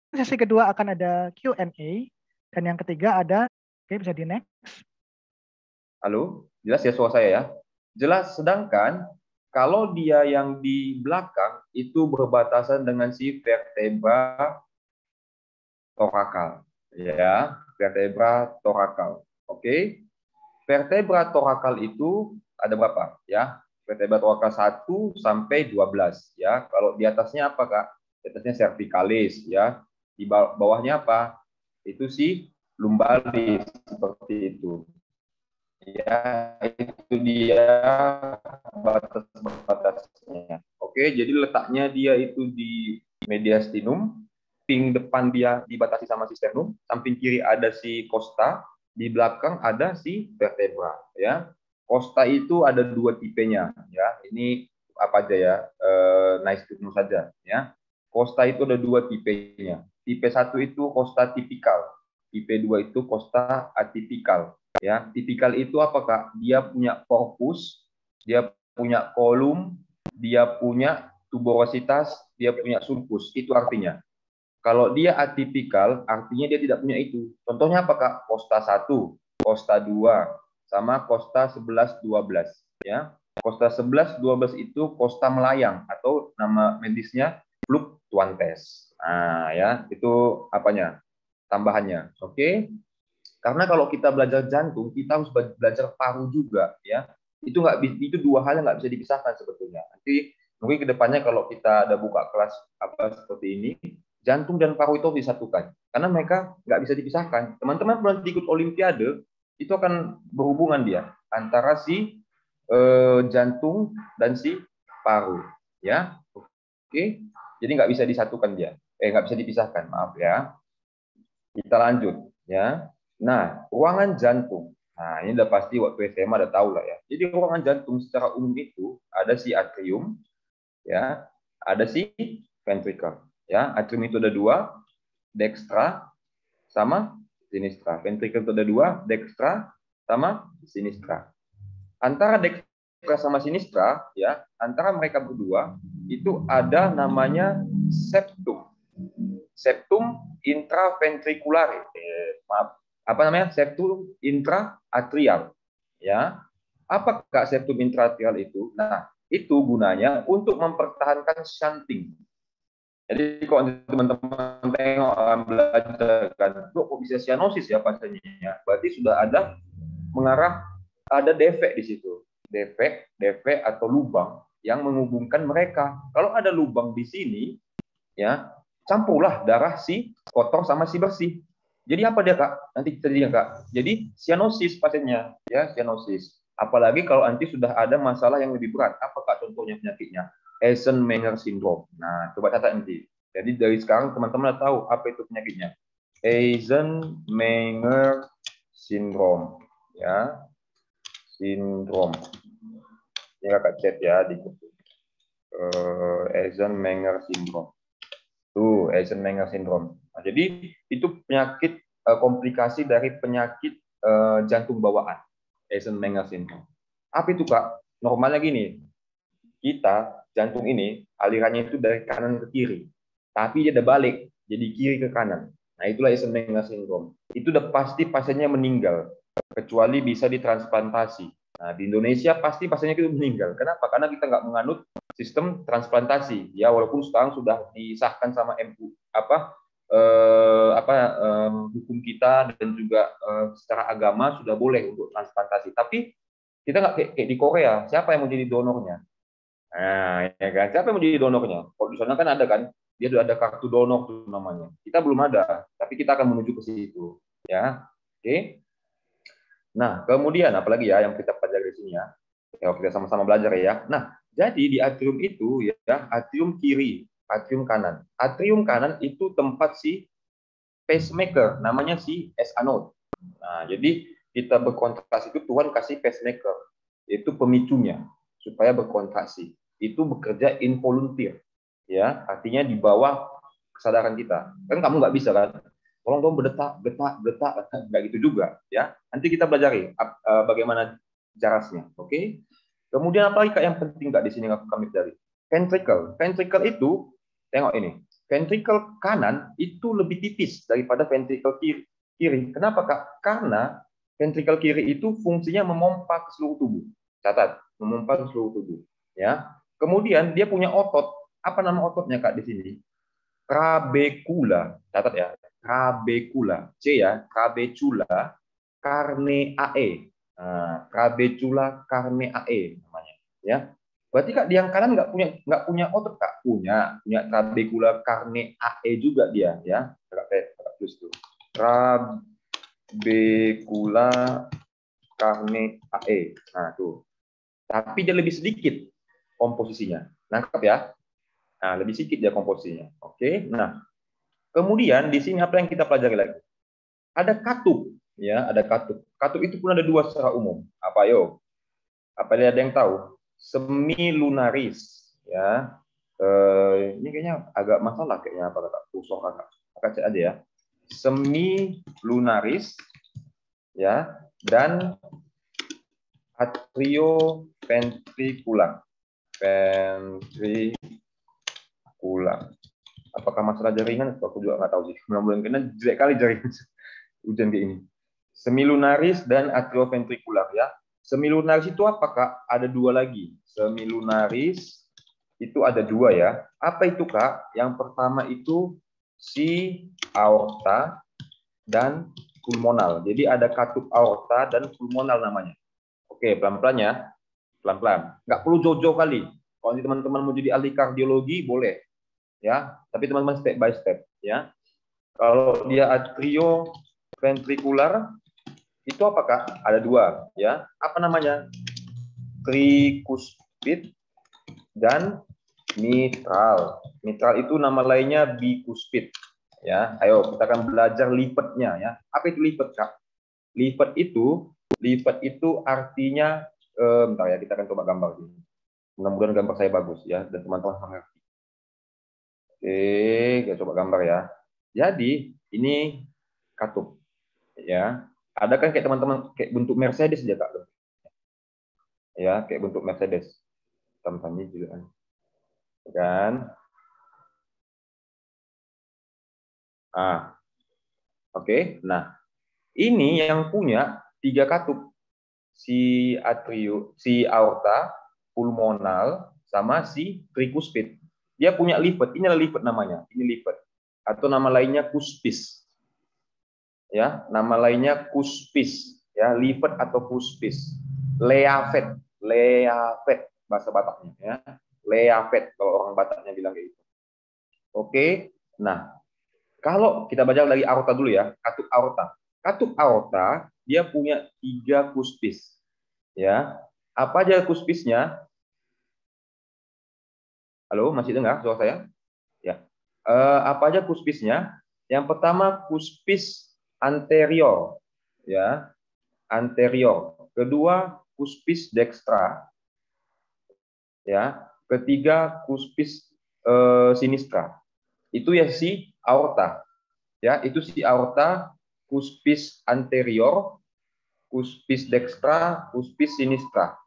Sesi kedua akan ada Q&A. Dan yang ketiga ada, oke bisa di next. Halo, jelas ya suara saya ya? Jelas, sedangkan kalau dia yang di belakang itu berbatasan dengan si vertebra torakal. Ya, vertebra torakal. Oke. Vertebra torakal itu ada berapa? Ya, vertebra torakal 1 sampai 12 ya. Kalau di atasnya apa, Kak? Di atasnya cervicalis ya. Di bawahnya apa? Itu si lumbalis seperti itu. Ya, itu dia batas-batasnya. Oke, jadi letaknya dia itu di mediastinum, samping depan dia dibatasi sama si sternum, samping kiri ada si costa, di belakang ada si vertebra. Ya, costa itu ada dua tipenya. Ya, ini apa aja ya, nice to know saja. Ya, costa itu ada dua tipenya. Tipe 1 itu costa tipikal, tipe 2 itu costa atipikal. Ya, tipikal itu apa, Kak? Dia punya korpus, dia punya kolum, dia punya tuberositas, dia punya sulcus. Itu artinya. Kalau dia atipikal, artinya dia tidak punya itu. Contohnya apa, Kak? Costa 1, costa 2, sama costa 11, 12. Ya. Costa 11, 12 itu costa melayang, atau nama medisnya fluctuantes. Nah, ya, itu apanya? Tambahannya. Oke. Karena kalau kita belajar jantung, kita harus belajar paru juga, ya. Itu dua hal yang nggak bisa dipisahkan sebetulnya. Nanti mungkin kedepannya kalau kita ada buka kelas apa seperti ini, jantung dan paru itu disatukan. Karena mereka nggak bisa dipisahkan. Teman-teman pernah ikut Olimpiade, itu akan berhubungan dia antara si jantung dan si paru, ya. Oke, jadi nggak bisa disatukan dia, nggak bisa dipisahkan, maaf ya. Kita lanjut, ya. Nah, ruangan jantung. Nah, ini udah pasti waktu SMA udah tahu lah ya. Jadi ruangan jantung secara umum itu ada si atrium, ya, ada si ventricle, ya. Atrium itu ada dua, dextra sama sinistra. Ventricle itu ada dua, dextra sama sinistra. Antara dextra sama sinistra, ya, antara mereka berdua itu ada namanya septum. Septum intraventricular, maaf, apa namanya, septum intraatrial, ya. Apa Kak septum intraatrial itu? Nah, itu gunanya untuk mempertahankan shunting. Jadi kalau teman-teman tengok belajar kan, kok bisa cyanosis ya pasiennya? Berarti sudah ada mengarah, ada defek di situ, defek atau lubang yang menghubungkan mereka. Kalau ada lubang di sini, ya, campurlah darah si kotor sama si bersih. Jadi apa dia, Kak? Nanti terjadinya, Kak. Jadi cyanosis pasiennya, ya, cyanosis. Apalagi kalau nanti sudah ada masalah yang lebih berat. Apa, Kak, contohnya penyakitnya? Eisenmenger syndrome. Nah, coba catat nanti. Jadi dari sekarang teman-teman udah tahu apa itu penyakitnya. Eisenmenger syndrome, ya, sindrom. Ini Kakak chat ya di Eisenmenger syndrome. Tuh, Eisenmenger syndrome. Nah, jadi itu penyakit komplikasi dari penyakit jantung bawaan, Eisenmenger syndrome. Apa itu, Kak? Normalnya gini, kita jantung ini alirannya itu dari kanan ke kiri, tapi dia ada balik, jadi kiri ke kanan. Nah, itulah Eisenmenger syndrome. Itu udah pasti pasiennya meninggal, kecuali bisa ditransplantasi. Nah, di Indonesia pasti pasiennya itu meninggal. Kenapa? Karena kita nggak menganut sistem transplantasi. Ya, walaupun sekarang sudah disahkan sama MU hukum kita, dan juga secara agama sudah boleh untuk transplantasi. Tapi kita nggak kayak di Korea. Siapa yang mau jadi donornya? Nah, ya kan? Siapa yang mau jadi donornya? Kalau di sana kan ada kan, dia sudah ada kartu donor tuh namanya. Kita belum ada, tapi kita akan menuju ke situ. Ya, oke. Nah, kemudian apalagi ya yang kita pelajari di sini ya. Ya, kita sama-sama belajar ya. Nah, jadi di atrium itu ya, atrium kiri, atrium kanan. Atrium kanan itu tempat si pacemaker, namanya si S anode. Nah, jadi kita berkontraksi itu Tuhan kasih pacemaker, itu pemicunya supaya berkontraksi. Itu bekerja involunteer, ya, artinya di bawah kesadaran kita. Kan kamu nggak bisa kan, tolong dong berdetak, detak, detak, nggak gitu juga, ya. Nanti kita pelajari bagaimana caranya, oke? Kemudian apa lagi, Kak, yang penting, Kak, di sini kami dari ventricle. Ventricle itu, tengok ini. ventrikel kanan itu lebih tipis daripada ventrikel kiri. Kenapa, Kak? Karena ventrikel kiri itu fungsinya memompa ke seluruh tubuh. Catat, memompa ke seluruh tubuh. Ya. Kemudian dia punya otot. Apa nama ototnya, Kak, di sini? Trabecula. Catat ya. Trabecula. C ya. Trabecula carneae. Nah, Trabecula carneae namanya. Ya. Berarti, Kak, di yang kanan nggak punya otot, Kak? Punya trabecula carneae juga dia, ya. Kakak tulis itu. Trabecula carneae. Nah, tuh. Tapi dia lebih sedikit komposisinya. Nangkap ya? Nah, lebih sedikit dia komposisinya. Oke. Nah, kemudian di sini apa yang kita pelajari lagi? Ada katup, ya, ada katup. Katup itu pun ada dua secara umum. Apa, yo? Apa ada yang tahu? Semilunaris, ya. Ini kayaknya agak masalah kayaknya apa kata kursor kakak. Kakak cek aja ya. Semilunaris, ya, dan atrioventricular. Ventricular. Apakah masalah jaringan? Aku juga nggak tahu sih. Mudah-mudahan kena jelek kali jaringan hujan kayak ini. Semilunaris dan atrioventricular, ya. Semilunaris itu apa, Kak? Ada dua lagi. Semilunaris itu ada dua, ya. Apa itu, Kak? Yang pertama itu si aorta dan pulmonal. Jadi ada katup aorta dan pulmonal namanya. Oke, pelan-pelan ya. Pelan-pelan. Nggak perlu jauh-jauh kali. Kalau teman-teman mau jadi ahli kardiologi, boleh. Ya, tapi teman-teman step by step. Ya. Kalau dia atrioventricular, itu apakah? Ada dua. Ya. Apa namanya? Tricuspid dan mitral. Mitral itu nama lainnya bicuspid. Ya, ayo kita akan belajar lipetnya, ya. Apa itu lipet, Kak? Lipet itu artinya bentar ya, kita akan coba gambar ini. Mudah-mudahan gambar saya bagus ya dan teman-teman mengerti. Oke, kita coba gambar ya. Jadi, ini katup. Ya. Ada kan kayak teman-teman kayak bentuk Mercedes ya, Kak. Ya, kayak bentuk Mercedes. Teman-teman juga kan. Ah, oke. Nah, ini yang punya tiga katup. Si aorta, pulmonal, sama si tricuspid. Dia punya livet. Ini adalah livet namanya. Ini livet. Atau nama lainnya cuspis. Ya, nama lainnya cuspis. Ya, livet atau cuspis. Leafet bahasa Bataknya. Ya, leafet kalau orang Bataknya bilang kayak gitu. Oke. Nah, kalau kita baca dari aorta dulu ya, katup aorta. Katup aorta dia punya tiga cuspis. Ya, apa aja kuspisnya? Halo, masih dengar suara saya? Ya. Apa aja kuspisnya? Yang pertama kuspis anterior, ya, anterior. Kedua kuspis dextra, ya. Ketiga kuspis sinistra. Itu ya si aorta, ya. Itu si aorta, kuspis anterior, kuspis dextra, kuspis sinistra,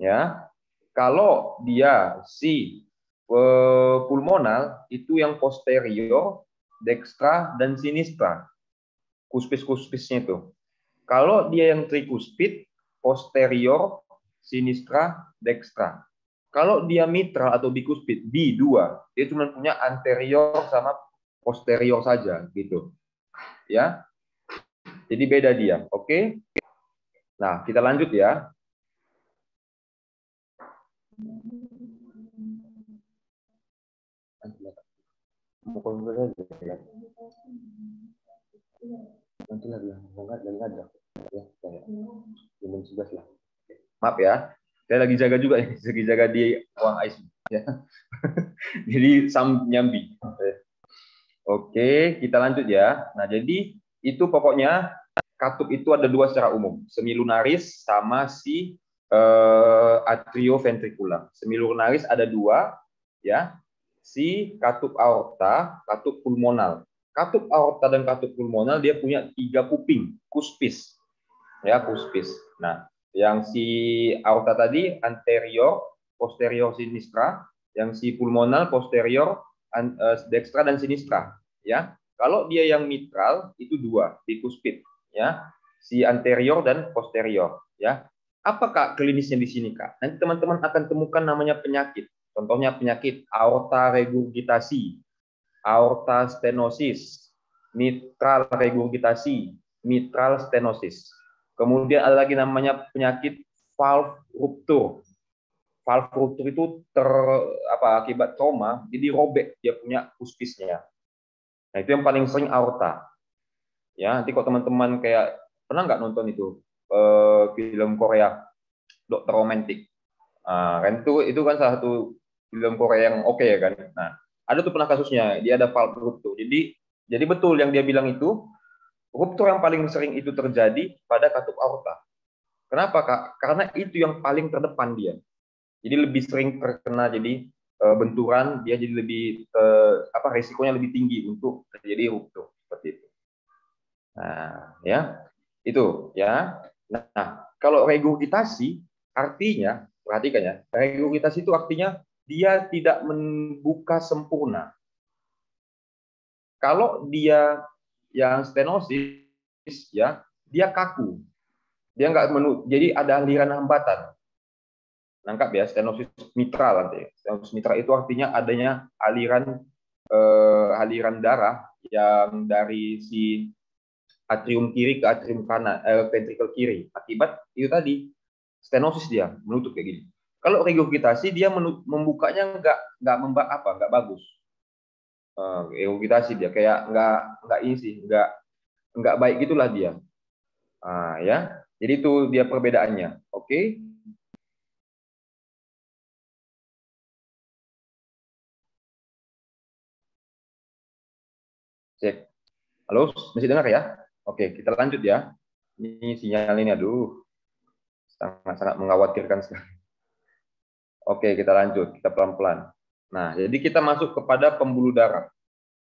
ya. Kalau dia si pulmonal itu yang posterior, dextra dan sinistra. Kuspis-kuspisnya itu. Kalau dia yang trikuspid, posterior, sinistra, dextra. Kalau dia mitral atau bikuspid, B2, dia cuma punya anterior sama posterior saja gitu. Ya. Jadi beda dia, oke? Nah, kita lanjut ya. Nanti lagi nggak ada ya, saya jam 11 lah. Maaf ya, saya lagi jaga juga ya, lagi jaga di ruang ICU ya. Jadi nyambi. Oke, kita lanjut ya. Nah, jadi itu pokoknya katup itu ada dua secara umum, semilunaris sama si atrioventricular. Semilunaris ada dua, ya, si katup aorta, katup pulmonal. Katup aorta dan katup pulmonal dia punya tiga kuping, cuspis, ya, cuspis. Nah, yang si aorta tadi anterior, posterior sinistra, yang si pulmonal posterior, dextra dan sinistra, ya. Kalau dia yang mitral itu dua, bicuspid, ya, si anterior dan posterior, ya. Apa Kak klinisnya di sini Kak? Nanti teman-teman akan temukan namanya penyakit. Contohnya penyakit aorta regurgitasi, aorta stenosis, mitral regurgitasi, mitral stenosis. Kemudian ada lagi namanya penyakit valve ruptur. Valve ruptur itu akibat trauma, jadi robek dia punya puspisnya. Nah, itu yang paling sering aorta. Ya, nanti kok teman-teman kayak pernah nggak nonton itu film Korea Dokter Romantik? Kan itu kan salah satu film Korea yang oke ya kan. Nah, ada tuh pernah kasusnya, dia ada valve ruptur. Jadi betul yang dia bilang itu, ruptur yang paling sering itu terjadi pada katup aorta. Kenapa Kak? Karena itu yang paling terdepan dia. Jadi lebih sering terkena jadi benturan, dia jadi lebih resikonya lebih tinggi untuk terjadi ruptur seperti itu. Nah, ya. Itu ya. Nah, kalau regurgitasi artinya, perhatikan ya, regurgitasi itu artinya dia tidak membuka sempurna. Kalau dia yang stenosis ya, dia kaku. Dia nggak jadi ada aliran hambatan. Nangkap ya, stenosis mitral nanti. Stenosis mitral itu artinya adanya aliran darah yang dari si atrium kiri ke atrium kanan, ventricle kiri. Akibat itu tadi stenosis dia menutup kayak gini. Kalau regurgitasi dia membukanya nggak bagus. Regurgitasi dia kayak nggak ini sih, nggak baik gitulah dia. Ya, jadi itu dia perbedaannya. Oke. Cek. Halo, masih dengar ya? Oke, kita lanjut ya. Ini sinyal ini, aduh, sangat-sangat mengkhawatirkan sekali. Oke, kita lanjut, kita pelan-pelan. Nah, jadi kita masuk kepada pembuluh darah,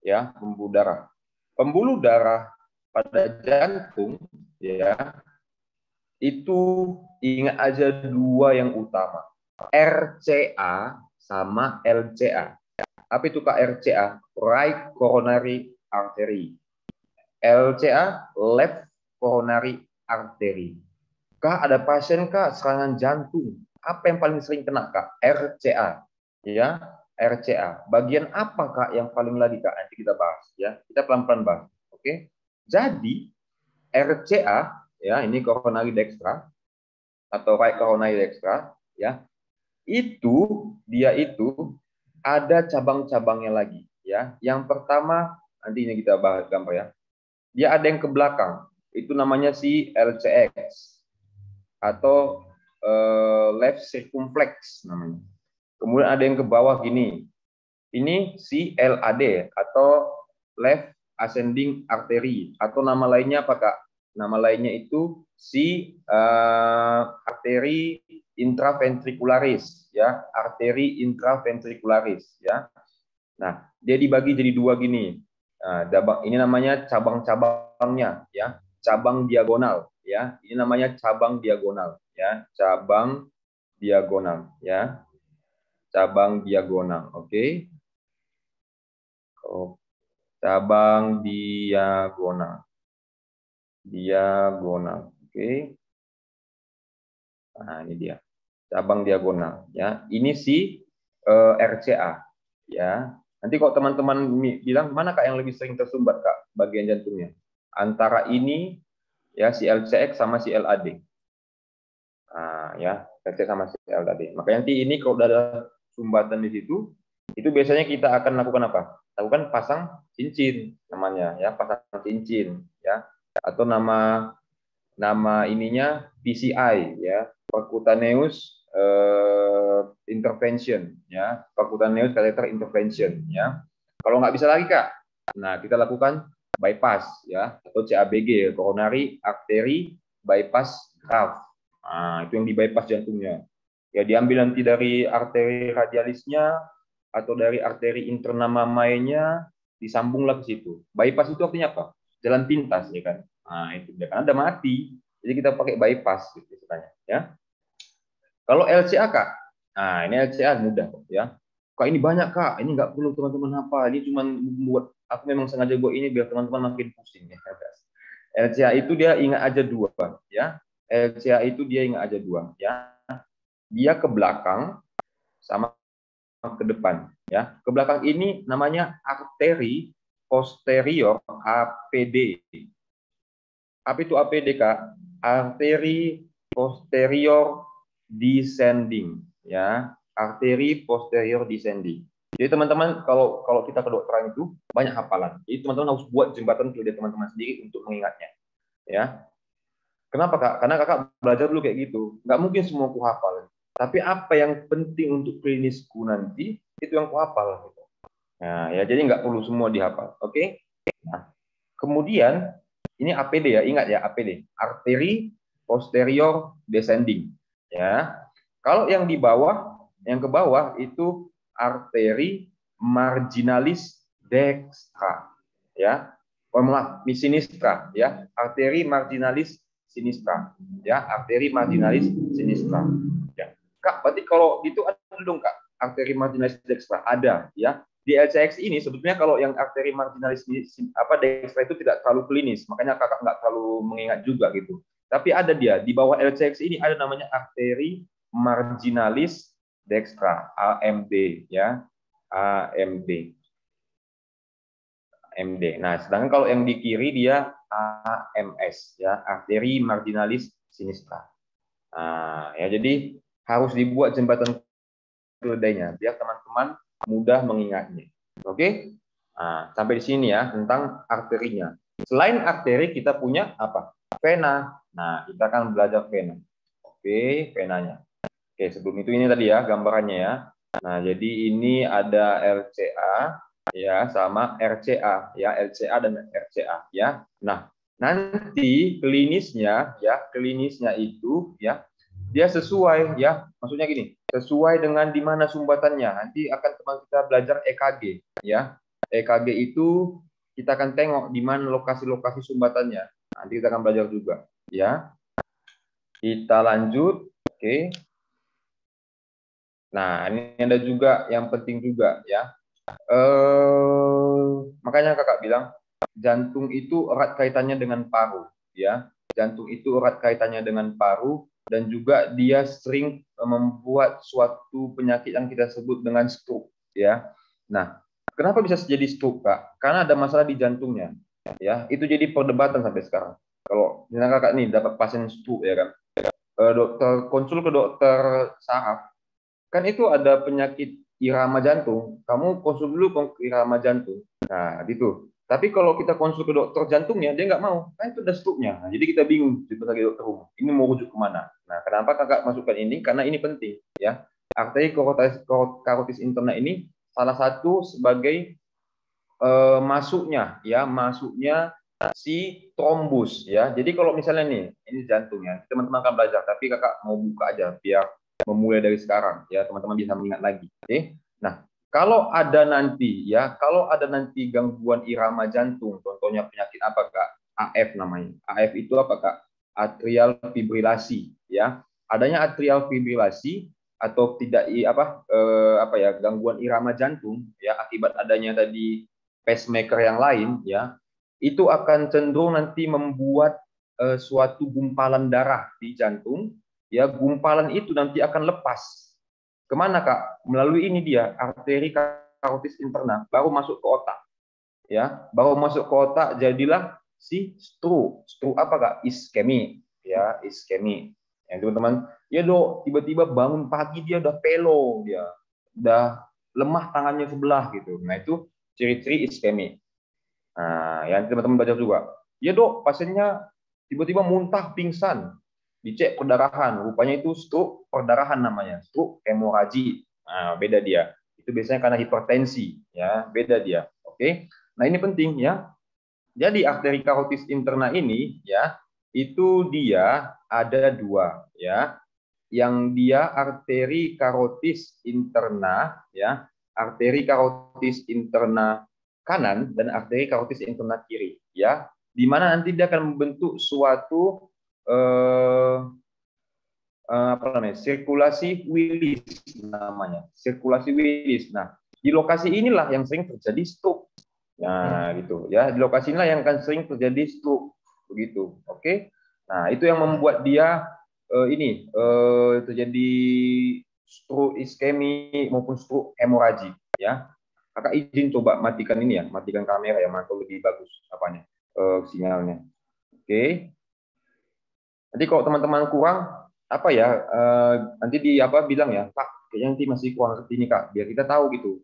ya, pembuluh darah. Pembuluh darah pada jantung, ya, itu ingat aja dua yang utama, RCA sama LCA. Apa itu Kak RCA? Right coronary artery. LCA, left coronary artery. Kak, ada pasien Kak serangan jantung. Apa yang paling sering kena Kak? RCA. Ya, RCA. Bagian apa Kak yang paling lagi Kak? Nanti kita bahas ya. Kita pelan-pelan bahas. Oke. Jadi RCA ya, ini coronary dextra atau right coronary dextra ya. Dia itu ada cabang-cabangnya lagi ya. Yang pertama nanti ini kita bahas gambar ya. Dia ada yang ke belakang. Itu namanya si LCX atau left circumflex namanya. Kemudian ada yang ke bawah gini. Ini si LAD atau left ascending artery atau nama lainnya apa Kak? Nama lainnya itu si arteri intraventricularis ya, arteri intraventricularis ya. Nah, dia dibagi jadi dua gini. Nah, ini namanya cabang-cabangnya ya, cabang diagonal ya. Ini namanya cabang diagonal ya, cabang diagonal ya. Cabang diagonal. Oke. Oh, cabang diagonal. Diagonal. Oke. Nah, ini dia. Cabang diagonal ya. Ini si RCA ya. Nanti kok teman-teman bilang mana Kak yang lebih sering tersumbat Kak bagian jantungnya? Antara ini ya si LCX sama si LAD. Nah, ya, LCX sama si LAD. Makanya nanti ini kalau udah ada sumbatan di situ, itu biasanya kita akan lakukan apa? Lakukan pasang cincin namanya ya, pasang cincin ya. Atau nama ininya PCI ya, percutaneous intervention ya, percutaneous catheter intervention ya. Kalau nggak bisa lagi Kak, nah kita lakukan bypass ya atau CABG, coronary artery bypass graft. Nah, itu yang di bypass jantungnya. Ya diambil nanti dari arteri radialisnya atau dari arteri interna mamainya, disambunglah ke situ. Bypass itu artinya apa? Jalan pintas ya kan. Nah, itu dia kan ada mati. Jadi kita pakai bypass gitu istilahnya ya. Kalau LCA Kak, nah ini LCA mudah ya. Kak ini banyak kak, ini nggak perlu teman-teman hafal, ini cuma buat aku memang sengaja buat ini biar teman-teman makin pusing ya. LCA itu dia ingat aja dua ya. LCA itu dia ingat aja dua ya. Dia ke belakang sama ke depan ya. Ke belakang ini namanya arteri posterior APD. Apa itu APD kak? Arteri posterior descending ya. Arteri posterior descending. Jadi teman-teman kalau kita kedokteran itu banyak hafalan. Jadi teman-teman harus buat jembatan ke teman-teman sendiri untuk mengingatnya ya. Kenapa kak? Karena kakak belajar dulu kayak gitu. Nggak mungkin semua ku hafal. Tapi apa yang penting untuk klinisku nanti itu yang ku hafal. Gitu. Nah ya jadi nggak perlu semua dihafal. Oke? Nah kemudian ini APD ya, ingat ya APD, arteri posterior descending. Ya, kalau yang di bawah, yang ke bawah itu arteri marginalis dextra. Ya, maaf, sinistra. Ya, arteri marginalis sinistra. Ya, arteri marginalis sinistra. Ya, kak, berarti kalau itu ada dong kak, arteri marginalis dextra ada. Ya, di LCX ini sebetulnya kalau yang arteri marginalis apa dextra itu tidak terlalu klinis, makanya kakak nggak terlalu mengingat juga gitu. Tapi ada dia di bawah LCX ini ada namanya arteri marginalis dextra AMD ya AMD AMD. Nah, sedangkan kalau yang di kiri dia AMS ya arteri marginalis sinistra. Nah, ya jadi harus dibuat jembatan keledainya biar teman-teman mudah mengingatnya. Oke? Nah, sampai di sini ya tentang arterinya. Selain arteri kita punya apa? Vena. Nah, kita akan belajar vena. Oke, venanya. Oke, sebelum itu ini tadi ya gambarannya ya. Nah, jadi ini ada LCA ya sama RCA ya, LCA dan RCA ya. Nah, nanti klinisnya itu ya dia sesuai ya, maksudnya gini, sesuai dengan di mana sumbatannya. Nanti akan teman kita belajar EKG ya. EKG itu kita akan tengok di mana lokasi-lokasi sumbatannya. Nanti kita akan belajar juga ya. Kita lanjut. Oke. Nah, ini ada juga yang penting juga ya. Makanya kakak bilang jantung itu erat kaitannya dengan paru ya. Jantung itu erat kaitannya dengan paru dan juga dia sering membuat suatu penyakit yang kita sebut dengan stroke ya. Nah, kenapa bisa jadi stroke kak? Karena ada masalah di jantungnya ya. Itu jadi perdebatan sampai sekarang. Kalau misalnya kakak nih dapat pasien stroke ya kan, dokter konsul ke dokter saraf kan itu ada penyakit irama jantung, kamu konsul dulu ke irama jantung. Nah, gitu. Tapi kalau kita konsul ke dokter jantungnya, dia nggak mau. Kan itu ada stroke-nya. Nah, jadi kita bingung sebagai dokter umum. Ini mau rujuk kemana? Nah, kenapa kakak masukkan ini? Karena ini penting. Ya, arteri karotis interna ini salah satu sebagai masuknya si trombus ya. Jadi kalau misalnya nih, ini jantungnya, teman-teman akan belajar, tapi kakak mau buka aja biar memulai dari sekarang ya, teman-teman bisa mengingat lagi. Oke. Nah, kalau ada nanti gangguan irama jantung, contohnya penyakit apa kak? AF namanya. AF itu apa kak? Atrial fibrilasi ya. Adanya atrial fibrilasi atau tidak gangguan irama jantung ya akibat adanya tadi pacemaker yang lain ya itu akan cenderung nanti membuat suatu gumpalan darah di jantung ya gumpalan itu nanti akan lepas kemana kak melalui ini dia arteri karotis interna baru masuk ke otak ya baru masuk ke otak jadilah si stroke apa kak iskemi ya iskemi yang teman-teman ya dok tiba-tiba bangun pagi dia udah pelo dia udah lemah tangannya sebelah gitu nah itu ciri-ciri iskemi. Nah, yang teman-teman baca juga. Ya dok, pasiennya tiba-tiba muntah, pingsan. Dicek perdarahan, rupanya itu stroke perdarahan namanya, stroke hemoragi. Nah, beda dia. Itu biasanya karena hipertensi, ya, beda dia. Oke. Nah, ini penting ya. Jadi arteri karotis interna ini ya, itu dia ada dua ya. Yang dia arteri karotis interna ya, arteri karotis interna kanan dan arteri karotis interna kiri ya di mana nanti dia akan membentuk suatu apa namanya, sirkulasi Willis namanya, sirkulasi Willis. Nah, di lokasi inilah yang sering terjadi stroke. Nah, gitu ya. Di lokasi inilah yang akan sering terjadi stroke, begitu. Oke. Nah, itu yang membuat dia terjadi stroke iskemi maupun stroke hemoragi, ya. Kakak izin coba matikan ini ya, matikan kamera ya, mantau lebih bagus apanya, sinyalnya. Oke. Nanti kalau teman-teman kurang apa ya, nanti di apa bilang ya, Kak, kayaknya nanti masih kurang seperti ini Kak, biar kita tahu gitu,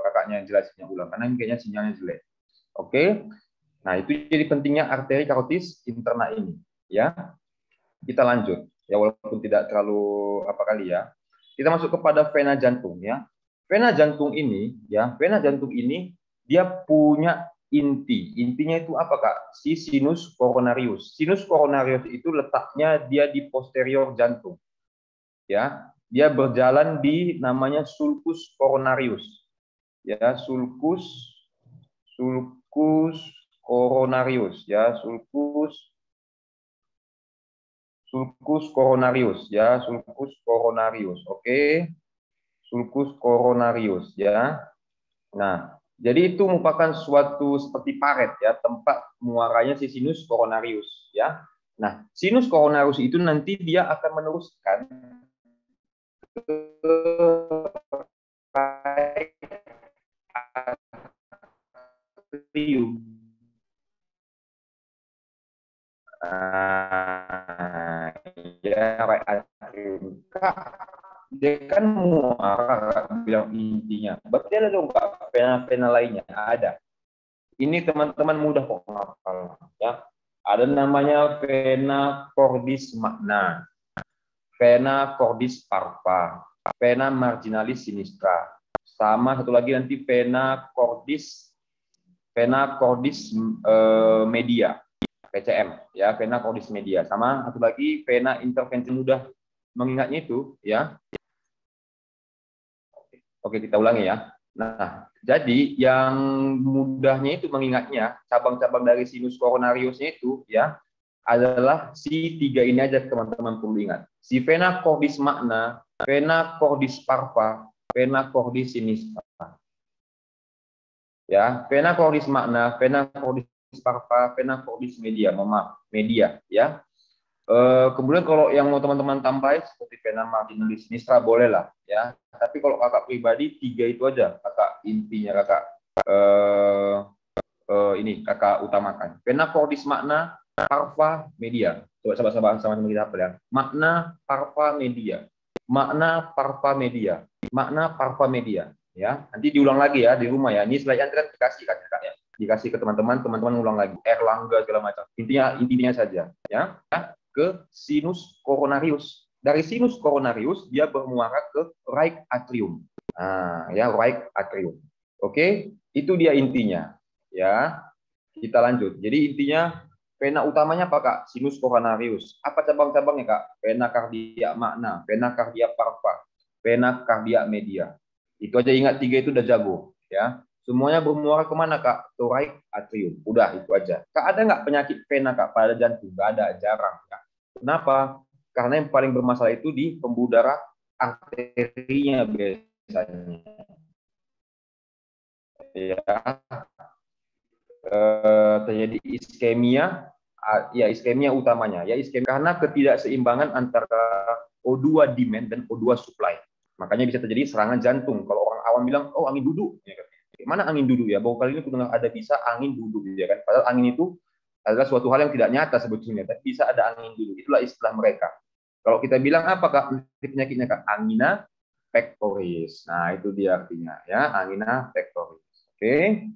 kakaknya jelasinnya ulang, karena ini kayaknya sinyalnya jelek. Oke. Nah, itu jadi pentingnya arteri karotis interna ini, ya. Kita lanjut, ya walaupun tidak terlalu apa kali ya. Kita masuk kepada vena jantung, ya. Vena jantung ini, ya, vena jantung ini dia punya inti. Intinya itu apa, Kak? Si sinus coronarius. Sinus coronarius itu letaknya dia di posterior jantung, ya. Dia berjalan di namanya sulcus coronarius, ya, sulcus sulcus coronarius, ya, sulcus coronarius, ya, sulcus coronarius. Oke, sulcus coronarius, ya. Nah, jadi itu merupakan suatu seperti paret, ya, tempat muaranya si sinus coronarius, ya. Nah, sinus coronarius itu nanti dia akan meneruskan ke atrium. Nah, ya, right atrium. Dia kan muara bilang intinya. Berarti ada dong Kak, pena-pena lainnya ada. Ini teman-teman mudah kok ngapal, ya. Ada namanya vena cordis magna, vena cordis parva, vena marginalis sinistra. Sama satu lagi nanti vena cordis media, PCM, ya, vena cordis media. Sama satu lagi vena intervensi, mudah mengingatnya itu, ya. Oke, kita ulangi ya. Nah, jadi yang mudahnya itu mengingatnya, cabang-cabang dari sinus coronariusnya itu, ya, adalah si tiga ini aja teman-teman perlu ingat. Si vena cordis magna, vena cordis parva, vena cordis sinistra. Ya, vena cordis magna, vena cordis parva, vena cordis media, media, ya. Kemudian kalau yang mau teman-teman tambahin seperti vena marginalis sinistra boleh lah, ya. Tapi kalau kakak pribadi tiga itu aja kakak intinya kakak ini kakak utamakan. Vena cordis magna, parva, media. Coba sama-sama kita apa ya? Magna, parva, media. Magna, parva, media. Magna, parva, media. Ya, nanti diulang lagi ya di rumah ya. Ini slide yang dikasih kan kakak ya. Dikasih ke teman-teman, teman-teman ulang lagi. Erlangga segala macam. Intinya saja, ya. Ke sinus coronarius. Dari sinus coronarius dia bermuara ke right atrium. Nah, ya, right atrium. Oke, itu dia intinya. Ya, kita lanjut. Jadi intinya vena utamanya apa Kak? Sinus coronarius. Apa cabang-cabangnya Kak? Vena cardia magna, vena cardia parva, vena cardia media. Itu aja ingat tiga itu udah jago, ya. Semuanya bermuara kemana Kak? Ke right atrium. Udah itu aja. Kak, ada nggak penyakit vena Kak pada jantung? Nggak ada, jarang. Kak. Kenapa? Karena yang paling bermasalah itu di pembuluh darah arterinya biasanya. Ya, terjadi iskemia, ya iskemia utamanya, ya iskemia karena ketidakseimbangan antara O2 demand dan O2 supply. Makanya bisa terjadi serangan jantung. Kalau orang awam bilang, oh angin duduk, ya kan? Mana angin duduk ya? Bahwa kali ini aku dengar ada bisa angin duduk, ya kan? Padahal angin itu adalah suatu hal yang tidak nyata sebetulnya, tapi bisa ada angin duduk. Itulah istilah mereka. Kalau kita bilang apakah penyakitnya Kak? Angina pectoris. Nah, itu dia artinya ya, angina pectoris. Oke.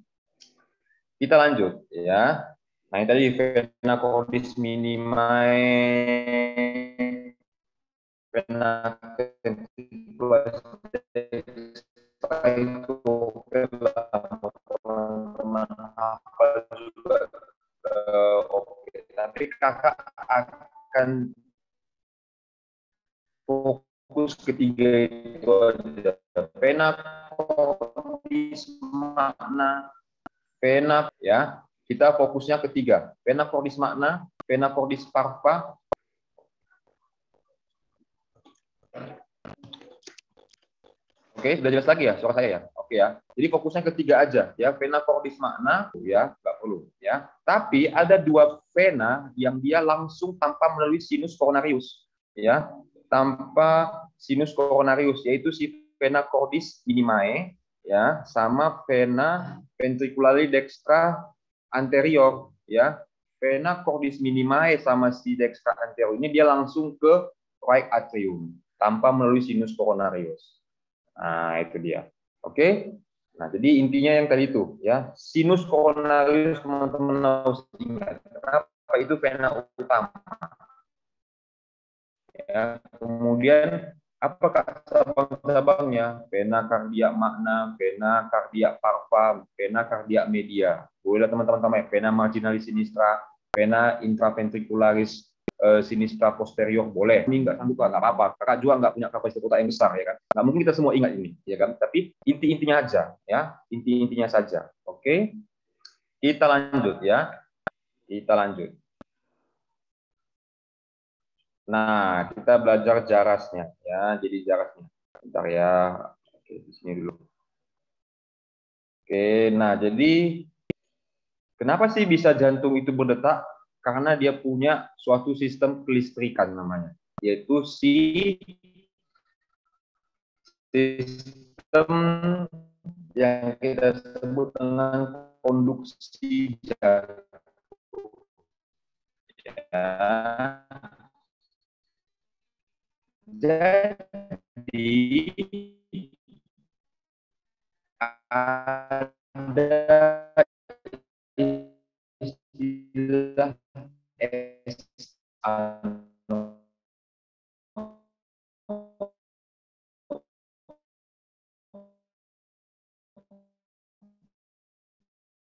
Kita lanjut ya. Nah, ini tadi vena cordis minima, vena ventricular itu teman-teman hafal juga. Oke, tapi kakak akan fokus ketiga itu aja. Vena cordis magna, vena, ya, kita fokusnya ketiga. Vena cordis magna, vena cordis parva, Oke, sudah jelas lagi ya suara saya ya. Oke ya. Jadi fokusnya ketiga aja ya, vena cordis magna ya, nggak perlu ya. Tapi ada dua vena yang dia langsung tanpa melalui sinus coronarius ya, tanpa sinus coronarius, yaitu si vena cordis minimae ya, sama vena ventriculari dextra anterior ya. Vena cordis minimae sama si dextra anterior ini dia langsung ke right atrium tanpa melalui sinus coronarius. Nah, itu dia. Oke. Nah, jadi intinya yang tadi itu ya, sinus coronarius teman-teman harus ingat. Kenapa itu vena utama? Ya, kemudian apakah cabang-cabangnya? Vena cardia magna, vena cardia parva, vena cardia media. Boleh teman-teman tambah vena marginalis sinistra, vena intraventricularis sinistra posterior, boleh. Ini nggak sanggup, nggak apa-apa. Kakak juga nggak punya kapasitas otak yang besar, ya kan? Nggak mungkin kita semua ingat ini, ya kan? Tapi inti-intinya aja, ya. Inti-intinya saja. Oke? Kita lanjut, ya. Kita lanjut. Nah, kita belajar jarasnya, ya. Jadi jarasnya. Bentar ya. Oke, di sini dulu. Oke, nah jadi kenapa sih bisa jantung itu berdetak? Karena dia punya suatu sistem kelistrikan namanya, yaitu sistem yang kita sebut dengan konduksi jantung. Ya. Jadi ada istilah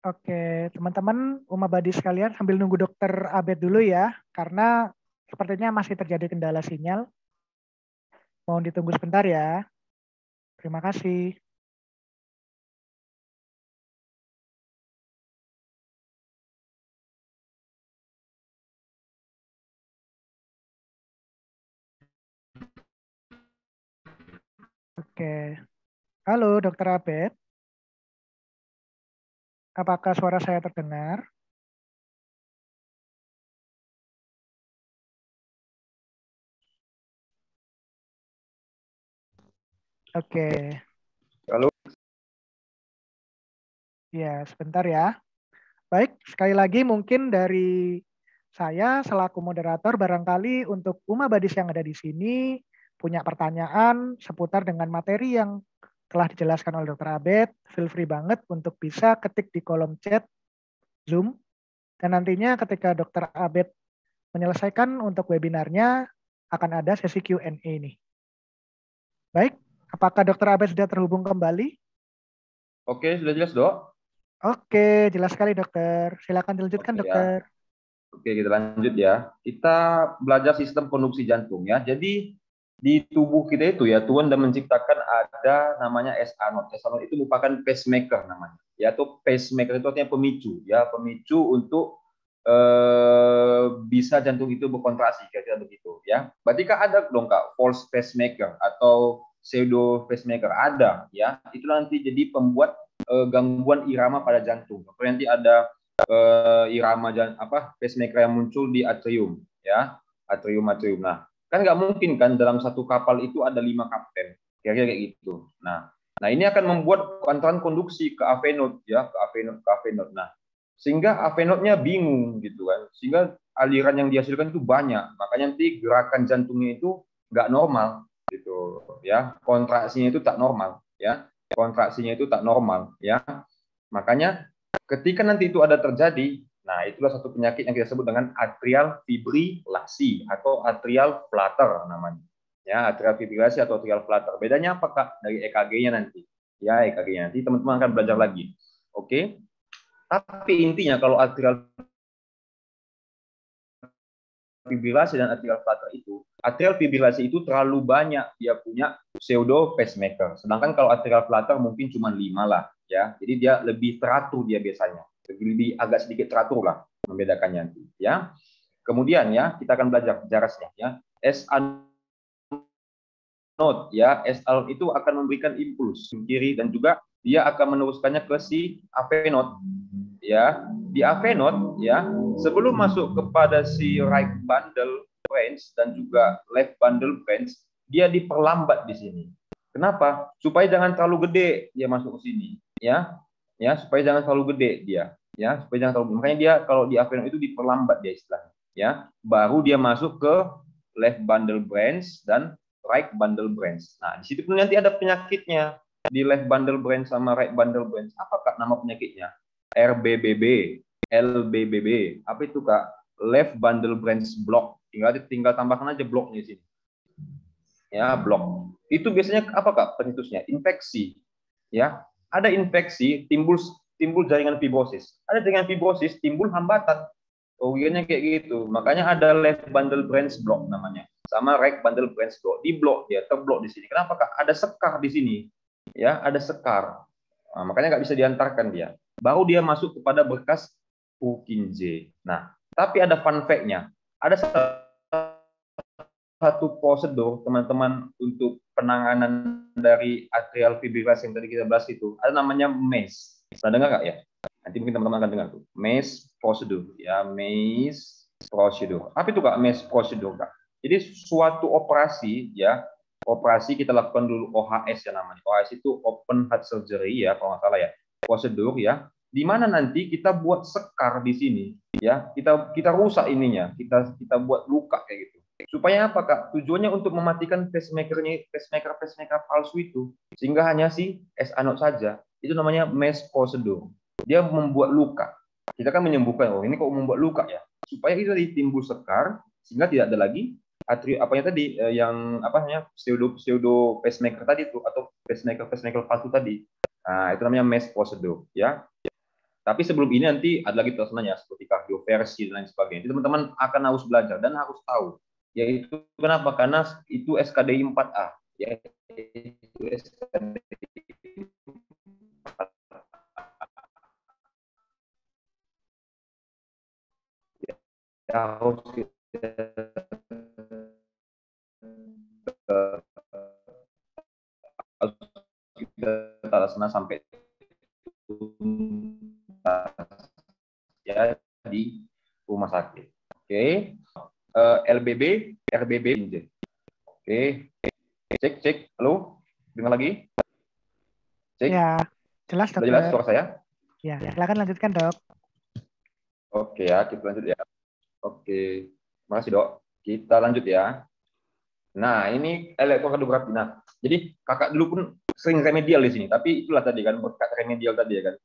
Oke, teman-teman Umabadi sekalian sambil nunggu dokter Abed dulu ya, karena sepertinya masih terjadi kendala sinyal. Mohon ditunggu sebentar ya. Terima kasih. Oke. Halo, dokter Abed. Apakah suara saya terdengar? Oke. Halo. Ya, sebentar ya. Baik, sekali lagi mungkin dari saya selaku moderator barangkali untuk Umabadis yang ada di sini punya pertanyaan seputar dengan materi yang telah dijelaskan oleh Dr. Abed. Feel free banget untuk bisa ketik di kolom chat Zoom. Dan nantinya ketika Dr. Abed menyelesaikan untuk webinarnya akan ada sesi Q&A nih. Baik, apakah Dr. Abed sudah terhubung kembali? Oke, sudah jelas, Dok? Oke, jelas sekali dokter. Silakan dilanjutkan Oke, ya. dokter. Oke, kita lanjut ya. Kita belajar sistem konduksi jantung ya. Jadi di tubuh kita itu ya, Tuhan sudah menciptakan ada namanya SA node. SA node itu merupakan pacemaker namanya. Ya, atau pacemaker itu artinya pemicu ya, pemicu untuk bisa jantung itu berkontraksi, kira-kira begitu ya. Berarti kan ada dong Kak, false pacemaker atau pseudo pacemaker, ada ya. Itu nanti jadi pembuat gangguan irama pada jantung. Nanti ada irama pacemaker yang muncul di atrium ya, atrium. Nah, kan nggak mungkin kan dalam satu kapal itu ada 5 kapten, kira-kira kayak gitu. Nah ini akan membuat antrean konduksi ke AV node ya, ke AV node. Nah, sehingga AV node-nya bingung gitu kan, sehingga aliran yang dihasilkan itu banyak, makanya nanti gerakan jantungnya itu nggak normal gitu ya, kontraksinya itu tak normal ya, kontraksinya itu tak normal ya. Makanya ketika nanti itu ada terjadi, nah itulah satu penyakit yang kita sebut dengan atrial fibrilasi atau atrial flutter namanya. Ya, atrial fibrilasi atau atrial flutter. Bedanya apakah dari EKG-nya nanti? Ya, EKG-nya nanti teman-teman akan belajar lagi. Oke. Tapi intinya kalau atrial fibrilasi dan atrial flutter itu, atrial fibrilasi itu terlalu banyak dia punya pseudo pacemaker. Sedangkan kalau atrial flutter mungkin cuma 5 lah ya. Jadi dia lebih teratur dia biasanya. Lebih agak sedikit teratur lah membedakannya nanti ya. Kemudian ya kita akan belajar jarasnya ya. SA node ya, S anode itu akan memberikan impuls kiri dan juga dia akan meneruskannya ke si AV node ya. Di AV node ya, sebelum masuk kepada si right bundle branch dan juga left bundle branch, dia diperlambat di sini. Kenapa? Supaya jangan terlalu gede dia masuk ke sini ya. Ya, supaya jangan terlalu gede dia ya, supaya jangan terlalu, makanya dia kalau di AV node itu diperlambat dia istilahnya ya. Baru dia masuk ke left bundle branch dan right bundle branch. Nah, di situ nanti ada penyakitnya di left bundle branch sama right bundle branch. Apa Kak nama penyakitnya? RBBB, LBBB. Apa itu Kak? Left bundle branch block. Tinggal tambahkan aja bloknya di sini. Ya, blok. Itu biasanya apa Kak pencetusnya? Infeksi. Ya, ada infeksi timbul jaringan fibrosis. Ada jaringan fibrosis timbul hambatan. Kerugiannya kayak gitu. Makanya ada left bundle branch block namanya. Sama right bundle branch block. Di blok dia, terblok di sini. Kenapa Kak? Ada sekar di sini. Ya, ada sekar. Nah, makanya nggak bisa diantarkan dia. Baru dia masuk kepada berkas Purkinje. Nah, tapi ada fun fact-nya. Ada satu prosedur teman-teman untuk penanganan dari atrial fibrillasi yang tadi kita bahas itu. Ada namanya MACE. Pernah dengar nggak ya? Nanti mungkin teman-teman akan dengar tuh. MACE prosedur. Ya, MACE prosedur. Apa itu Kak MACE prosedur Kak? Jadi suatu operasi ya, operasi kita lakukan dulu OHS ya namanya. OHS itu open heart surgery ya kalau nggak salah ya. Prosedur ya, di mana nanti kita buat sekar di sini ya, kita rusak ininya, kita buat luka kayak gitu. Supaya apa Kak? Tujuannya untuk mematikan pacemaker palsu itu, sehingga hanya si S anode saja. Itu namanya MACE prosedur. Dia membuat luka. Kita kan menyembuhkan. Oh ini kok membuat luka ya? Supaya itu timbul sekar, sehingga tidak ada lagi apanya tadi yang apa namanya pseudo pacemaker tadi itu atau pacemaker palsu tadi. Nah, itu namanya MACE prosedur ya. Tapi sebelum ini nanti ada lagi tersebutnya seperti kardioversi dan lain sebagainya. Jadi teman-teman akan harus belajar dan harus tahu. Yaitu kenapa? Karena itu SKDI 4A. Yaitu SKDI 4A. Harus kita laksana sampai ya di rumah sakit. Oke. LBB, RBB. Oke. Cek. Halo. Dengar lagi? Cek. Ya, jelas dokter. Sudah jelas suara saya? Ya, silakan lanjutkan dok. Oke ya, kita lanjut ya. Oke. Makasih dok. Kita lanjut ya. Nah, ini elektrokardiografi. Nah, jadi kakak dulu pun sering remedial di sini, tapi itulah tadi kan berkat remedial tadi ya kan.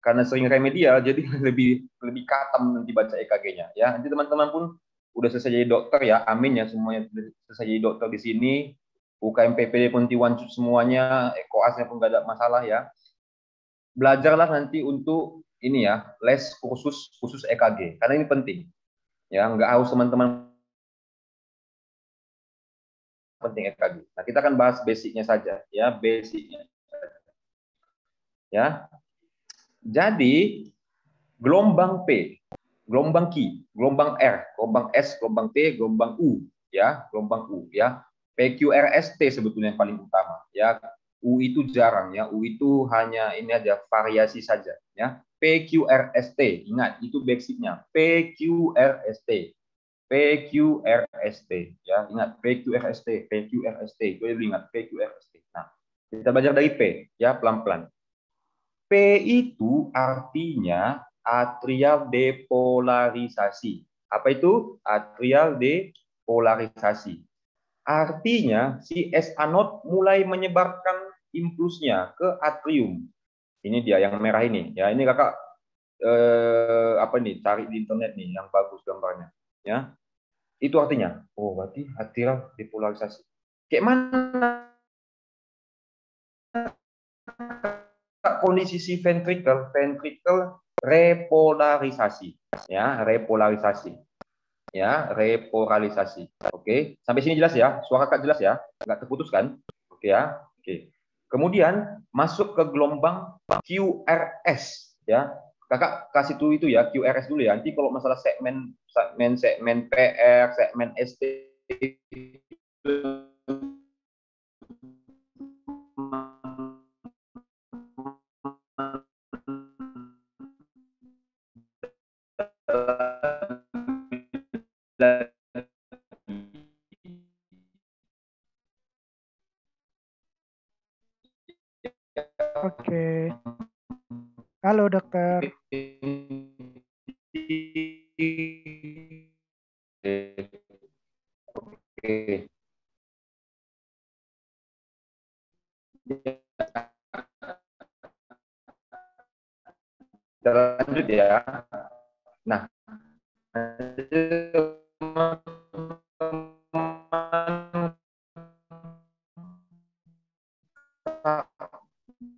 Karena sering remedial, jadi lebih katam nanti baca EKG-nya ya. Nanti teman-teman pun udah selesai jadi dokter ya, amin ya semuanya selesai jadi dokter di sini. UKM PPD pun tiwancut semuanya, koasnya pun gak ada masalah ya. Belajarlah nanti untuk ini ya, les khusus EKG, karena ini penting. Ya, nggak harus teman-teman penting EKG. Nah, kita akan bahas basicnya saja ya, basicnya. Ya. Jadi gelombang P, gelombang Q, gelombang R, gelombang S, gelombang T, gelombang U ya, gelombang U ya. PQRST sebetulnya yang paling utama ya. U itu jarang ya, U itu hanya ini aja variasi saja ya. PQRST, ingat itu basicnya. PQRST. PQRST ya, ingat PQRST itu ingat PQRST. Nah, kita belajar dari P ya, pelan-pelan. P itu artinya atrial depolarisasi. Apa itu atrial depolarisasi? Artinya si S anode mulai menyebarkan impulsnya ke atrium. Ini dia yang merah ini ya, ini kakak apa nih, cari di internet nih yang bagus gambarnya ya. Itu artinya, oh berarti atrial depolarisasi. Kayak mana kondisi si ventricle repolarisasi ya, repolarisasi. Oke, sampai sini jelas ya, suara kakak jelas ya, nggak terputus kan? Oke ya, oke. Kemudian masuk ke gelombang QRS ya, kakak kasih dulu itu ya, QRS dulu ya. Nanti kalau masalah segmen PR, segmen ST Oke. Halo dokter. Oke. Kita lanjut ya. Nah,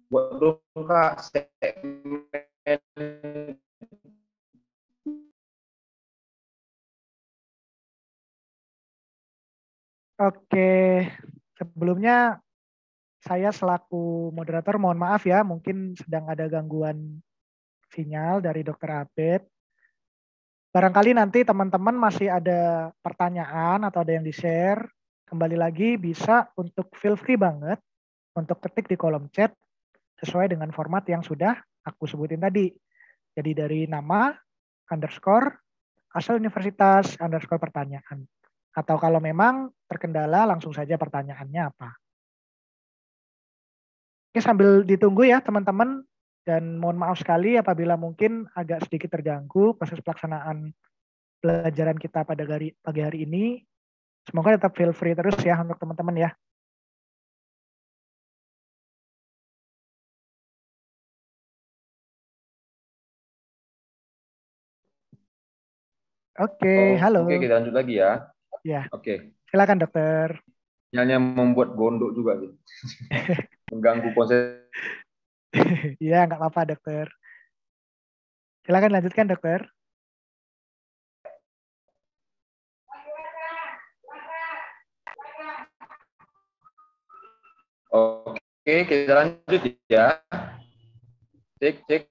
buat dulu Kak segmen. Oke. Sebelumnya saya selaku moderator mohon maaf ya, mungkin sedang ada gangguan sinyal dari dokter Abed. Barangkali nanti teman-teman masih ada pertanyaan atau ada yang di-share, kembali lagi bisa untuk feel free banget untuk ketik di kolom chat sesuai dengan format yang sudah aku sebutin tadi. Jadi dari nama, underscore, asal universitas, underscore pertanyaan. Atau kalau memang terkendala langsung saja pertanyaannya apa. Oke, sambil ditunggu ya teman-teman, dan mohon maaf sekali apabila mungkin agak sedikit terganggu proses pelaksanaan pelajaran kita pada pagi hari ini. Semoga tetap feel free terus ya untuk teman-teman ya. Oke, halo. Oke, kita lanjut lagi ya. Ya, Oke. silakan dokter. Sinyalnya membuat gondok juga gitu. Mengganggu proses. Iya, nggak apa-apa dokter. Silakan lanjutkan dokter. Oke, kita lanjut ya. Cek, cek.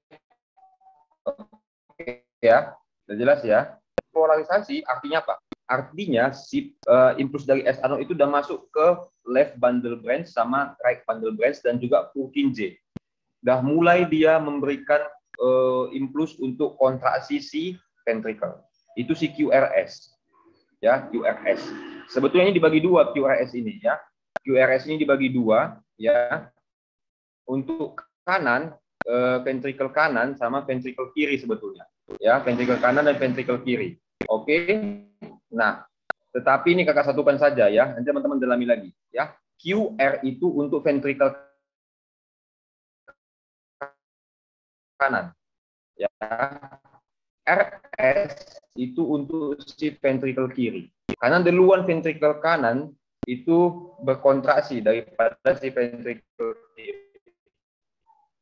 Oke ya. Sudah jelas ya. Polarisasi artinya apa? Artinya si impuls dari S ano itu udah masuk ke left bundle branch sama right bundle branch dan juga Purkinje. Udah mulai dia memberikan impuls untuk kontraksi si ventricle. Itu si QRS. Ya, QRS. Sebetulnya ini dibagi dua QRS ini ya. QRS ini dibagi dua ya. Untuk kanan, ventricle kanan sama ventricle kiri sebetulnya. Ya, ventricle kanan dan ventricle kiri. Oke. Nah, tetapi ini kakak satukan saja ya. Nanti teman-teman dalami lagi ya. QR itu untuk ventricle kanan. Ya. RS itu untuk si ventricle kiri. Karena duluan ventricle kanan itu berkontraksi daripada si ventricle kiri.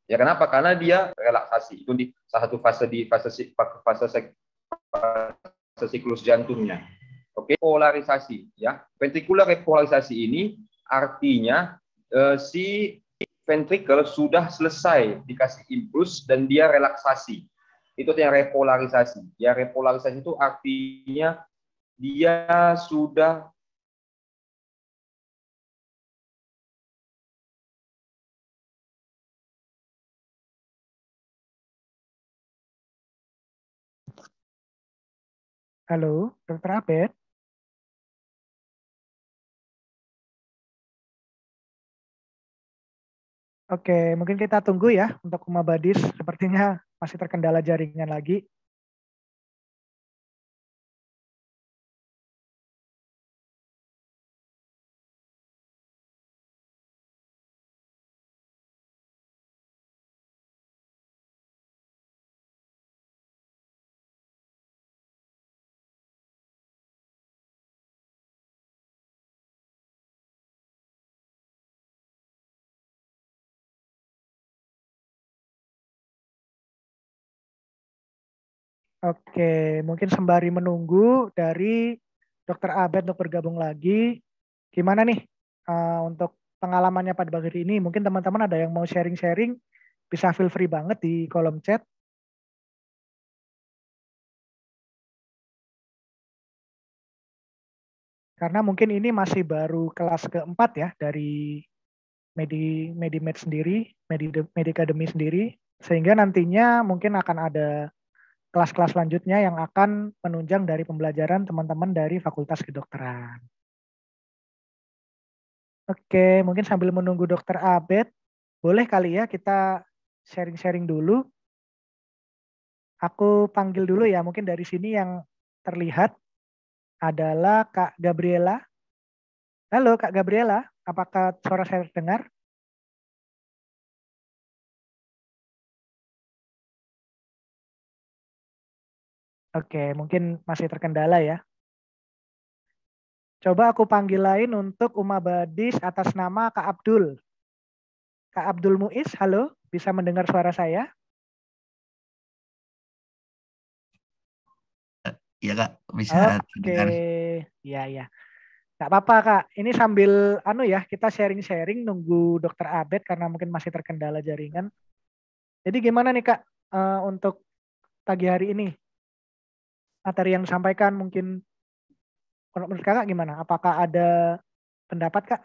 Ya kenapa? Karena dia relaksasi. Itu di salah satu fase di fase siklus jantungnya. Oke, polarisasi ya. Ventricular repolarisasi ini artinya si ventricle sudah selesai dikasih impuls dan dia relaksasi. Itu yang repolarisasi. Ya, repolarisasi itu artinya dia sudah Halo, dokter Abed. Oke, mungkin kita tunggu ya untuk Uma Badis. Sepertinya masih terkendala jaringan lagi. Oke, mungkin sembari menunggu dari dokter Abed untuk bergabung lagi. Gimana nih untuk pengalamannya pada pagi hari ini? Mungkin teman-teman ada yang mau sharing-sharing, bisa feel free banget di kolom chat. Karena mungkin ini masih baru kelas keempat ya dari Medimed sendiri, Medicademy sendiri, sehingga nantinya mungkin akan ada kelas-kelas selanjutnya yang akan menunjang dari pembelajaran teman-teman dari Fakultas Kedokteran. Oke, mungkin sambil menunggu Dokter Abed, boleh kali ya kita sharing-sharing dulu. Aku panggil dulu ya, mungkin dari sini yang terlihat adalah Kak Gabriela. Halo Kak Gabriela, apakah suara saya terdengar? Oke, mungkin masih terkendala ya. Coba aku panggil lain untuk Uma Badis atas nama Kak Abdul. Kak Abdul Muiz, halo, bisa mendengar suara saya? Iya Kak, bisa Oke, dengar. ya ya. Gak apa-apa Kak, ini sambil ya kita sharing-sharing nunggu Dokter Abed karena mungkin masih terkendala jaringan. Jadi gimana nih Kak untuk pagi hari ini? Materi yang disampaikan mungkin menurut Kakak gimana? Apakah ada pendapat Kak?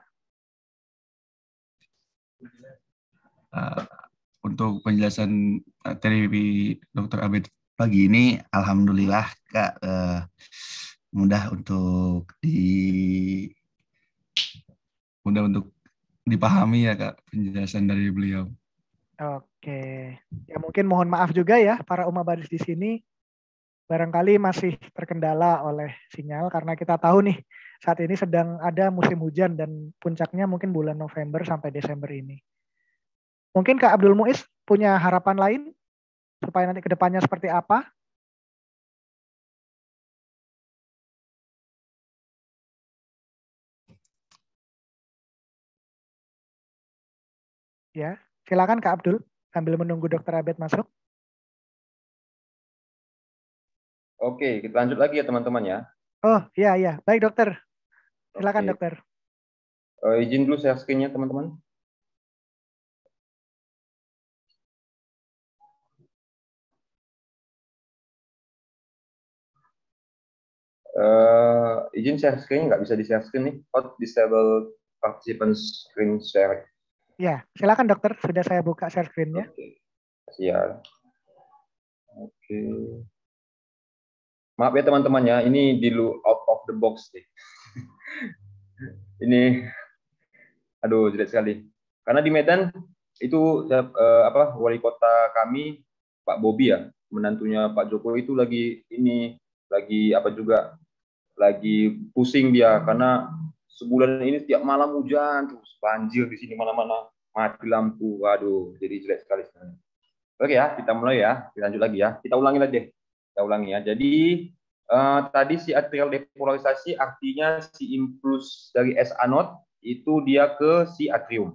Uh, untuk penjelasan materi Dr. Abed pagi ini, alhamdulillah Kak, mudah untuk mudah untuk dipahami ya Kak penjelasan dari beliau. Oke, ya mungkin mohon maaf juga ya para Uma Badis di sini barangkali masih terkendala oleh sinyal karena kita tahu nih saat ini sedang ada musim hujan dan puncaknya mungkin bulan November sampai Desember ini. Mungkin Kak Abdul Muiz punya harapan lain supaya nanti ke depannya seperti apa? Ya, silakan Kak Abdul sambil menunggu Dokter Abed masuk. Oke, kita lanjut lagi ya teman-teman ya. Oh iya iya, baik dokter. Silakan Oke. dokter. Izin dulu share screen-nya teman-teman. Izin share screen, nggak bisa di share screen nih. Hot disable participants screen share. Ya, silakan dokter. Sudah saya buka share screen-nya. Oke, siap. Oke. Maaf ya teman-teman ya, ini di out of the box nih. Ini, aduh jelek sekali. Karena di Medan itu wali kota kami Pak Bobi ya, menantunya Pak Jokowi itu lagi pusing dia karena sebulan ini tiap malam hujan terus banjir di sini mana-mana mati lampu. Waduh, jadi jelek sekali sebenarnya. Oke ya, kita mulai ya. Kita lanjut lagi ya. Kita ulangi lagi deh. Kita ulangi ya. Jadi tadi si atrial depolarisasi artinya si impuls dari S anode itu dia ke si atrium.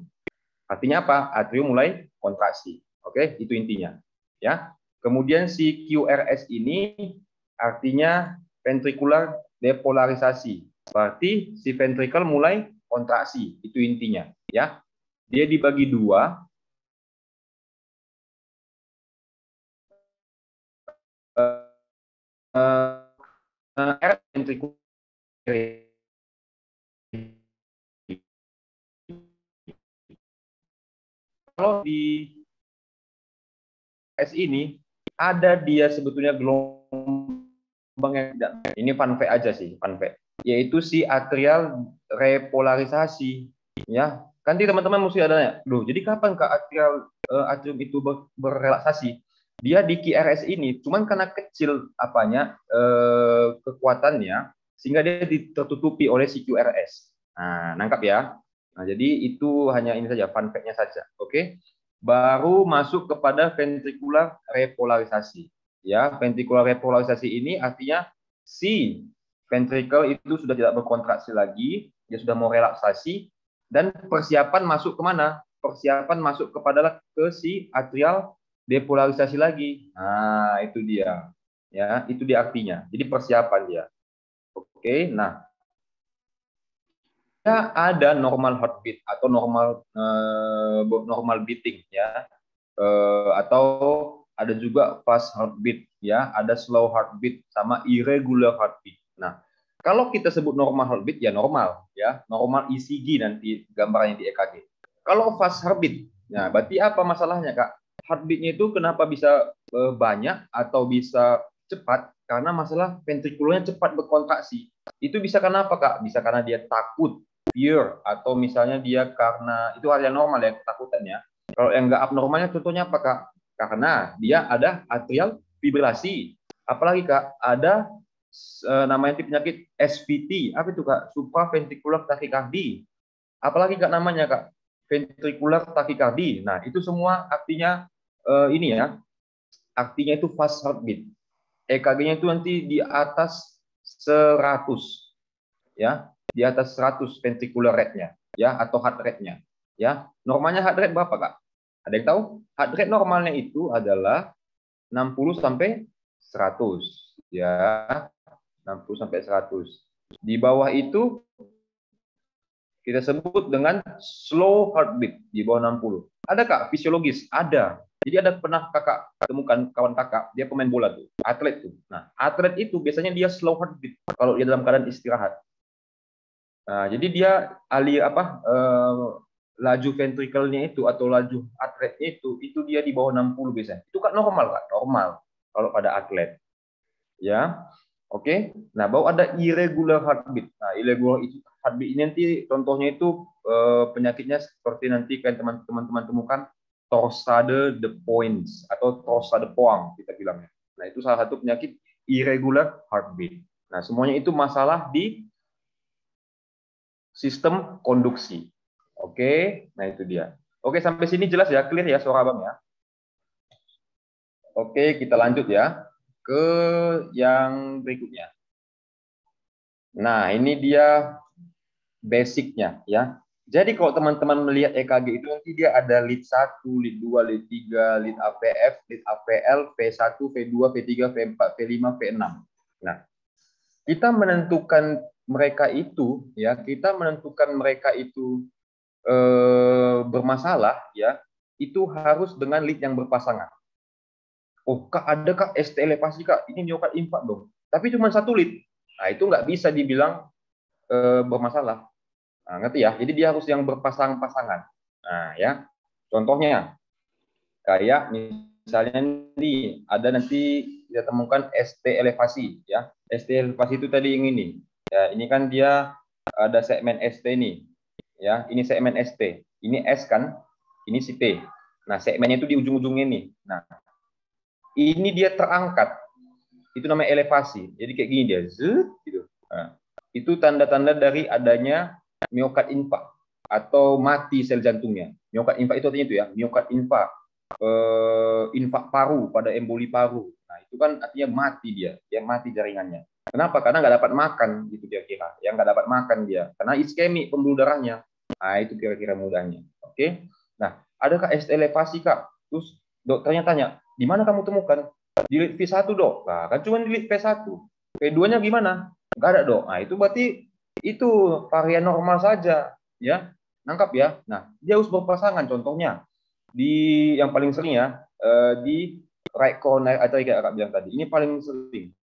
Artinya apa? Atrium mulai kontraksi. Oke, itu intinya. Ya. Kemudian si QRS ini artinya ventricular depolarisasi. Berarti si ventricle mulai kontraksi. Itu intinya. Ya. Dia dibagi dua. R ventricular kalau di S ini ada dia sebetulnya gelombang yang tidak. Ini fun fact aja sih, fun fact. Yaitu si atrial repolarisasi. Ya, kan di teman-teman mesti ada ya. Loh, jadi kapan Kak atrium itu berrelaksasi? Dia di QRS ini, cuman karena kecil kekuatannya, sehingga dia tertutupi oleh si QRS. Nah, nangkap ya. Nah, jadi itu hanya ini saja, fun fact-nya saja. Oke. Baru masuk kepada ventricular repolarisasi. Ya, ventricular repolarisasi ini artinya si ventricle itu sudah tidak berkontraksi lagi, dia sudah mau relaksasi dan persiapan masuk kemana? Persiapan masuk ke si atrial depolarisasi lagi. Nah, itu dia. Ya, itu dia artinya. Jadi persiapan dia. Oke, nah ada normal heartbeat atau normal beating ya, atau ada juga fast heartbeat ya, ada slow heartbeat sama irregular heartbeat. Nah, Kalau kita sebut normal heartbeat ya normal ECG nanti gambarnya di EKG. Kalau fast heartbeat, nah berarti apa masalahnya Kak? Heartbeatnya itu kenapa bisa banyak atau bisa cepat? Karena masalah ventrikulnya cepat berkontraksi. Itu bisa karena apa Kak? Bisa karena dia takut, fear, atau misalnya dia karena itu hal yang normal ya ketakutannya. Kalau yang nggak abnormalnya contohnya apa Kak? Karena dia ada atrial fibrilasi. Apalagi Kak, ada namanya penyakit SVT. Apa itu Kak? Supraventricular tachycardia. Apalagi Kak namanya Kak? Ventricular tachycardia. Nah, itu semua artinya ini ya. Artinya itu fast heartbeat. EKG-nya itu nanti di atas 100 ya, di atas 100 ventricular rate-nya ya atau heart rate-nya ya. Normalnya heart rate berapa Kak? Ada yang tahu? Heart rate normalnya itu adalah 60 sampai 100 ya. 60 sampai 100. Di bawah itu kita sebut dengan slow heartbeat di bawah 60. Ada Kak fisiologis? Ada. Jadi ada pernah Kakak temukan kawan Kakak, dia pemain bola tuh, atlet tuh. Nah, atlet itu biasanya dia slow heartbeat kalau dia dalam keadaan istirahat. Nah, jadi dia laju ventrikelnya itu atau laju atletnya itu dia di bawah 60 biasanya. Itu kan normal Kak, normal kalau pada atlet. Ya. Oke, nah baru ada irregular heartbeat. Nah, irregular heartbeat ini nanti contohnya itu penyakitnya seperti nanti kan teman-teman temukan torsade de points atau torsade poang kita bilangnya. Nah, itu salah satu penyakit irregular heartbeat. Nah, semuanya itu masalah di sistem konduksi. Oke, nah itu dia. Oke, sampai sini jelas ya, clear ya suara Abang ya. Oke, kita lanjut ya ke yang berikutnya. Nah, ini dia basicnya ya. Jadi kalau teman-teman melihat EKG itu nanti dia ada lead 1, lead 2, lead 3, lead AVF, lead AVL, V1, V2, V3, V4, V5, V6. Nah, kita menentukan mereka itu ya, bermasalah ya, itu harus dengan lead yang berpasangan. Oh, Kak, ada Kak ST elevasi Kak, ini miokard infark dong. Tapi cuma satu lead. Nah, itu nggak bisa dibilang bermasalah. Nah, ngerti ya? Jadi dia harus yang berpasang-pasangan. Nah, ya. Contohnya kayak misalnya nih ada nanti kita temukan ST elevasi ya. ST elevasi itu tadi yang ini. Ya, ini kan dia ada segmen ST nih. Ya, ini segmen ST. Ini S kan? Ini si T. Nah, segmennya itu di ujung-ujungnya nih. Nah, ini dia terangkat. Itu namanya elevasi. Jadi kayak gini dia, gitu. Nah, itu tanda-tanda dari adanya miokard infark atau mati sel jantungnya. Miokard infark itu artinya itu ya, miokard infark, infark paru pada emboli paru. Nah, itu kan artinya mati dia mati jaringannya. Kenapa? Karena nggak dapat makan gitu kira-kira. Yang nggak dapat makan dia, karena iskemik pembuluh darahnya. Nah, itu kira-kira mudahnya. Oke. Nah, adakah ST elevasi Kak? Terus dokternya tanya, di mana kamu temukan? Di lead V1 dok. Nah, kan cuma di lead V1. V2-nya gimana? Nggak ada dok. Nah, itu berarti itu varian normal saja. Ya, nangkap ya. Nah, dia harus berpasangan. Contohnya, di yang paling sering ya, di right coronary artery kayak kakak bilang tadi. Ini paling sering.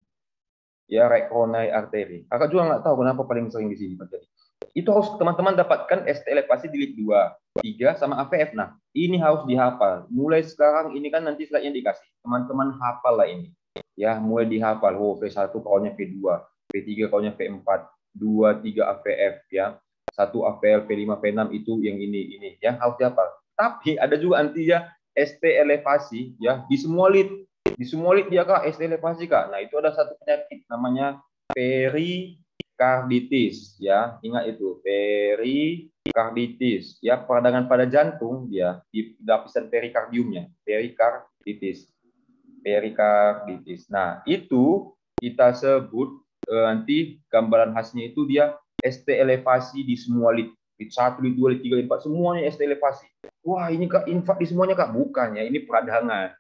Ya, right coronary artery. Kakak juga nggak tahu kenapa paling sering di sini terjadi. Itu harus teman-teman dapatkan ST elevasi di lead 2, 3, sama AVF. Nah, ini harus dihafal. Mulai sekarang ini kan nanti slide-nya dikasih. Teman-teman hafal lah ini. Ya, mulai dihafal. Oh, V1 kaunya V2, V3 kaunya V4, 2, 3 AVF ya. 1 AVL, V5, V6 itu yang ini ya, harus dihafal. Tapi ada juga nanti ya ST elevasi ya di semua lead. Di semua lead dia Kak ST elevasi Kak. Nah, itu ada satu penyakit namanya perikarditis ya, ingat itu perikarditis ya, peradangan pada jantung dia di lapisan perikardiumnya, perikarditis. Nah, itu kita sebut nanti gambaran khasnya itu dia ST elevasi di semua lead 1, lead 2, lead 3, lead 4 semuanya ST elevasi. Wah, ini Kak infark di semuanya Kak, bukan ya, ini peradangan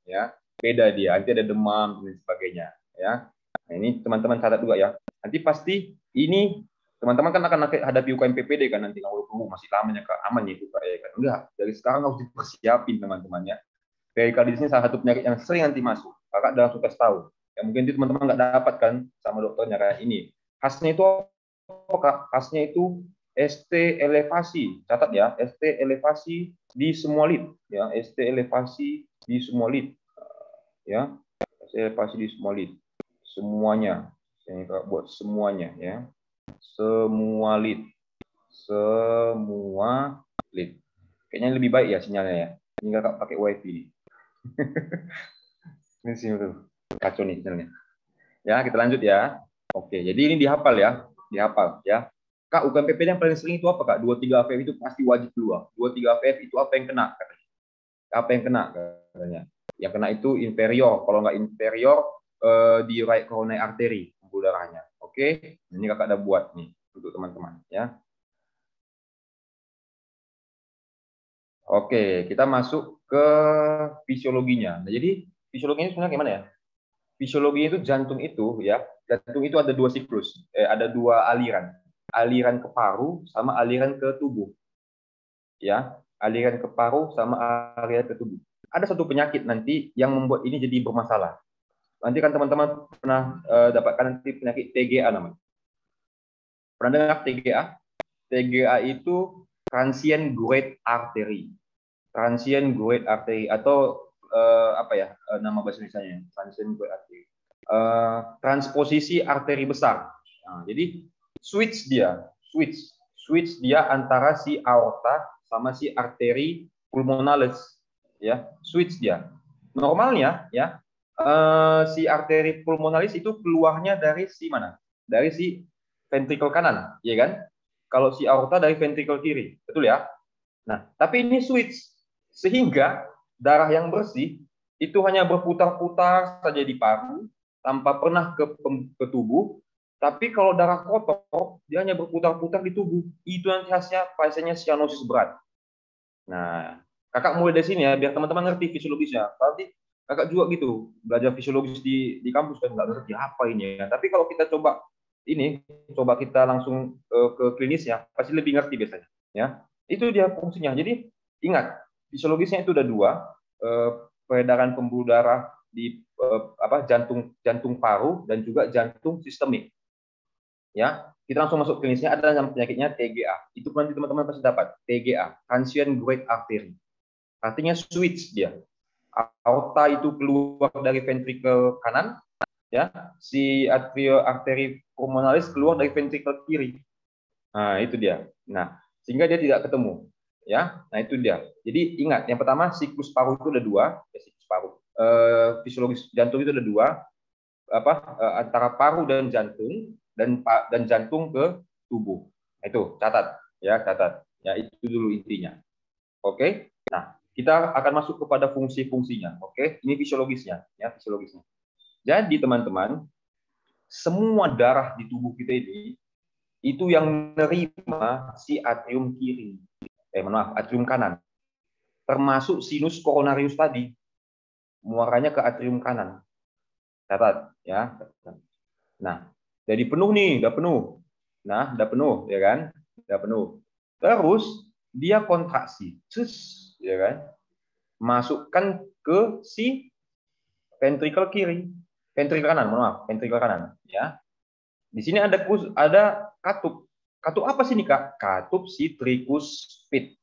ya, beda dia, nanti ada demam dan sebagainya ya. Nah, ini teman-teman catat juga ya. Nanti pasti ini teman-teman kan akan hadapi UKM PPD kan nanti. Masih lamanya Kak, aman ya itu Kak ya kan. Enggak, dari sekarang harus dipersiapin teman-teman ya. Perikarditis ini salah satu penyakit yang sering nanti masuk. Kakak dalam suka tahu Ya mungkin itu teman-teman nggak dapat kan sama dokternya kayak ini. Khasnya itu apa, Kak? Khasnya itu ST elevasi. Catat ya, ST elevasi di semua lid. Ya, ST elevasi di semua lid. Ya, ST elevasi di semua lid. Semuanya. Ini Kak buat semuanya ya. Semua lid. Semua lid. Kayaknya lebih baik ya sinyalnya ya. Ini Kakak pakai WiFi. Ini sih kacau nih sinyalnya. Ya, kita lanjut ya. Oke, jadi ini dihafal ya. Dihafal ya. Kak, UKMPP yang paling sering itu apa, Kak? 23 AVF itu pasti wajib keluar. 23 AVF itu apa yang kena, katanya? Apa yang kena, katanya? Yang kena itu inferior. Kalau nggak inferior, di right coronary artery, pembuluh darahnya. Oke, ini Kakak udah buat nih untuk teman-teman ya. Oke, kita masuk ke fisiologinya. Nah, jadi fisiologinya sebenarnya gimana ya? Fisiologi itu jantung itu ya, jantung itu ada dua siklus, ada dua aliran, aliran ke paru sama aliran ke tubuh, ya, aliran ke paru sama aliran ke tubuh. Ada satu penyakit nanti yang membuat ini jadi bermasalah. Nanti kan teman-teman pernah dapatkan nanti penyakit TGA namanya. Pernah dengar TGA? TGA itu transient great artery, transient great artery atau apa ya nama bahasa Indonesia-nya? Transient great artery. Transposisi arteri besar. Nah, jadi switch dia antara si aorta sama si arteri pulmonalis, ya, switch dia. Normalnya, ya, si arteri pulmonalis itu keluarnya dari si mana? Dari si ventricle kanan, ya kan? Kalau si aorta dari ventricle kiri, betul ya? Nah, tapi ini switch sehingga darah yang bersih itu hanya berputar-putar saja di paru tanpa pernah ke tubuh. Tapi kalau darah kotor, dia hanya berputar-putar di tubuh. Itu nanti hasilnya pasiennya sianosis berat. Nah, kakak mulai dari sini ya, biar teman-teman ngerti fisiologisnya. Berarti kakak juga gitu, belajar fisiologis di kampus kan nggak ngerti apa ini ya. Tapi kalau kita coba kita langsung ke klinisnya, pasti lebih ngerti biasanya. Ya, itu dia fungsinya. Jadi ingat, fisiologisnya itu ada dua, peredaran pembuluh darah di jantung paru dan juga jantung sistemik. Ya, kita langsung masuk klinisnya. Ada yang penyakitnya TGA. Itu nanti teman-teman pasti dapat TGA, transient great artery. Artinya switch dia. Aorta itu keluar dari ventricle kanan, ya. Si arteri pulmonalis keluar dari ventricle kiri. Nah, itu dia. Nah, sehingga dia tidak ketemu. Ya, nah itu dia. Jadi ingat, yang pertama siklus paru itu ada dua, siklus paru. Fisiologis jantung itu ada dua, antara paru dan jantung dan jantung ke tubuh. Itu catat, ya catat. Ya itu dulu intinya. Oke. Nah, kita akan masuk kepada fungsi-fungsinya. Oke, ini fisiologisnya, ya fisiologisnya. Jadi teman-teman, semua darah di tubuh kita ini itu yang menerima si atrium kiri, atrium kanan, termasuk sinus coronarius tadi, muaranya ke atrium kanan. Catat, ya. Nah, jadi penuh nih, udah penuh. Nah, udah penuh, ya kan? Udah penuh. Terus dia kontraksi, ya kan? Masukkan ke si ventricle kiri, ventricle kanan, ventricle kanan, ya. Di sini ada katup. Katup apa sih nih, Kak? Katup si tricuspid.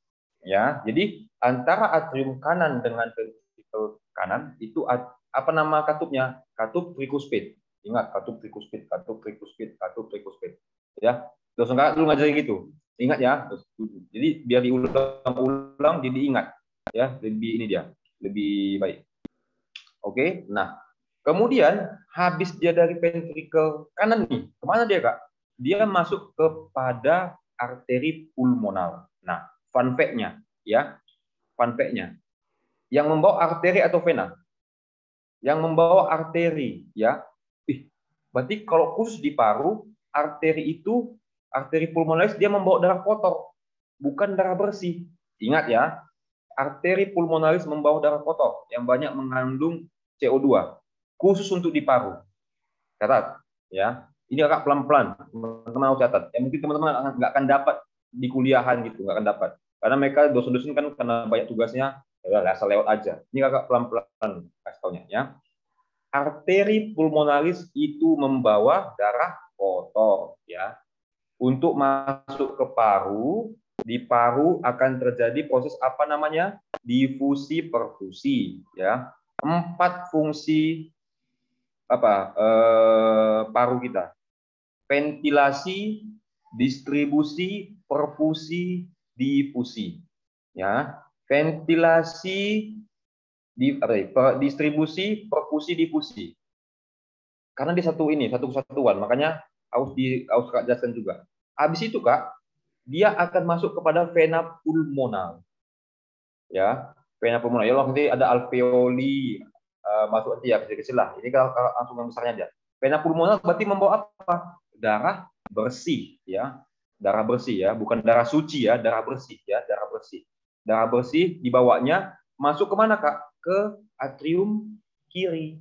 Ya, jadi antara atrium kanan dengan ventricle kanan itu apa nama katupnya? Katup tricuspid. Ingat, katup tricuspid, katup tricuspid, katup tricuspid. Ya, terus enggak lu ngajarin gitu. Ingat ya. Jadi biar diulang-ulang jadi ingat. Ya, lebih ini dia, lebih baik. Oke, nah kemudian habis dia dari ventricle kanan nih, kemana dia, Kak? Dia masuk kepada arteri pulmonal. Nah, fun fact-nya, ya, fun fact-nya, yang membawa arteri atau vena? Yang membawa arteri, ya. Berarti kalau khusus di paru, arteri pulmonalis dia membawa darah kotor, bukan darah bersih. Ingat ya, arteri pulmonalis membawa darah kotor yang banyak mengandung CO2, khusus untuk di paru. Catat, ya. Ini agak pelan-pelan, teman-teman harus catat. Ya, mungkin teman-teman nggak akan dapat di kuliahan gitu, nggak akan dapat. Karena mereka dosen-dosen kan karena banyak tugasnya, ya asal lewat aja. Ini agak pelan-pelan kasih taunya, ya. arteri pulmonalis itu membawa darah kotor, ya. Untuk masuk ke paru, di paru akan terjadi proses apa namanya? Difusi perfusi, ya. 4 fungsi paru kita. Ventilasi, distribusi, perfusi, difusi. Ya, ventilasi, distribusi, perfusi, difusi. Karena di satu kesatuan, makanya harus Kak jelaskan juga. Habis itu Kak, dia akan masuk kepada vena pulmonal. Ya, vena pulmonal. Ya, nanti ada alveoli masuk nanti ya kecil-kecil lah. Ini kalau langsung yang besarnya aja. Vena pulmonal berarti membawa apa? Darah bersih, ya. Darah bersih ya, bukan darah suci ya, darah bersih ya, darah bersih. Darah bersih dibawanya masuk kemana Kak? Ke atrium kiri.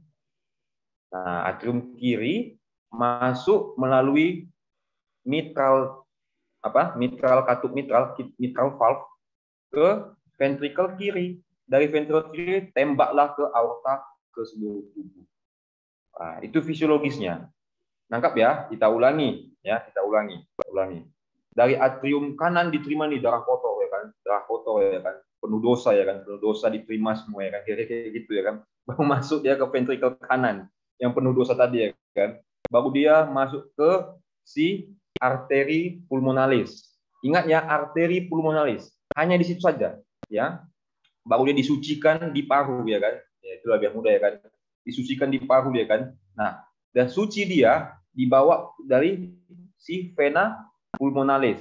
Nah, atrium kiri masuk melalui mitral katup mitral valve ke ventricle kiri. Dari ventricle kiri tembaklah ke aorta ke seluruh tubuh. Nah, itu fisiologisnya. Nangkap ya? Kita ulangi ya, kita ulangi. Dari atrium kanan diterima nih darah kotor ya kan, darah kotor ya kan, penuh dosa ya kan, penuh dosa diterima semua ya kan, kira-kira gitu ya kan. Baru masuk dia ke ventricle kanan yang penuh dosa tadi ya kan. Baru dia masuk ke si arteri pulmonalis. Ingat ya, arteri pulmonalis hanya di situ saja ya. Baru dia disucikan di paru ya kan. Ya, itu lebih mudah ya kan. Disucikan di paru ya kan. Nah, dan suci dia dibawa dari si vena pulmonalis,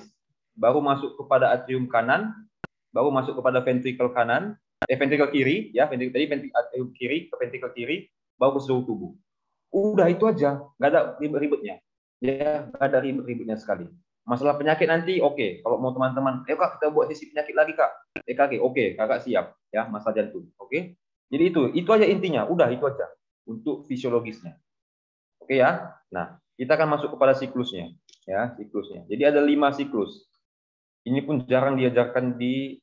baru masuk kepada atrium kanan, baru masuk kepada ventricle kanan, ventricle kiri, ya, ventricle atrium kiri ke ventricle kiri, baru ke seluruh tubuh. Udah itu aja, nggak ada ribet-ribetnya, ya, nggak ada ribet-ribetnya sekali. Masalah penyakit nanti, oke. Kalau mau teman-teman, ayo Kak, kita buat sesi penyakit lagi Kak, EKG, oke, Kakak siap, ya, masalah jantung, oke. Jadi itu aja intinya, udah itu aja untuk fisiologisnya, oke ya. Nah, kita akan masuk kepada siklusnya. Ya, siklusnya. Jadi ada 5 siklus. Ini pun jarang diajarkan di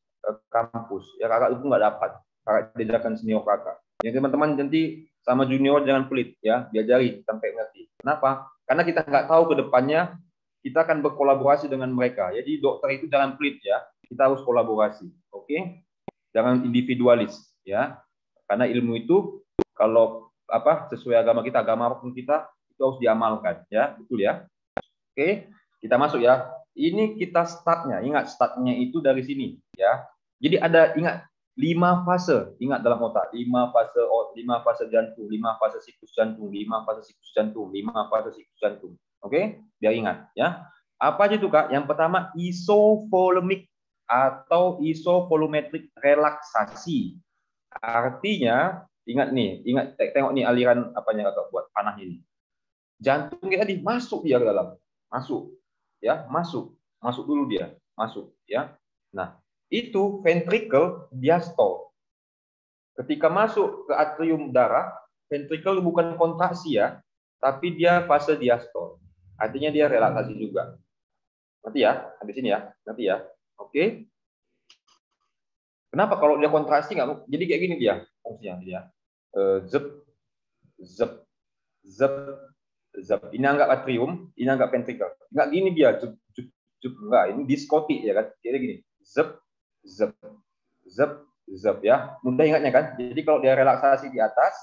kampus. Ya kakak itu nggak dapat. Kakak diajarkan senior kakak. Ya teman-teman nanti sama junior jangan pelit ya, diajari sampai ngerti. Kenapa? Karena kita nggak tahu ke depannya kita akan berkolaborasi dengan mereka. Jadi dokter itu jangan pelit ya. Kita harus kolaborasi. Oke? Jangan individualis ya. Karena ilmu itu kalau sesuai agama apapun kita itu harus diamalkan ya, betul ya. Oke, kita masuk ya. Ini kita startnya. Ingat startnya itu dari sini ya. Jadi ada ingat 5 fase. Ingat dalam otak 5 fase jantung, 5 fase siklus jantung, 5 fase siklus jantung, 5 fase siklus jantung. Oke, biar ingat ya. Apa aja itu Kak? Yang pertama isovolemic atau isovolumetric relaksasi. Artinya ingat tengok nih aliran apanya Kakak buat panah ini. Jantung kayak tadi masuk dia ke dalam. Masuk dulu dia, masuk ya. Nah, itu ventricle diastole. Ketika masuk ke atrium darah, ventricle bukan kontraksi ya, tapi dia fase diastole. Artinya dia relaksasi juga. Nanti ya, habis ini ya, nanti ya. Oke. Kenapa kalau dia kontraksi nggak? Jadi kayak gini dia fungsinya dia. Zep, zep, zep, zep. Ini anggap atrium, ini anggap ventricle. Nggak gini dia, zep, zep, zep. Enggak, ini diskotik ya kan. Kayak gini. Zep, zep, zep, zep ya. Mudah ingatnya kan. Jadi kalau dia relaksasi di atas,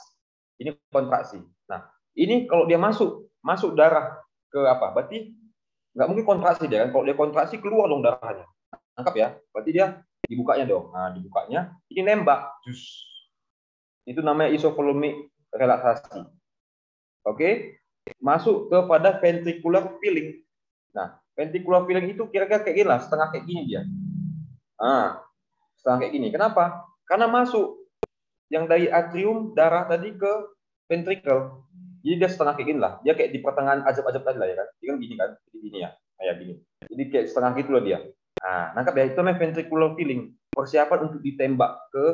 ini kontraksi. Nah, ini kalau dia masuk darah ke apa? Berarti nggak mungkin kontraksi dia kan. Kalau dia kontraksi keluar dong darahnya. Tangkap ya. Berarti dia dibukanya dong. Nah, dibukanya ini nembak. Jus. Itu namanya isovolumic relaksasi. Oke? Masuk kepada ventricular filling. Nah, ventricular filling itu kira-kira kayak gini lah, setengah kayak gini dia. Nah, setengah kayak gini. Kenapa? Karena masuk yang dari atrium darah tadi ke ventricle. Jadi dia setengah kayak gini lah. Dia kayak di pertengahan azab-azab tadi lah ya kan. Dia kan gini kan. Jadi gini ya. Kayak gini. Jadi kayak setengah gitu loh dia. Nah, nangkap ya, itu namanya ventricular filling. Persiapan untuk ditembak ke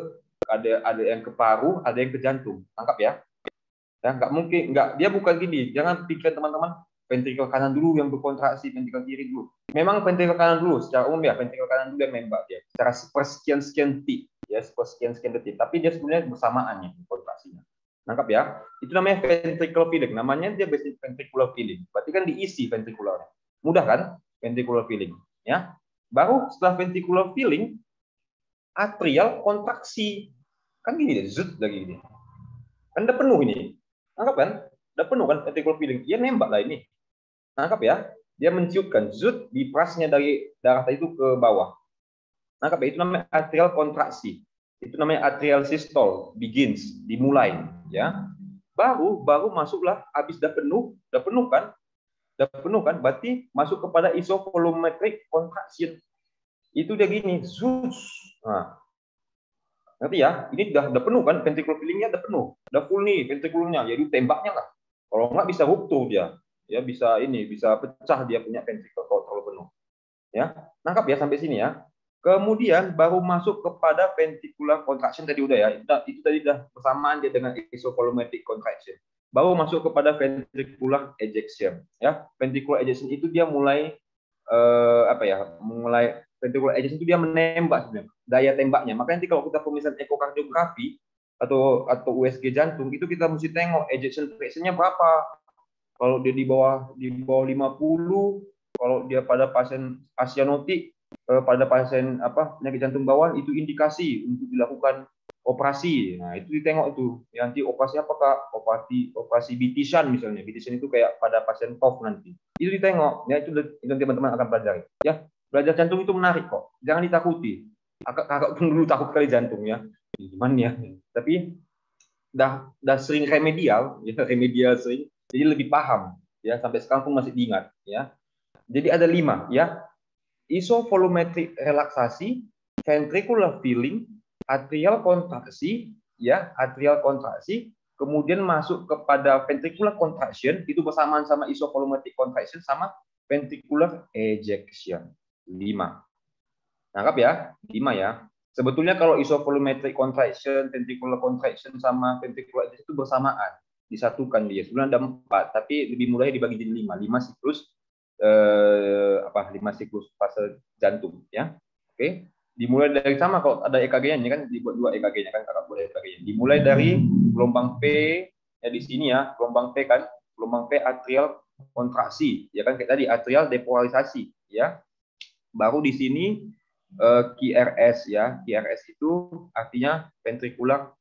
ada yang ke paru, ada yang ke jantung. Tangkap ya. Ya, nggak mungkin, dia bukan gini. Jangan pikir teman-teman ventricle kanan dulu yang berkontraksi, ventricle kiri dulu. Memang ventricle kanan dulu, secara umum ya, ventricle kanan dulu yang nembak dia. Secara sepersekian-sekian detik, ya, sepersekian-sekian detik. Tapi dia sebenarnya bersamaannya kontraksinya. Nangkap ya? Itu namanya ventricular filling. Namanya dia basic ventricular filling. Berarti kan diisi ventricularnya. Mudah kan? Ventricular filling. Ya. Baru setelah ventricular filling, atrial kontraksi. Kan gini deh, zut lagi gini. Kan udah penuh ini. Nangkap kan? Udah penuh kan ventricular filling. Dia nembak lah ini. Nangkap ya? Dia menciutkan zut di prasnya dari darah tadi itu ke bawah. Nangkap ya? Itu namanya atrial kontraksi. Itu namanya atrial systole, begins, dimulai, ya. Baru masuklah, habis udah penuh kan, berarti masuk kepada isovolumetric contraction. Itu dia gini, zus. Nah, ngerti ya? Ini udah penuh kan, ventricular fillingnya udah penuh, udah full nih ventriculumnya, jadi tembaknya lah. Kalau nggak bisa ruptur dia, ya bisa pecah dia punya ventricle kalau terlalu penuh. Ya, nangkap ya sampai sini ya. Kemudian baru masuk kepada ventricular contraction tadi udah ya. Itu tadi udah bersamaan dia dengan isovolumetric contraction. Baru masuk kepada ventricular ejection ya. Ventricular ejection itu dia mulai ventricular ejection itu dia menembak sebenarnya. Daya tembaknya. Makanya nanti kalau kita pemeriksaan ekokardiografi atau USG jantung itu kita mesti tengok ejection fraction-nya berapa. Kalau dia di bawah 50, kalau dia pada pasien asianotik, pada pasien penyakit jantung bawaan itu indikasi untuk dilakukan operasi. Nah, itu ditengok itu. Nanti operasi apa Kak? Operasi BT-shunt misalnya. BT-shunt itu kayak pada pasien TOF nanti. Itu ditengok. Ya, itu teman-teman akan pelajari. Ya, belajar jantung itu menarik kok. Jangan ditakuti. Kakak pun dulu takut kali jantung ya. Gimana ya? Tapi dah sering remedial sering. Jadi lebih paham ya, sampai sekarang pun masih diingat ya. Jadi ada 5 ya. Isovolumetric relaksasi, ventricular filling, atrial kontraksi ya, atrial kontraksi, kemudian masuk kepada ventricular contraction itu bersamaan sama isovolumetric contraction sama ventricular ejection. 5. Nangkap ya? 5 ya. Sebetulnya kalau isovolumetric contraction, ventricular contraction sama ventricular ejection itu bersamaan, disatukan dia. Sebenarnya ada 4, tapi lebih mudahnya dibagi jadi 5. 5 siklus 5 siklus fase jantung ya. Oke. Dimulai dari sama kalau ada EKG-nya ini kan dibuat 2 EKG-nya kan Kakak boleh EKG-nya. Dimulai dari gelombang P ya di sini ya, gelombang P kan, gelombang P atrial kontraksi ya kan kayak tadi atrial depolarisasi ya. Baru di sini QRS ya. QRS itu artinya ventricular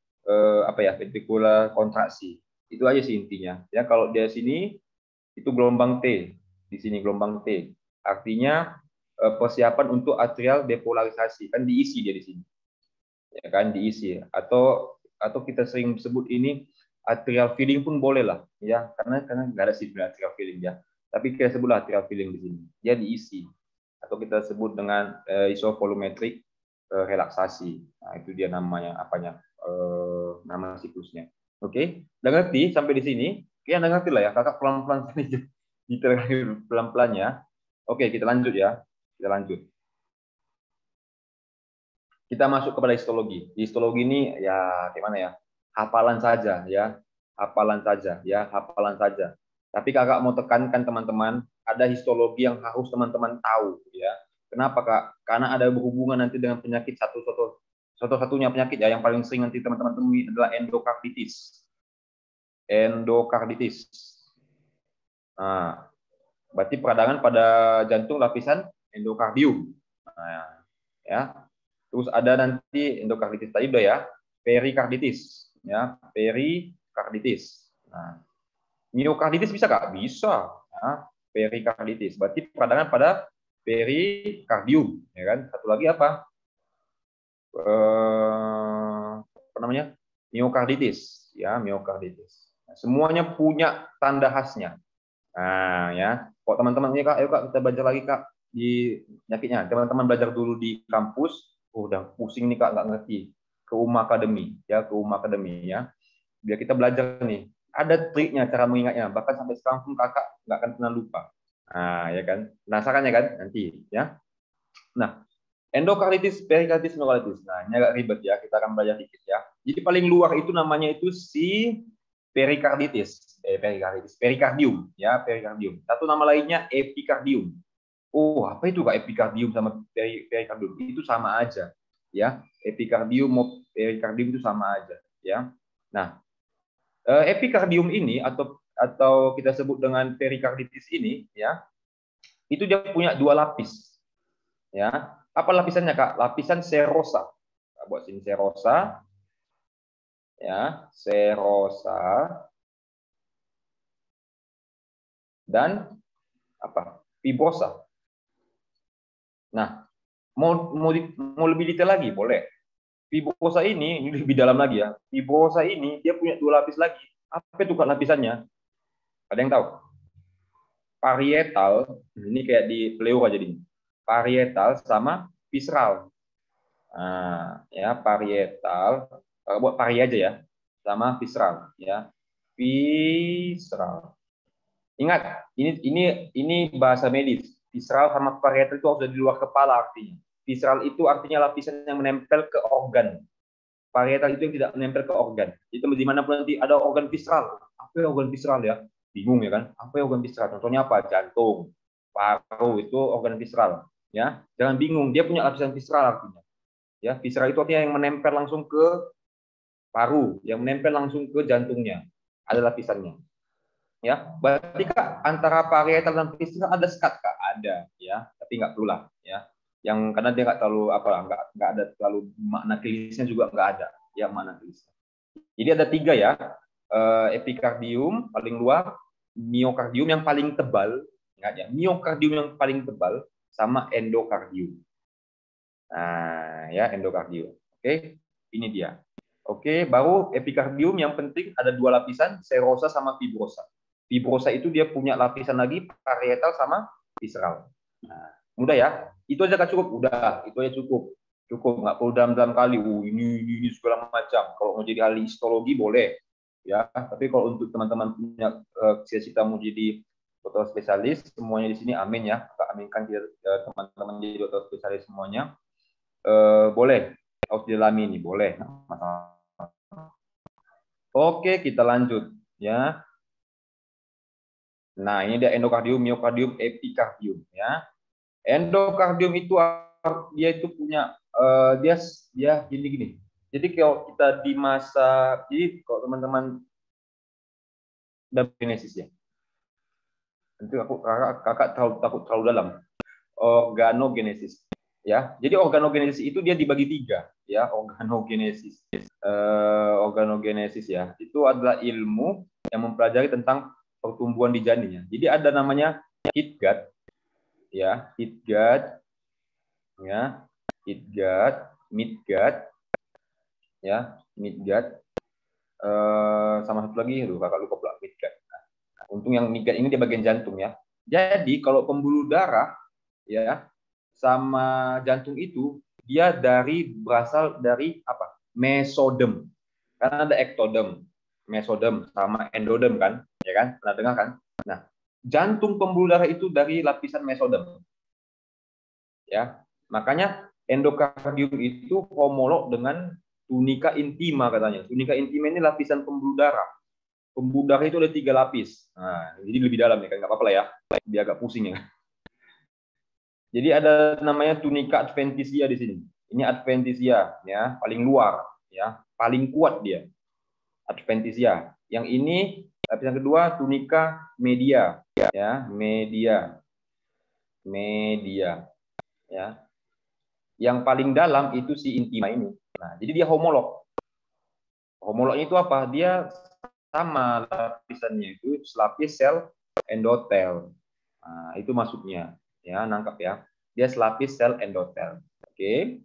ventricular kontraksi. Itu aja sih intinya. Ya kalau di sini itu gelombang T. Di sini gelombang T. Artinya persiapan untuk atrial depolarisasi. Kan diisi dia di sini. Ya kan diisi. Atau kita sering sebut ini atrial filling pun boleh lah ya, karena nggak ada sih atrial filling ya. Tapi kita sebutlah atrial filling di sini. Dia diisi. Atau kita sebut dengan isovolumetric relaksasi. Nah, itu dia namanya nama siklusnya. Oke, udah ngerti sampai di sini? Oke, udah ngerti lah ya. Kakak pelan-pelan di terakhir pelan-pelan ya. Oke, kita lanjut ya. Kita lanjut. Kita masuk kepada histologi. Histologi ini ya gimana ya? Hafalan saja ya. Hafalan saja ya, hafalan saja. Tapi Kakak mau tekankan teman-teman, ada histologi yang harus teman-teman tahu ya. Kenapa Kak? Karena ada berhubungan nanti dengan penyakit satu-satunya penyakit ya yang paling sering nanti teman-teman temui adalah endokarditis. Endokarditis. Nah, berarti peradangan pada jantung lapisan endokardium. Nah, ya. Terus ada nanti endokarditis tadi udah ya, perikarditis ya, perikarditis. Nah, miokarditis bisa Kak? Bisa. Nah, perikarditis. Berarti peradangan pada perikardium, ya kan? Satu lagi apa? Apa namanya? Miokarditis, ya, miokarditis. Nah, semuanya punya tanda khasnya. Nah, ya. Kok teman-teman ini Kak, ayo Kak kita belajar lagi Kak di penyakitnya. Teman-teman belajar dulu di kampus. Udah pusing nih Kak, nggak ngerti. Ke UMA Academy, ya, ke UMA Academy ya. Biar kita belajar nih. Ada triknya cara mengingatnya. Bahkan sampai sekarang pun kakak nggak akan pernah lupa. Nah, ya kan. Penasaran ya kan? Nanti ya. Nah, endokarditis, perikarditis, miokarditis. Nah, ini agak ribet ya. Kita akan belajar dikit ya. Jadi paling luar itu namanya itu si perikarditis. Perikardium ya, perikardium. Satu nama lainnya epikardium. Oh, apa itu Kak epikardium sama perikardium? Itu sama aja ya. Epikardium mau perikardium itu sama aja ya. Nah, Epikardium ini atau kita sebut dengan perikarditis ini, ya, itu dia punya dua lapis, ya. Apa lapisannya, Kak? Lapisan serosa. Kita buat sini serosa, ya, serosa dan apa? Fibrosa. Nah, mau lebih detail lagi, boleh. Fibrosa ini lebih dalam lagi ya. Fibrosa ini dia punya dua lapis lagi. Apa itu, Kak, lapisannya? Ada yang tahu? Parietal, ini kayak di pleura jadinya. Parietal sama visceral. Nah, ya parietal, buat pari aja ya, sama visceral, ya. Visceral. Ingat, ini bahasa medis. Visceral sama parietal itu harus di luar kepala artinya. Visceral itu artinya lapisan yang menempel ke organ. Parietal itu yang tidak menempel ke organ. Itu dimanapun nanti ada organ visceral. Apa ya organ visceral ya? Bingung ya kan? Apa ya organ visceral? Contohnya apa? Jantung, paru itu organ visceral. Ya, jangan bingung. Dia punya lapisan visceral artinya. Ya, visceral itu artinya yang menempel langsung ke paru, yang menempel langsung ke jantungnya. Ada lapisannya. Ya, berarti, Kak, antara parietal dan visceral ada sekat, Kak? Ada, ya, tapi nggak perlu lah, ya. Yang karena dia nggak terlalu nggak ada terlalu makna klinisnya juga nggak ada, ya, makna klinisnya. Jadi ada tiga ya, epikardium paling luar, miokardium yang paling tebal, ya, miokardium yang paling tebal, sama endokardium. Nah, ya, endokardium. Oke, ini dia. Oke, baru epikardium yang penting ada dua lapisan, serosa sama fibrosa. Fibrosa itu dia punya lapisan lagi, parietal sama visceral. Nah, mudah ya. Itu aja, Kak, cukup. Udah, itu aja cukup. Cukup, nggak perlu dalam-dalam kali. Ini segala macam. Kalau mau jadi ahli histologi boleh. Ya, tapi kalau untuk teman-teman punya cita-cita mau jadi dokter spesialis, semuanya di sini amin ya. Kita aminkan teman-teman jadi dokter spesialis semuanya. Boleh harus dilami ini, boleh. Oke, kita lanjut ya. Nah, ini dia endokardium, miokardium, epikardium ya. Endokardium itu dia itu punya dia gini-gini. Jadi kalau kita di masa, jadi kalau teman-teman genesis ya. Nanti kakak takut terlalu dalam. Organogenesis ya. Jadi organogenesis itu dia dibagi tiga ya, organogenesis. Organogenesis ya. Itu adalah ilmu yang mempelajari tentang pertumbuhan di janinnya. Jadi ada namanya heat gut ya, heat gut ya, heat gut, mid gut ya, mid gut. Sama satu lagi, kakak lupa pula mid gut. Nah, untung yang mid gut ini di bagian jantung ya. Jadi kalau pembuluh darah ya sama jantung itu dia berasal dari apa? Mesodem. Karena ada ektodem, mesodem sama endodem kan, ya kan? Pernah dengar kan? Nah, jantung pembuluh darah itu dari lapisan mesodem. Ya. Makanya endokardium itu homolog dengan tunica intima katanya. Tunica intima ini lapisan pembuluh darah. Pembuluh darah itu ada 3 lapis. Nah, jadi lebih dalam ya kan, nggak apa-apa lah ya. Dia agak pusing ya. Jadi ada namanya tunica adventitia di sini. Ini adventitia ya, paling luar ya, paling kuat dia. Adventitia. Yang ini lapisan kedua tunica media ya, media ya. Yang paling dalam itu si intima ini. Nah, jadi dia homolog. Homolognya itu apa? Dia sama lapisannya itu selapis sel endotel. Nah, itu maksudnya ya, nangkap ya. Dia selapis sel endotel. Oke.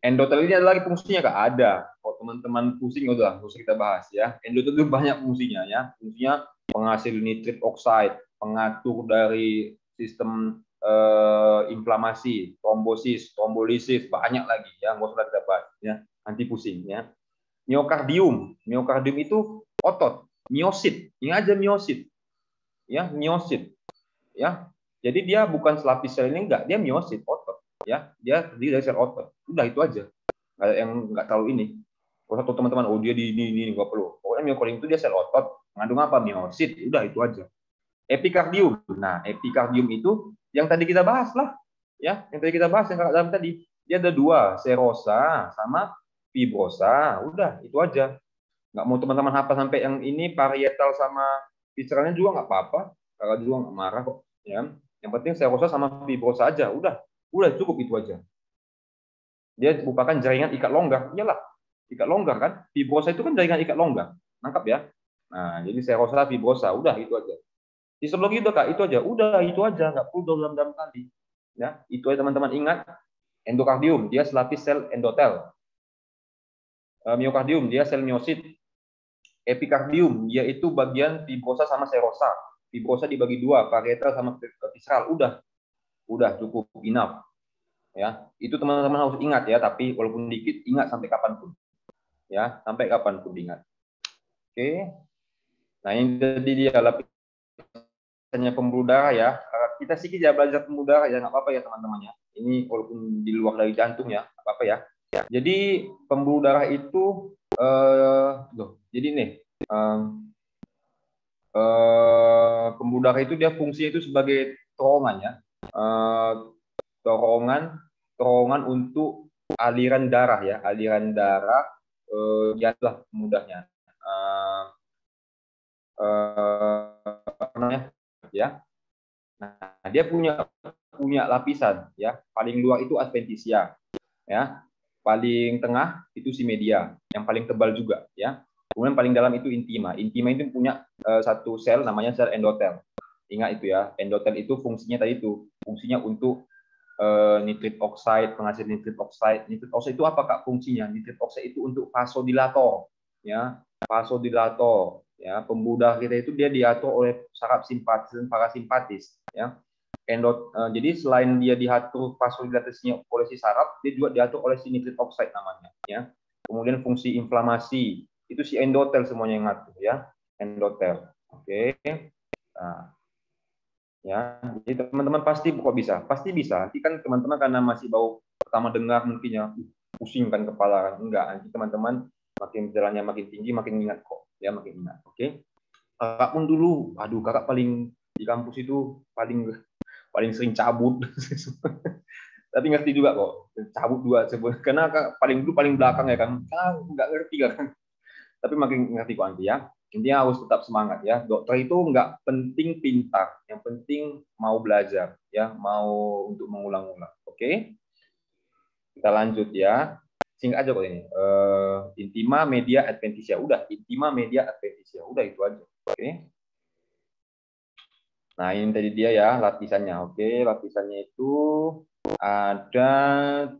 Endotel ini ada lagi fungsinya, Kak? Ada. Kalau teman-teman pusing udah, harus kita bahas ya. Endotel itu banyak fungsinya ya. Fungsinya penghasil nitrit oxide, pengatur dari sistem inflamasi, trombosis, trombolisis, banyak lagi ya. Nggak usah kita bahas ya. Nanti pusing ya. Miokardium. Miokardium itu otot, miosit. Ini aja miosit. Ya, miosit. Ya. Jadi dia bukan selapis sel ini, enggak, dia miosit, otot. Ya, dia terdiri dari sel otot. Udah itu aja. Nggak ada yang nggak tahu ini. Kalau satu teman-teman, oh dia di ini nggak perlu. Pokoknya miokardium itu dia sel otot, mengandung apa? Miosit. Udah itu aja. Epikardium. Nah, epikardium itu yang tadi kita bahas lah. Ya, yang tadi kita bahas yang dalam tadi. Dia ada dua, serosa sama fibrosa. Udah, itu aja. Nggak mau teman-teman hafal sampai yang ini parietal sama visceralnya juga nggak apa-apa. Kakak juga nggak marah kok. Ya. Yang penting serosa sama fibrosa aja. Udah cukup itu aja. Dia merupakan jaringan ikat longgar. Iyalah, ikat longgar kan. Fibrosa itu kan jaringan ikat longgar. Nangkap ya. Nah, jadi serosa, fibrosa, udah itu aja. Histologi udah kak, itu aja. Udah itu aja, nggak perlu dalam kali. Ya, itu aja teman-teman ingat. Endokardium, dia selapis sel endotel. Miokardium, dia sel miosit. Epikardium, yaitu bagian fibrosa sama serosa. Fibrosa dibagi dua, parietal sama visceral. Udah cukup enough. Ya, itu teman-teman harus ingat ya. Tapi walaupun dikit, ingat sampai kapanpun. Ya, sampai kapanpun ingat. Oke. Nah, ini jadi dia lapisannya pembuluh darah ya. Kita sedikit ya belajar pembuluh darah ya, nggak apa-apa ya teman-teman ya. Ini walaupun di luar dari jantung ya, nggak apa-apa ya. Jadi pembuluh darah itu, jadi nih. Pembuluh darah itu dia fungsinya itu sebagai terowongan ya, terowongan untuk aliran darah ya, aliran darah lah mudahnya, apa namanya ya. Nah, dia punya lapisan ya, paling luar itu adventitia ya, paling tengah itu si media, yang paling tebal juga ya. Kemudian paling dalam itu intima. Intima itu punya satu sel namanya sel endotel. Ingat itu ya, endotel itu fungsinya tadi itu, fungsinya untuk nitrit oxide, penghasil nitrit oxide. Nitrit oxide itu apa kak fungsinya? Nitrit oxide itu untuk vasodilator, ya, vasodilator. Ya, pembuluh darah kita itu dia diatur oleh saraf simpatis dan parasimpatis. Ya, jadi selain dia diatur vasodilatasinya oleh si saraf, dia juga diatur oleh si nitrit oxide namanya. Ya, kemudian fungsi inflamasi itu si endotel semuanya yang ngatur ya, endotel. Oke. Nah, ya, jadi teman-teman pasti kok pasti bisa. Nanti kan teman-teman karena masih baru pertama dengar mungkin ya pusing kan kepala, enggak. Nanti teman-teman makin jalannya makin tinggi makin ingat kok, ya makin ingat. Oke. Kakak pun dulu, aduh kakak paling di kampus itu paling sering cabut. Tapi ngerti juga kok, cabut dua sebenarnya karena paling dulu paling belakang ya kan, nggak ngerti kan. Tapi makin ngerti kok nanti ya. Intinya harus tetap semangat ya. Dokter itu nggak penting pintar, yang penting mau belajar ya, mau untuk mengulang-ulang. Oke, kita lanjut ya. Singkat aja kok ini. Intima, media, adventitia. Udah, intima, media, adventitia. Udah itu aja. Oke. Nah ini tadi dia ya lapisannya. Oke, lapisannya itu ada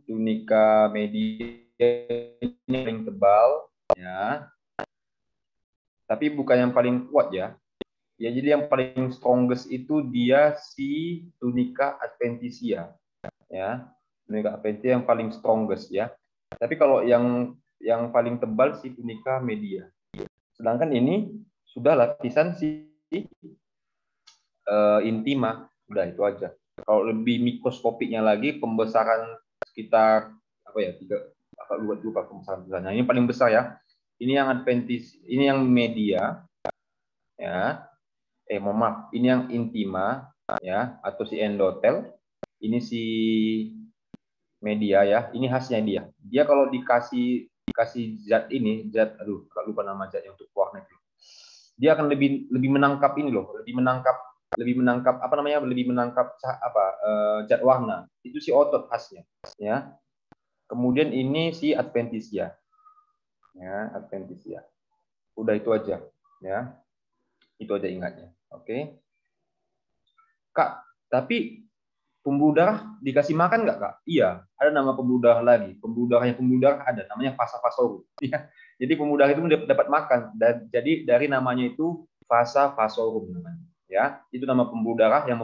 tunika media ini yang tebal ya. Tapi bukan yang paling kuat ya. Ya, jadi yang paling strongest itu dia si tunica adventitia. Ya, tunica adventitia yang paling strongest ya. Tapi kalau yang paling tebal si tunica media. Sedangkan ini sudah lapisan si intima. Udah itu aja. Kalau lebih mikroskopiknya lagi pembesaran sekitar apa ya, 2 pembesaran. Ini paling besar ya. Ini yang adventis, ini yang media ya. Mohon maaf, ini yang intima ya, atau si endotel. Ini si media ya, ini khasnya dia. Dia kalau dikasih zat ini, aduh, lupa nama zatnya untuk warna itu. Dia akan lebih menangkap ini loh, lebih menangkap apa namanya, lebih menangkap zat warna. Itu si otot khasnya ya. Kemudian ini si adventitia. Ya, adventitia. Udah itu aja ya. Itu aja ingatnya. Oke. Kak, tapi pembuluh darah dikasih makan nggak kak? Iya, ada nama pembuluh darah lagi. Pembuluh darah ada, namanya vasa vasorum. Ya. Jadi pembuluh darah itu dapat makan. Jadi dari namanya itu vasa vasorum namanya. Ya, itu nama pembuluh darah yang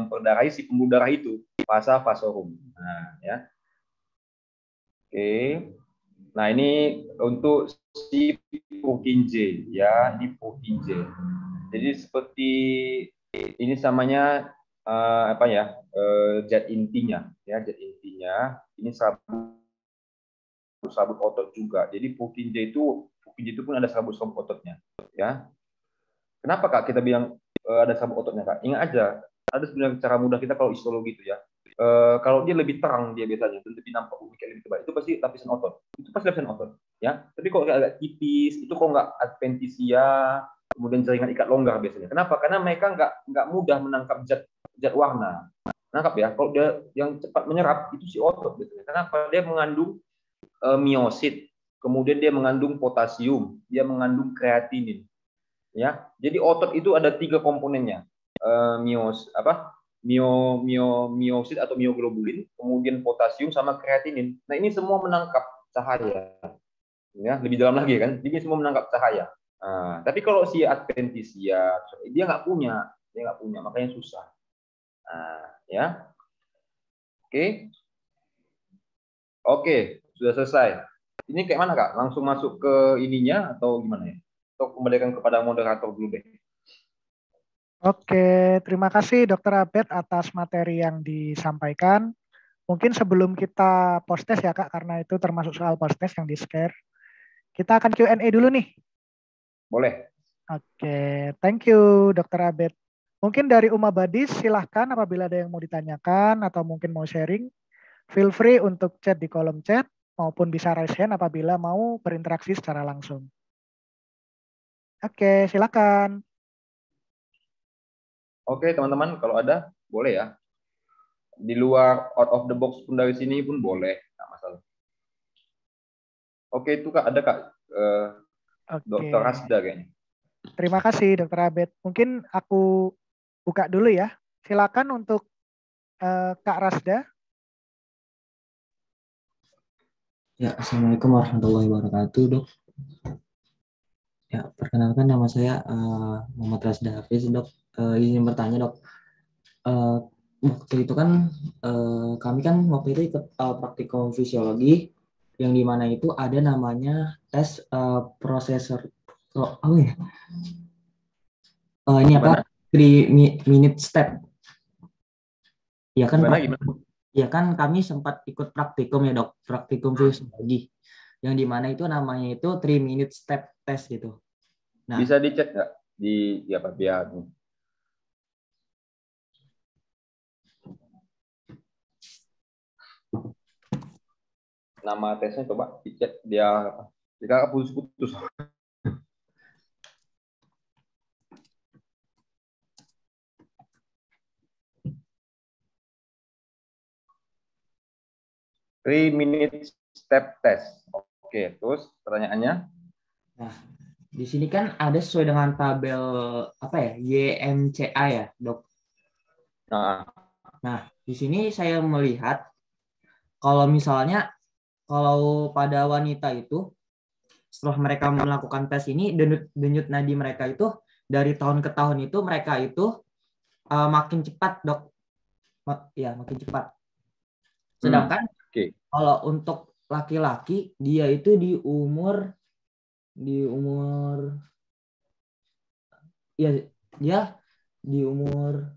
memperdarai si pembuluh darah itu, vasa vasorum. Nah, ya. Oke. Nah ini untuk si Purkinje, ya, ini Purkinje. Jadi seperti ini samanya apa ya, zat intinya ya, zat intinya ini sabut otot juga. Jadi Purkinje itu pun ada sabut ototnya ya. Kenapa kak kita bilang ada sabut ototnya kak? Ingat aja, ada sebenarnya cara mudah kita kalau histologi itu ya. Kalau dia lebih terang dia biasanya dan lebih nampak lebih tebal, itu pasti lapisan otot. Itu pasti lapisan otot. ya. Tapi kalau agak tipis, itu kok nggak adventisia, kemudian jaringan ikat longgar biasanya. Kenapa? Karena mereka nggak mudah menangkap zat warna. Nangkap ya. Kalau dia yang cepat menyerap itu si otot biasanya. Kenapa? Dia mengandung miosit, kemudian dia mengandung potasium, dia mengandung kreatinin. Ya, jadi otot itu ada 3 komponennya, miosit atau mioglobulin, kemudian potasium sama kreatinin. Nah ini semua menangkap cahaya, ya lebih dalam lagi kan, jadi semua menangkap cahaya. Nah, tapi kalau si adventisia dia nggak punya, makanya susah. Nah, ya, oke, sudah selesai. Ini kayak mana kak? Langsung masuk ke ininya atau gimana ya? Atau kembalikan kepada moderator dulu deh. Oke, terima kasih Dokter Abed atas materi yang disampaikan. Mungkin sebelum kita post-test ya Kak, karena itu termasuk soal post-test yang di-share. Kita akan Q&A dulu nih. Boleh. Oke, thank you Dokter Abed. Mungkin dari Uma Badis, silahkan apabila ada yang mau ditanyakan atau mungkin mau sharing, feel free untuk chat di kolom chat, maupun bisa raise hand apabila mau berinteraksi secara langsung. Oke, silakan. Oke teman-teman, kalau ada boleh ya. Di luar out of the box pun dari sini pun boleh, nggak masalah. Oke itu kak, ada kak, Dokter Oke, Rasda kayaknya. terima kasih Dokter Abed. Mungkin aku buka dulu ya. Silakan untuk Kak Rasda. Ya, Assalamualaikum warahmatullahi wabarakatuh, Dok. Ya, perkenalkan nama saya Muhammad Rasda Hafiz, Dok. Izin bertanya, Dok. Eh, Waktu itu kan kami kan waktu itu ikut praktikum fisiologi yang dimana itu ada namanya tes prosesor oh ya ini apa Gimana? 3 minute step ya kan Pak. Gimana? Ya kan kami sempat ikut praktikum ya Dok, praktikum fisiologi yang dimana itu namanya itu 3 minute step test gitu. Nah, Bisa dicek nggak di apa biar nama tesnya coba dicek dia jika putus-putus. Three minute step test. Oke, terus pertanyaannya? nah, di sini kan ada sesuai dengan tabel apa ya, YMCA ya, Dok. Nah, Nah, di sini saya melihat kalau misalnya kalau pada wanita itu setelah mereka melakukan tes ini denyut nadi mereka itu dari tahun ke tahun itu mereka itu makin cepat, Dok. Ya, makin cepat. Sedangkan okay. kalau untuk laki-laki dia itu di umur ya dia di umur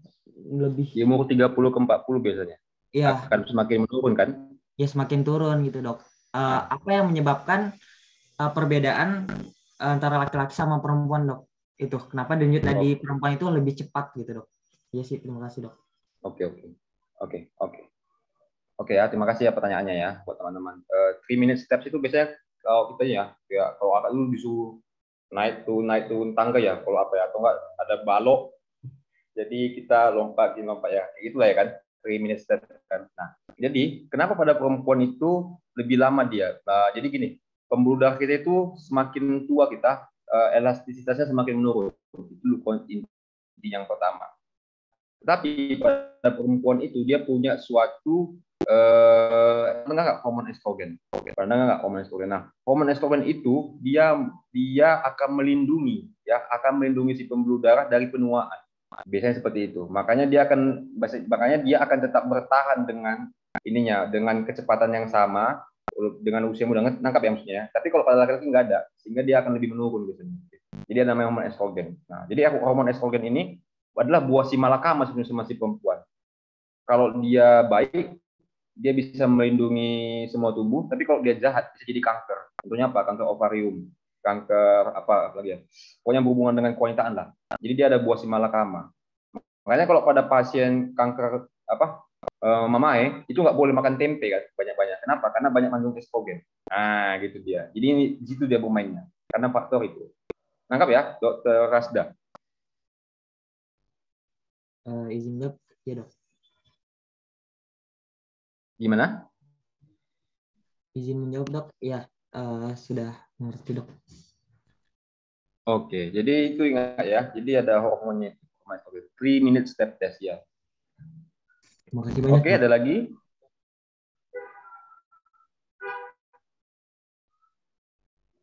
lebih Di umur 30 ke 40 biasanya. ya Akan semakin menurun kan? ya semakin turun gitu Dok. Apa yang menyebabkan perbedaan antara laki-laki sama perempuan Dok? Itu kenapa denyut nadi perempuan itu lebih cepat gitu Dok? Iya sih, terima kasih Dok. Oke ya, terima kasih ya pertanyaannya ya buat teman-teman. 3 minute steps itu biasanya kalau kita ya kalau apa lu disuruh naik turun tangga ya, kalau apa ya, atau enggak ada balok, jadi kita lompat ya, itulah ya kan, 3 minute steps kan. Nah, jadi kenapa pada perempuan itu lebih lama dia? Jadi gini, pembuluh darah kita itu semakin tua kita, elastisitasnya semakin menurun. Itu inti yang pertama. Tetapi pada perempuan itu dia punya suatu pernah nggak hormon estrogen? Pernah nggak hormon estrogen? Nah, hormon estrogen itu dia akan melindungi si pembuluh darah dari penuaan. Biasanya seperti itu. Makanya dia akan tetap bertahan dengan kecepatan yang sama dengan usia muda, nangkap ya maksudnya. Tapi kalau pada laki-laki nggak ada, sehingga dia akan lebih menurun biasanya. Jadi ada namanya hormon estrogen. Nah, jadi hormon estrogen ini adalah buah si malakama sebenarnya si perempuan. Kalau dia baik, dia bisa melindungi semua tubuh, tapi kalau dia jahat bisa jadi kanker. Contohnya apa? Kanker ovarium, kanker apa lagi ya? Pokoknya berhubungan dengan kewanitaan lah. Jadi dia ada buah si malakama. Makanya kalau pada pasien kanker mamae itu nggak boleh makan tempe kan banyak-banyak. Kenapa? Karena banyak mengandung estrogen. Nah, gitu dia. Jadi ini di situ dia bermainnya. Karena faktor itu. Nangkap ya, Dokter Rasda. Izin dok, ya dok. Gimana? Izin menjawab dok, ya sudah mengerti dok. Oke, jadi itu ingat ya. Jadi ada hormonnya. 3 minute step test ya. Terima kasih banyak Oke, dok. ada lagi?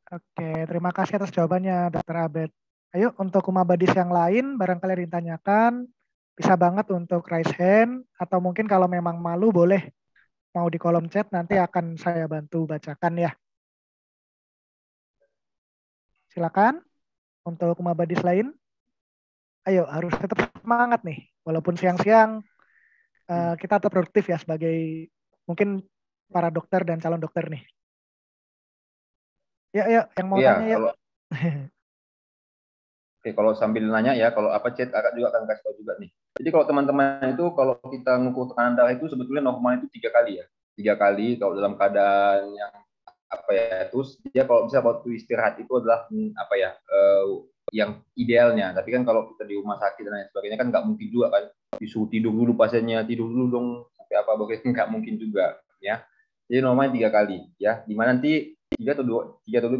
Oke, terima kasih atas jawabannya, Dokter Abed. Ayo, untuk Kumabadis yang lain, barangkali ada yang ditanyakan, bisa banget untuk raise hand, atau mungkin kalau memang malu boleh mau di kolom chat, nanti akan saya bantu bacakan ya. Silakan, untuk Kumabadis lain. Ayo, harus tetap semangat nih, walaupun siang-siang kita tetap produktif ya sebagai mungkin para dokter dan calon dokter nih. Ya, yuk, yang mau Iya, tanya yuk. Oke, kalau sambil nanya ya, kalau apa chat kakak juga akan kasih tahu juga nih. Jadi kalau teman-teman itu kalau kita ngukur tekanan darah itu sebetulnya normal itu 3 kali ya, 3 kali kalau dalam keadaan yang apa ya, terus dia kalau bisa waktu istirahat itu adalah apa ya, yang idealnya. Tapi kan kalau kita di rumah sakit dan lain sebagainya kan nggak mungkin juga kan disuruh tidur dulu pasiennya, tidur dulu dong sampai apa bagaimana, nggak mungkin juga ya. Jadi normalnya 3 kali ya, dimana nanti tiga atau dua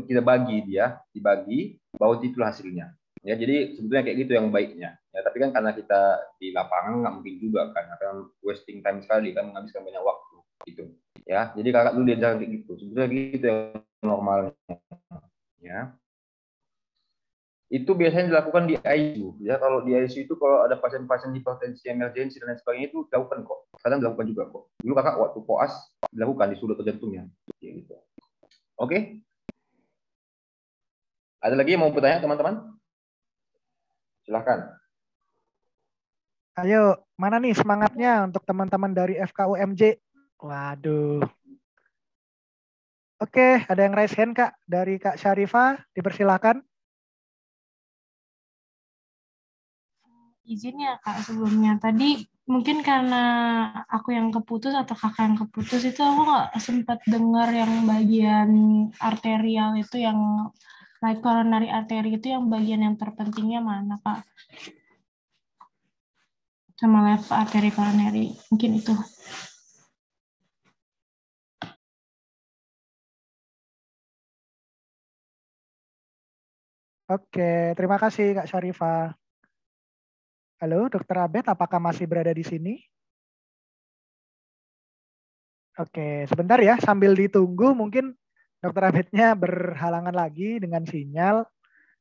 kita bagi dia, dibagi, baru itulah hasilnya. Ya, jadi sebetulnya kayak gitu yang baiknya. Ya, tapi kan karena kita di lapangan nggak mungkin juga kan, akan wasting time sekali kan, menghabiskan banyak waktu gitu. Ya, jadi kakak dulu diajarin kayak gitu. Sebetulnya gitu yang normalnya. Ya, itu biasanya dilakukan di ICU. Ya, kalau di ICU itu kalau ada pasien-pasien hipertensi emergensi dan lain sebagainya itu dilakukan kok. Kadang dilakukan juga kok. Dulu kakak waktu koas dilakukan di sudut jantungnya. Gitu. Oke. Ada lagi yang mau bertanya teman-teman? Silahkan. Ayo, mana nih semangatnya untuk teman-teman dari FKUMJ? Waduh. Oke, ada yang raise hand Kak dari Kak Syarifah, dipersilakan. Izin ya Kak sebelumnya. Tadi mungkin karena aku yang keputus atau kakak yang keputus itu aku nggak sempat dengar yang bagian arterial itu yang right coronary artery itu yang bagian yang terpentingnya mana Kak? Sama left artery coronary. Mungkin itu. Oke, terima kasih Kak Syarifah. Halo, Dokter Abed, apakah masih berada di sini? Oke, sebentar ya, sambil ditunggu mungkin Dokter Abednya berhalangan lagi dengan sinyal.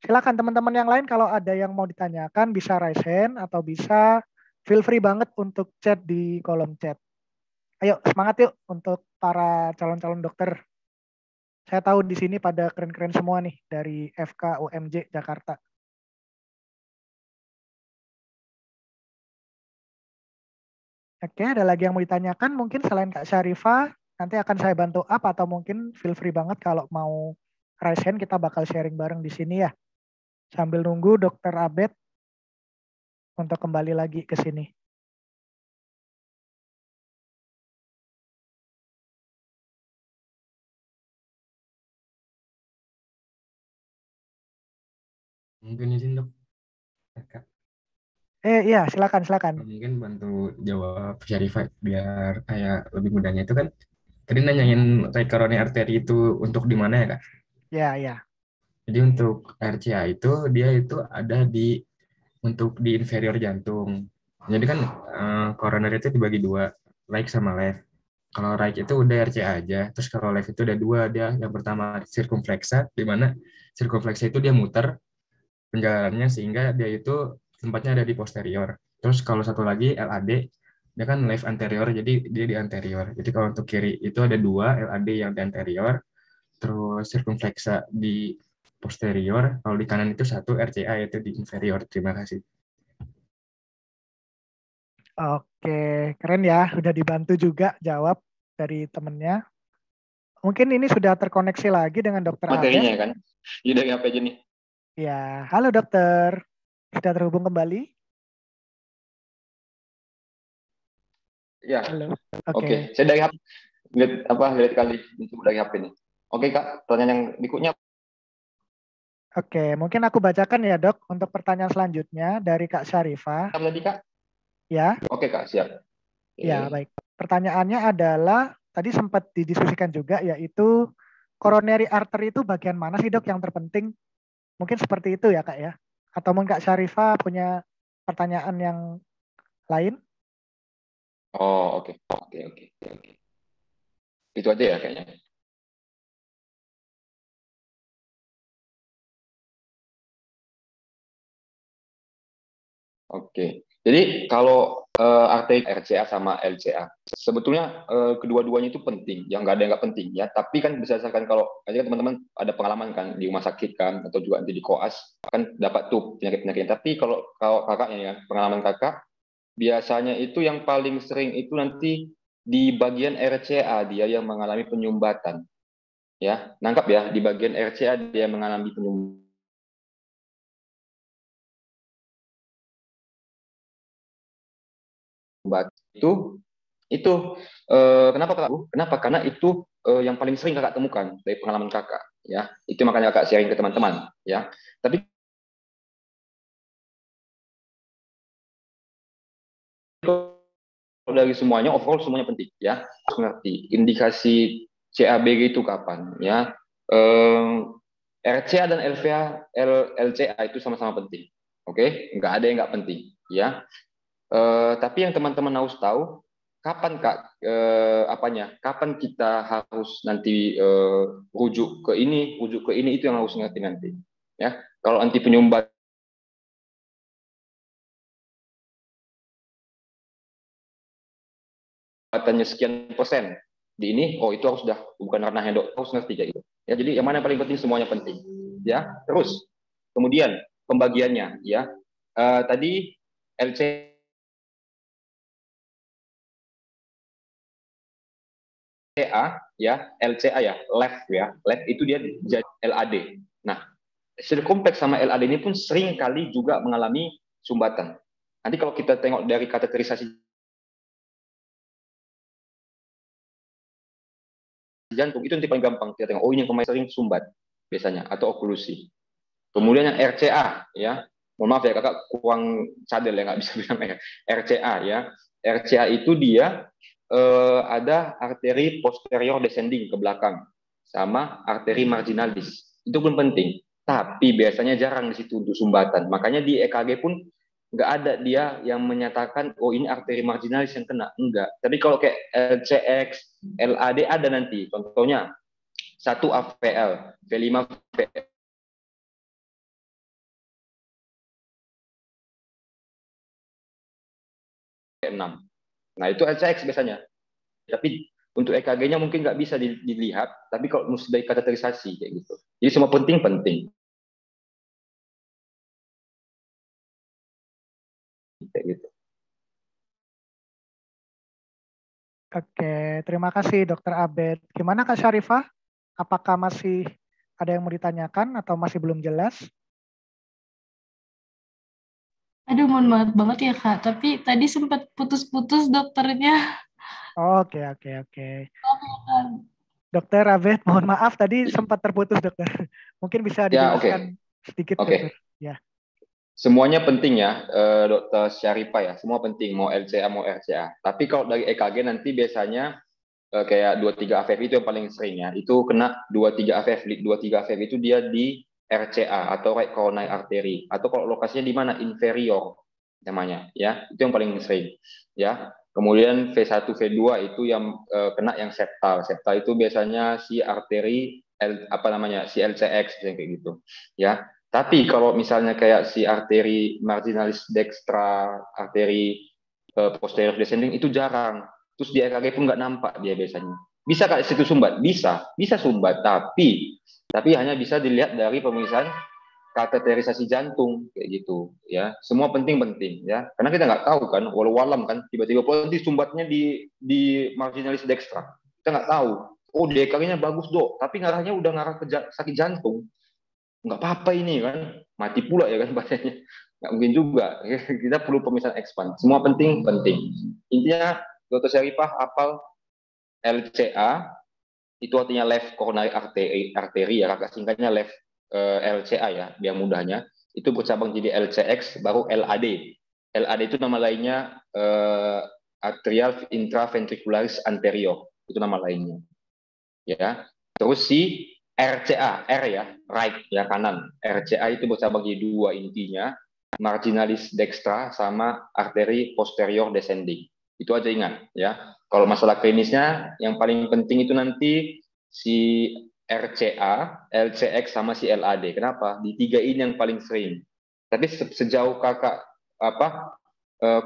Silakan teman-teman yang lain kalau ada yang mau ditanyakan bisa raise hand atau bisa feel free banget untuk chat di kolom chat. Ayo semangat yuk untuk para calon-calon dokter. Saya tahu di sini pada keren-keren semua nih dari FK UMJ Jakarta. Oke, ada lagi yang mau ditanyakan mungkin selain Kak Syarifah, nanti akan saya bantu up atau mungkin feel free banget kalau mau raise hand kita bakal sharing bareng di sini ya. Sambil nunggu Dokter Abed untuk kembali lagi ke sini. Mungkin izin dok, Kak. Iya, silakan, silakan. Mungkin bantu jawab Syarifah biar kayak lebih mudahnya itu kan. Tadi nanyain right coronary artery itu untuk di mana ya Kak? Ya, ya. Jadi untuk RCA itu dia itu ada di untuk di inferior jantung. Jadi kan coronary itu dibagi dua, right sama left. Kalau right itu udah RCA aja, terus kalau left itu ada dua, dia yang pertama circumflexa, di mana circumflexa itu dia muter penjalanannya sehingga dia itu tempatnya ada di posterior. Terus kalau satu lagi LAD, dia kan left anterior, jadi dia di anterior. Jadi kalau untuk kiri itu ada dua, LAD yang di anterior, terus circumflexa di posterior, kalau di kanan itu satu, RCA yaitu di inferior. Terima kasih. Oke, keren ya. Udah dibantu juga jawab dari temennya. Mungkin ini sudah terkoneksi lagi dengan Dokter Abed. Materinya kan? Ini dari apa aja nih? Ya, halo dokter. Sudah terhubung kembali? Ya, Halo. oke. Saya dari HP, lihat kali itu dari HP nih. Oke Kak, pertanyaan yang berikutnya. Oke, mungkin aku bacakan ya dok untuk pertanyaan selanjutnya dari Kak Syarifah. Apa tadi Kak? Ya, Oke Kak, siap. ya Oke. baik. Pertanyaannya adalah tadi sempat didiskusikan juga yaitu coronary artery itu bagian mana sih dok yang terpenting? Mungkin seperti itu ya Kak ya. Atau mungkin Kak Syarifah punya pertanyaan yang lain? Oh, oke. Oke. Itu aja ya kayaknya. Oke. Jadi kalau arteri RCA sama LCA, sebetulnya kedua-duanya itu penting. Yang nggak ada yang nggak penting ya. Tapi kan berdasarkan kalau aja teman-teman ada pengalaman kan di rumah sakit kan atau juga nanti di koas kan dapat tuh penyakit-penyakit. Tapi kalau kakaknya ya pengalaman kakak biasanya itu yang paling sering itu nanti di bagian RCA dia yang mengalami penyumbatan. Ya, nangkap ya di bagian RCA dia mengalami penyumbatan. Itu itu kenapa Kak? Kenapa? Karena itu yang paling sering kakak temukan dari pengalaman kakak, ya. Itu makanya kakak sharing ke teman-teman, ya. Tapi dari semuanya, overall semuanya penting, ya. Harus ngerti indikasi CABG itu kapan, ya. RCA dan LCA itu sama-sama penting, oke? Nggak ada yang nggak penting, ya. Tapi yang teman-teman harus tahu kapan Kak kapan kita harus nanti rujuk ke ini itu yang harus ngerti nanti. Ya, kalau anti penyumbatannya sekian persen di ini, oh itu harus sudah bukan ranahnya dok, harus ngerti kayak gitu. Ya, jadi yang mana yang paling penting semuanya penting. Ya, terus kemudian pembagiannya, ya tadi LC LCA ya, left itu dia jadi LAD. Nah, sel kompleks sama LAD ini pun sering kali juga mengalami sumbatan. Nanti kalau kita tengok dari kateterisasi jantung itu nanti paling gampang kita tengok. Oh ini yang pemain sering sumbat biasanya atau oklusi. Kemudian yang RCA ya, mohon maaf ya kakak kurang cadel ya nggak bisa bilang ya. RCA ya, RCA itu dia ada arteri posterior descending ke belakang sama arteri marginalis. Itu pun penting. Tapi biasanya jarang di situ untuk sumbatan. Makanya di EKG pun nggak ada dia yang menyatakan oh ini arteri marginalis yang kena. Enggak. Tapi kalau kayak LCX, LAD ada nanti. Contohnya 1 AVL, V5 V6. Nah itu LCX biasanya. Tapi untuk EKG-nya mungkin nggak bisa dilihat, tapi kalau mesti dari kateterisasi kayak gitu. Jadi semua penting kayak gitu. Oke, terima kasih Dokter Abed. Gimana Kak Syarifah? Apakah masih ada yang mau ditanyakan atau masih belum jelas? Aduh, mohon maaf banget ya Kak, tapi tadi sempat putus-putus dokternya. Oke. Dokter Abed, mohon maaf tadi sempat terputus dokter. Mungkin bisa dijelaskan sedikit dokter. Ya. Semuanya penting ya, Dokter Syarifah ya. Semua penting, mau LCA mau RCA. Tapi kalau dari EKG nanti biasanya kayak 23 AVF itu yang paling sering ya. Itu kena 23 AVF. 23 AVF itu dia di RCA atau right coronary artery. Atau kalau lokasinya di mana? Inferior namanya ya. Itu yang paling sering ya. Kemudian V1, V2 itu yang kena yang septal. Septal itu biasanya si arteri si LCX kayak gitu ya. Tapi kalau misalnya kayak si arteri marginalis dextra, arteri posterior descending itu jarang. Terus di EKG pun nggak nampak dia biasanya. Bisa Kak situ sumbat? Bisa sumbat, tapi hanya bisa dilihat dari pemeriksaan kateterisasi jantung kayak gitu ya. Semua penting ya. Karena kita nggak tahu kan, walau alam kan tiba-tiba nanti sumbatnya di marginalis dextra. Kita nggak tahu. Oh, EKG-nya bagus, Dok, tapi ngarahnya udah ngarah ke sakit jantung. Nggak apa-apa ini kan, mati pula ya kan bahasanya. Nggak mungkin juga. Kita perlu pemeriksaan expand. Semua penting. Intinya Dr. Syarifah hafal LCA, itu artinya left coronary artery ya, kakak singkatnya left LCA ya, biar mudahnya. Itu bercabang jadi LCX, baru LAD. LAD itu nama lainnya atrial intraventricularis anterior, itu nama lainnya. Ya, terus si RCA, R ya, right ya, kanan. RCA itu bercabang jadi dua intinya, marginalis dextra sama arteri posterior descending. Itu aja ingat ya. Kalau masalah klinisnya yang paling penting itu nanti si RCA, LCX sama si LAD. Kenapa? Di tiga ini yang paling sering. Tapi sejauh kakak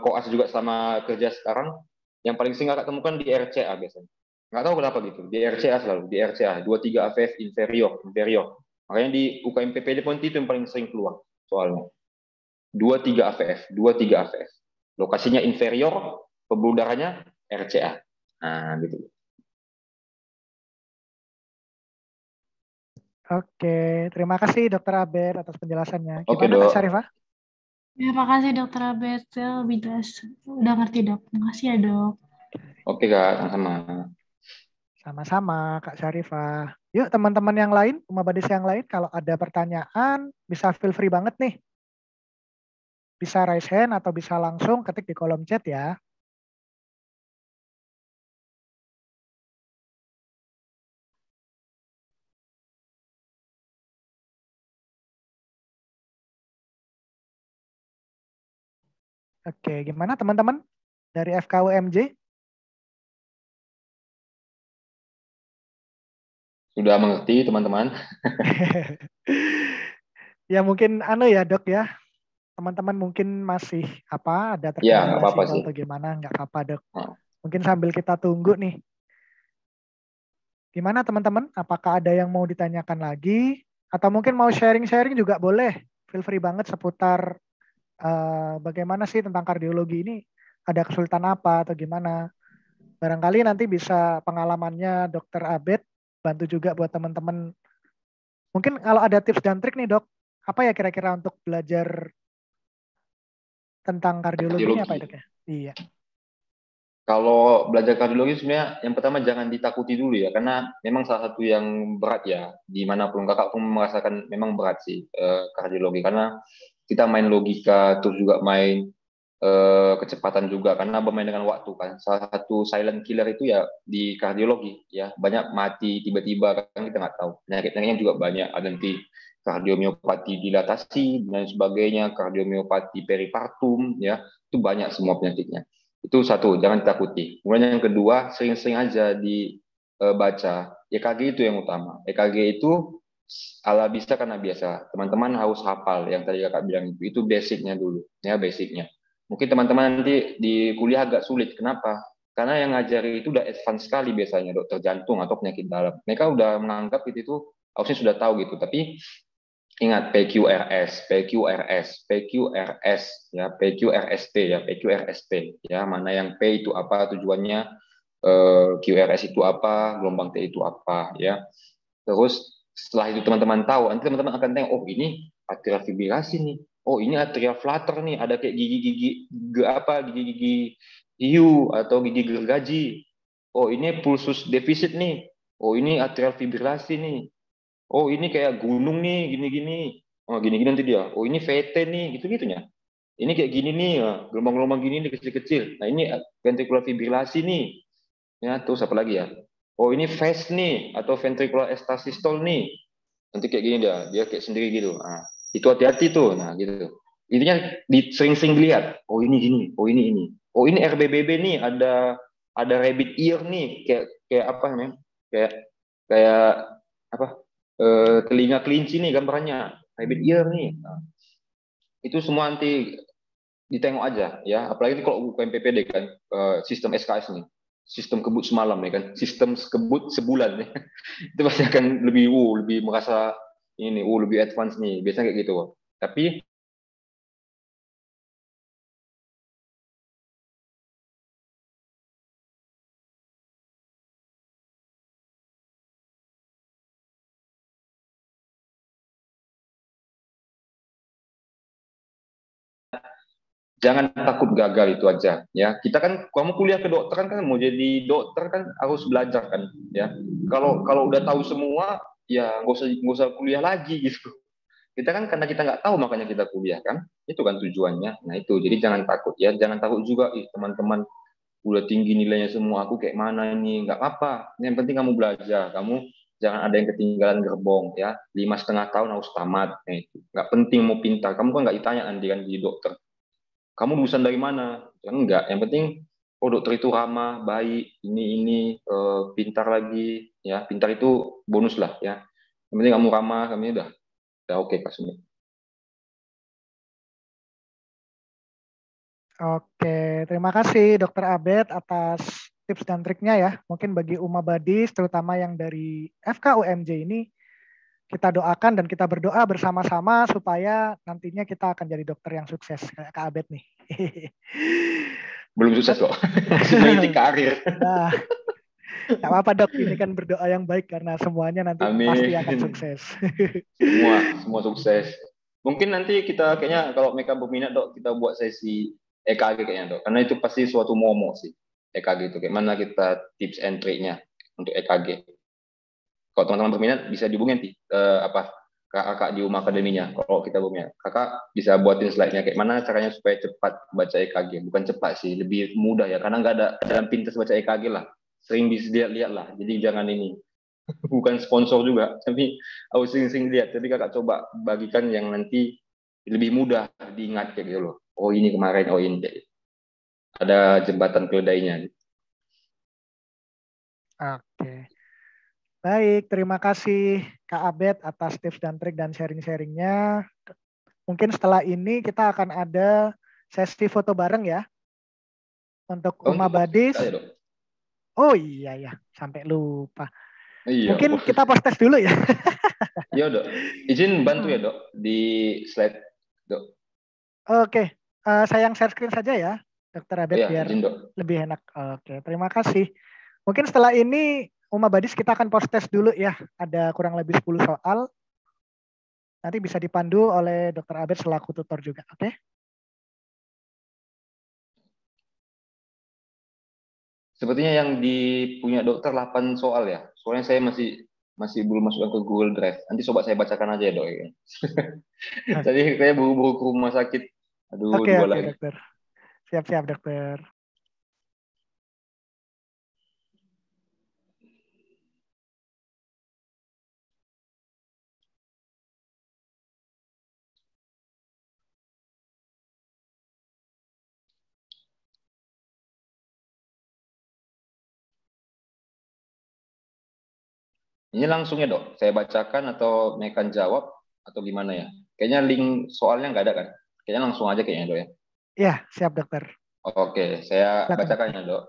koas juga sama kerja sekarang, yang paling sering kakak temukan di RCA biasanya. Nggak tahu kenapa gitu. Di RCA selalu, di RCA 23 AVF inferior. Makanya di UKM PPD pun itu yang paling sering keluar soalnya. 23 AVF, 23 AVF. Lokasinya inferior, pembuluh darahnya RCA. Nah, gitu. Oke, terima kasih Dokter Abed atas penjelasannya. Oke, Gimana Kak Dok. Syarifah? Terima kasih Dokter Abed, saya lebih jelas. Udah ngerti dok. Makasih ya dok. Oke, Kak, sama-sama. Sama-sama Kak Syarifah. Yuk teman-teman yang lain, Uma Badis yang lain, kalau ada pertanyaan bisa feel free banget nih. Bisa raise hand atau bisa langsung ketik di kolom chat ya. Oke, gimana teman-teman dari FKUMJ? Sudah mengerti, teman-teman? Ya mungkin ya dok ya. Teman-teman mungkin masih ada Ya, nggak terkendala apa-apa sinyal sih. atau gimana, nggak apa-apa dok. Nah, Mungkin sambil kita tunggu nih. Gimana teman-teman? Apakah ada yang mau ditanyakan lagi? Atau mungkin mau sharing-sharing juga boleh. Feel free banget seputar bagaimana sih tentang kardiologi ini. Ada kesulitan apa atau gimana. Barangkali nanti bisa pengalamannya Dokter Abed bantu juga buat teman-teman. Mungkin kalau ada tips dan trik nih dok, apa ya kira-kira untuk belajar tentang kardiologi ini apa ya kardiologi. dok ya? Iya. Kalau belajar kardiologi sebenarnya yang pertama jangan ditakuti dulu ya, karena memang salah satu yang berat ya, dimanapun kakak pun merasakan memang berat sih kardiologi, karena kita main logika, terus juga main kecepatan juga, karena bermain dengan waktu kan. Salah satu silent killer itu ya di kardiologi ya, banyak mati tiba-tiba kan kita nggak tahu. Penyakit-penyakitnya juga banyak, ada nanti kardiomiopati dilatasi dan sebagainya, kardiomiopati peripartum ya, itu banyak semua penyakitnya. Itu satu, jangan ditakuti. Kemudian yang kedua, sering-sering aja dibaca. EKG itu yang utama. EKG itu ala bisa karena biasa. Teman-teman harus hafal yang tadi kakak bilang itu. Itu basicnya dulu, ya basicnya. Mungkin teman-teman nanti di kuliah agak sulit. Kenapa? Karena yang ngajari itu udah advance sekali biasanya, dokter jantung atau penyakit dalam. Mereka udah menganggap itu harusnya sudah tahu gitu. Tapi ingat PQRS, PQRS, PQRS ya, PQRST ya, PQRST ya, mana yang P itu apa tujuannya, QRS itu apa, gelombang T itu apa ya. Terus setelah itu teman-teman tahu, nanti teman-teman akan tengok, oh ini atrial fibrilasi nih, oh ini atrial flutter nih, ada kayak gigi-gigi gigi-gigi hiu atau gigi gergaji. Oh ini pulsus defisit nih, oh ini atrial fibrilasi nih. Oh ini kayak gunung nih, gini-gini. Oh gini-gini nanti dia. Oh ini VT nih, gitu-gitunya. Ini kayak gini nih, gelombang-gelombang gini nih kecil-kecil. Nah ini ventricular fibrilasi nih. Ya, terus apa lagi ya? Oh ini VES nih, atau ventricular estasistol nih. Nanti kayak gini dia kayak sendiri gitu. Nah, itu hati-hati tuh. Nah gitu. Intinya sering-sering dilihat. Oh ini gini, oh ini. Oh ini RBBB nih, ada rabbit ear nih, kayak apa namanya? Kayak kayak apa? Telinga kelinci nih gambarannya, rabbit ear nih. Nah, itu semua nanti ditengok aja ya, apalagi kalau UKM PPD kan, sistem SKS nih, sistem kebut semalam ya kan, sistem kebut sebulan ya. Itu pasti akan lebih merasa ini lebih advance nih, biasanya kayak gitu. Tapi Jangan takut gagal, itu aja ya. Kita kan, kamu kuliah kedokteran kan, mau jadi dokter kan harus belajar kan ya. Kalau udah tahu semua ya nggak usah kuliah lagi gitu. Kita kan karena kita nggak tahu makanya kita kuliah kan, itu kan tujuannya. Nah itu, jadi jangan takut ya, jangan takut juga, teman-teman udah tinggi nilainya semua, aku kayak mana ini, nggak apa-apa. Yang penting kamu belajar, kamu jangan ada yang ketinggalan gerbong ya. 5,5 tahun harus tamat. Nah, itu nggak penting mau pintar, kamu kan nggak ditanya nanti kan jadi dokter, kamu lulusan dari mana, kan enggak. Yang penting, oh dokter itu ramah, baik, pintar lagi ya. Pintar itu bonus lah ya. Yang penting kamu ramah, kamu udah oke kasusnya. Oke, terima kasih Dokter Abed atas tips dan triknya ya. Mungkin bagi Uma Badis, terutama yang dari FKUMJ ini, kita doakan dan kita berdoa bersama-sama supaya nantinya kita akan jadi dokter yang sukses kayak Kak Abed nih. Belum sukses kok, meniti karir. Nah, nggak apa-apa dok, ini kan berdoa yang baik karena semuanya nanti pasti akan Amin. sukses. Semua sukses. Mungkin nanti kita kayaknya kalau mereka berminat dok, kita buat sesi EKG kayaknya dok, karena itu pasti suatu momo sih EKG itu. Kayak mana kita tips and triknya untuk EKG. Kalau teman-teman berminat bisa dihubungin nanti kakak di Uma Akademinya. Kalau kita berminat, kakak bisa buatin slide-nya kayak mana caranya supaya cepat baca EKG. Bukan cepat sih, lebih mudah ya, karena nggak ada dalam pintas baca EKG lah. Sering bisa lihat lah. Jadi jangan ini, bukan sponsor juga, tapi aku sering-sering lihat. Jadi kakak coba bagikan yang nanti lebih mudah diingat kayak gitu loh. Oh ini kemarin, oh ini. Ada jembatan keledainya. Oke. Baik, terima kasih Kak Abed atas tips dan trik dan sharing-sharingnya. Mungkin setelah ini kita akan ada sesi foto bareng ya untuk Oh, Uma untuk Badis. saya dok. Oh iya ya, sampai lupa. Iya. Mungkin kita post tes dulu ya. Iya dok. Izin bantu ya dok di slide dok. Oke, saya yang share screen saja ya, Dokter Abed, Iya, biar izin dok. lebih enak. Oke, terima kasih. Mungkin setelah ini Uma Badis kita akan post tes dulu ya. Ada kurang lebih 10 soal. Nanti bisa dipandu oleh Dokter Abed selaku tutor juga. Oke? Sepertinya yang punya dokter 8 soal ya. Soalnya saya masih belum masukkan ke Google Drive. Nanti coba saya bacakan aja ya dok. Ya. Tadi kayak buru-buru ke rumah sakit. Aduh, Oke, dua oke, lagi. dokter. Siap-siap, dokter. Ini langsung ya dok. Saya bacakan atau mekan jawab atau gimana ya? Kayaknya link soalnya nggak ada kan? Kayaknya langsung aja kayaknya dok ya. Ya, siap, dokter. Oke, saya Silakan, bacakan dokter. ya dok.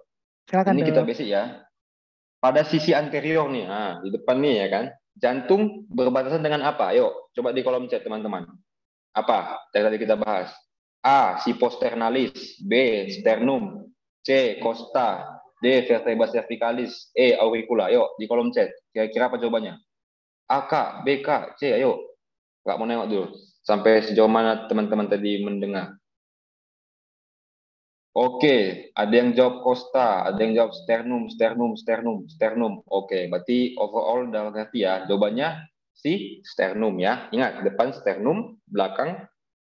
Silakan, Ini kita dok. basic ya. Pada sisi anterior nih, di depan nih ya kan. Jantung berbatasan dengan apa? Ayo, coba di kolom chat teman-teman. Apa? Yang tadi kita bahas. A. Siposternalis. B. Sternum. C. Costa. D. Vertebra cervicalis. E. Auricula. Ayo, di kolom chat. Kira-kira apa jawabannya? A, K, B, K, C. Ayo. Nggak mau nengok dulu. Sampai sejauh mana teman-teman tadi mendengar. Oke, ada yang jawab Costa, ada yang jawab sternum. Oke, berarti overall udah ngerti ya. Jawabannya si sternum ya. Ingat, depan sternum, belakang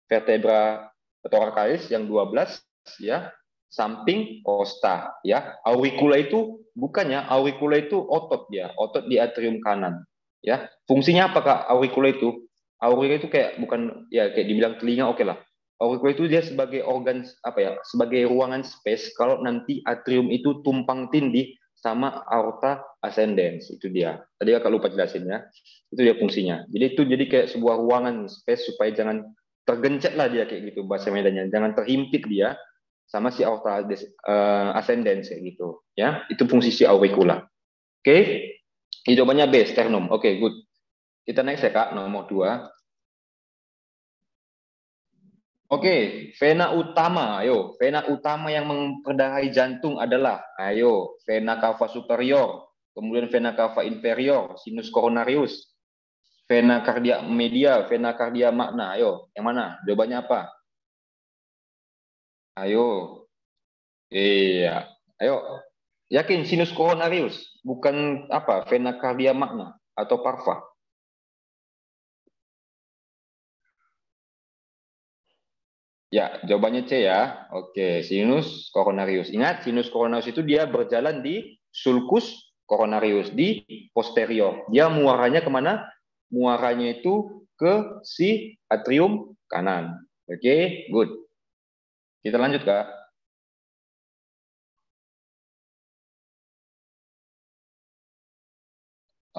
vertebra thoracalis yang 12 ya, samping costa ya. Auricula itu bukannya, auricula itu otot dia, otot di atrium kanan ya. Fungsinya apa Kak auricula itu? Auricula itu kayak bukan ya kayak dibilang telinga oke lah. Auricle itu dia sebagai organ apa ya, sebagai ruangan space kalau nanti atrium itu tumpang tindih sama aorta ascendens, itu dia. Tadi kakak lupa jelasin ya. Itu dia fungsinya. Jadi itu jadi kayak sebuah ruangan space supaya jangan tergencet lah dia kayak gitu bahasa medannya. Jangan terhimpit dia sama si aorta ascendens kayak gitu ya. Itu fungsi si auricula. Oke. Jawabannya B, sternum. Oke, good. Kita next ya Kak, nomor 2. Oke, vena utama. Ayo, vena utama yang memperdarai jantung adalah, ayo, vena cava superior, kemudian vena cava inferior, sinus coronarius, vena cardia media, vena cardia magna. Ayo, yang mana? Jawabannya apa? Ayo. Iya. Ayo. Yakin sinus coronarius, bukan apa? Vena cardia magna atau parva. Ya, jawabannya C ya. Oke, sinus coronarius. Ingat, sinus coronarius itu dia berjalan di sulcus coronarius, di posterior. Dia muaranya kemana? Muaranya itu ke si atrium kanan. Oke, good. Kita lanjut, Kak.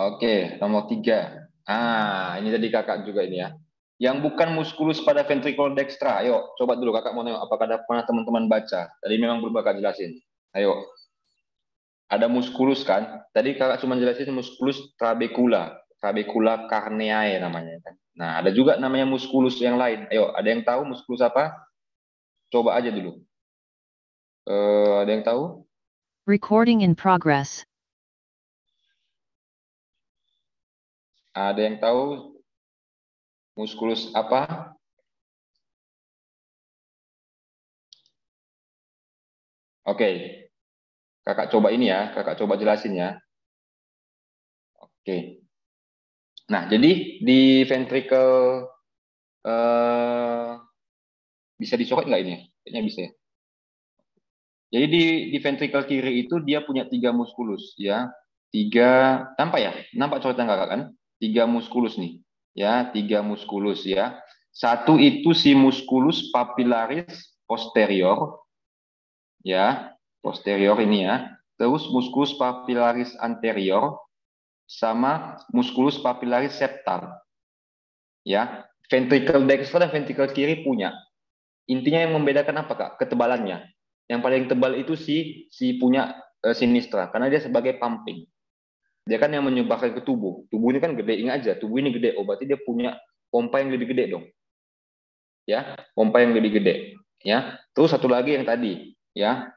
Oke, nomor 3. Ini tadi kakak juga ini ya. Yang bukan muskulus pada ventricle dextra. Ayo, coba dulu kakak mau nengok apakah ada pernah teman-teman baca. Tadi memang belum kakak jelasin. Ayo, ada muskulus kan? Tadi kakak cuma jelasin muskulus trabecula. Trabecula carneae namanya kan. Nah, ada juga namanya muskulus yang lain. Ayo, ada yang tahu muskulus apa? Coba aja dulu. Ada yang tahu? Recording in progress. Ada yang tahu muskulus apa? Oke, kakak coba ini ya, kakak coba jelasin ya. Oke. Nah, jadi di ventricle bisa dicoret nggak ini? Kayaknya bisa ya. Jadi di ventricle kiri itu dia punya 3 muskulus ya. 3 nampak ya? Nampak coretan kakak kan? 3 muskulus nih. Ya, 3 muskulus ya. Satu itu si musculus papillaris posterior ya, posterior ini ya. Terus musculus papillaris anterior sama musculus papillaris septal. Ya, ventricle dexter dan ventricle kiri punya. Intinya yang membedakan apa, Kak? Ketebalannya. Yang paling tebal itu si punya sinistra karena dia sebagai pumping. Dia kan yang menyebarkan ke tubuh. Tubuh ini kan gede, ingat aja, tubuh ini gede. Oh, berarti dia punya pompa yang lebih gede dong. Ya, pompa yang lebih gede, ya. Terus satu lagi yang tadi, ya.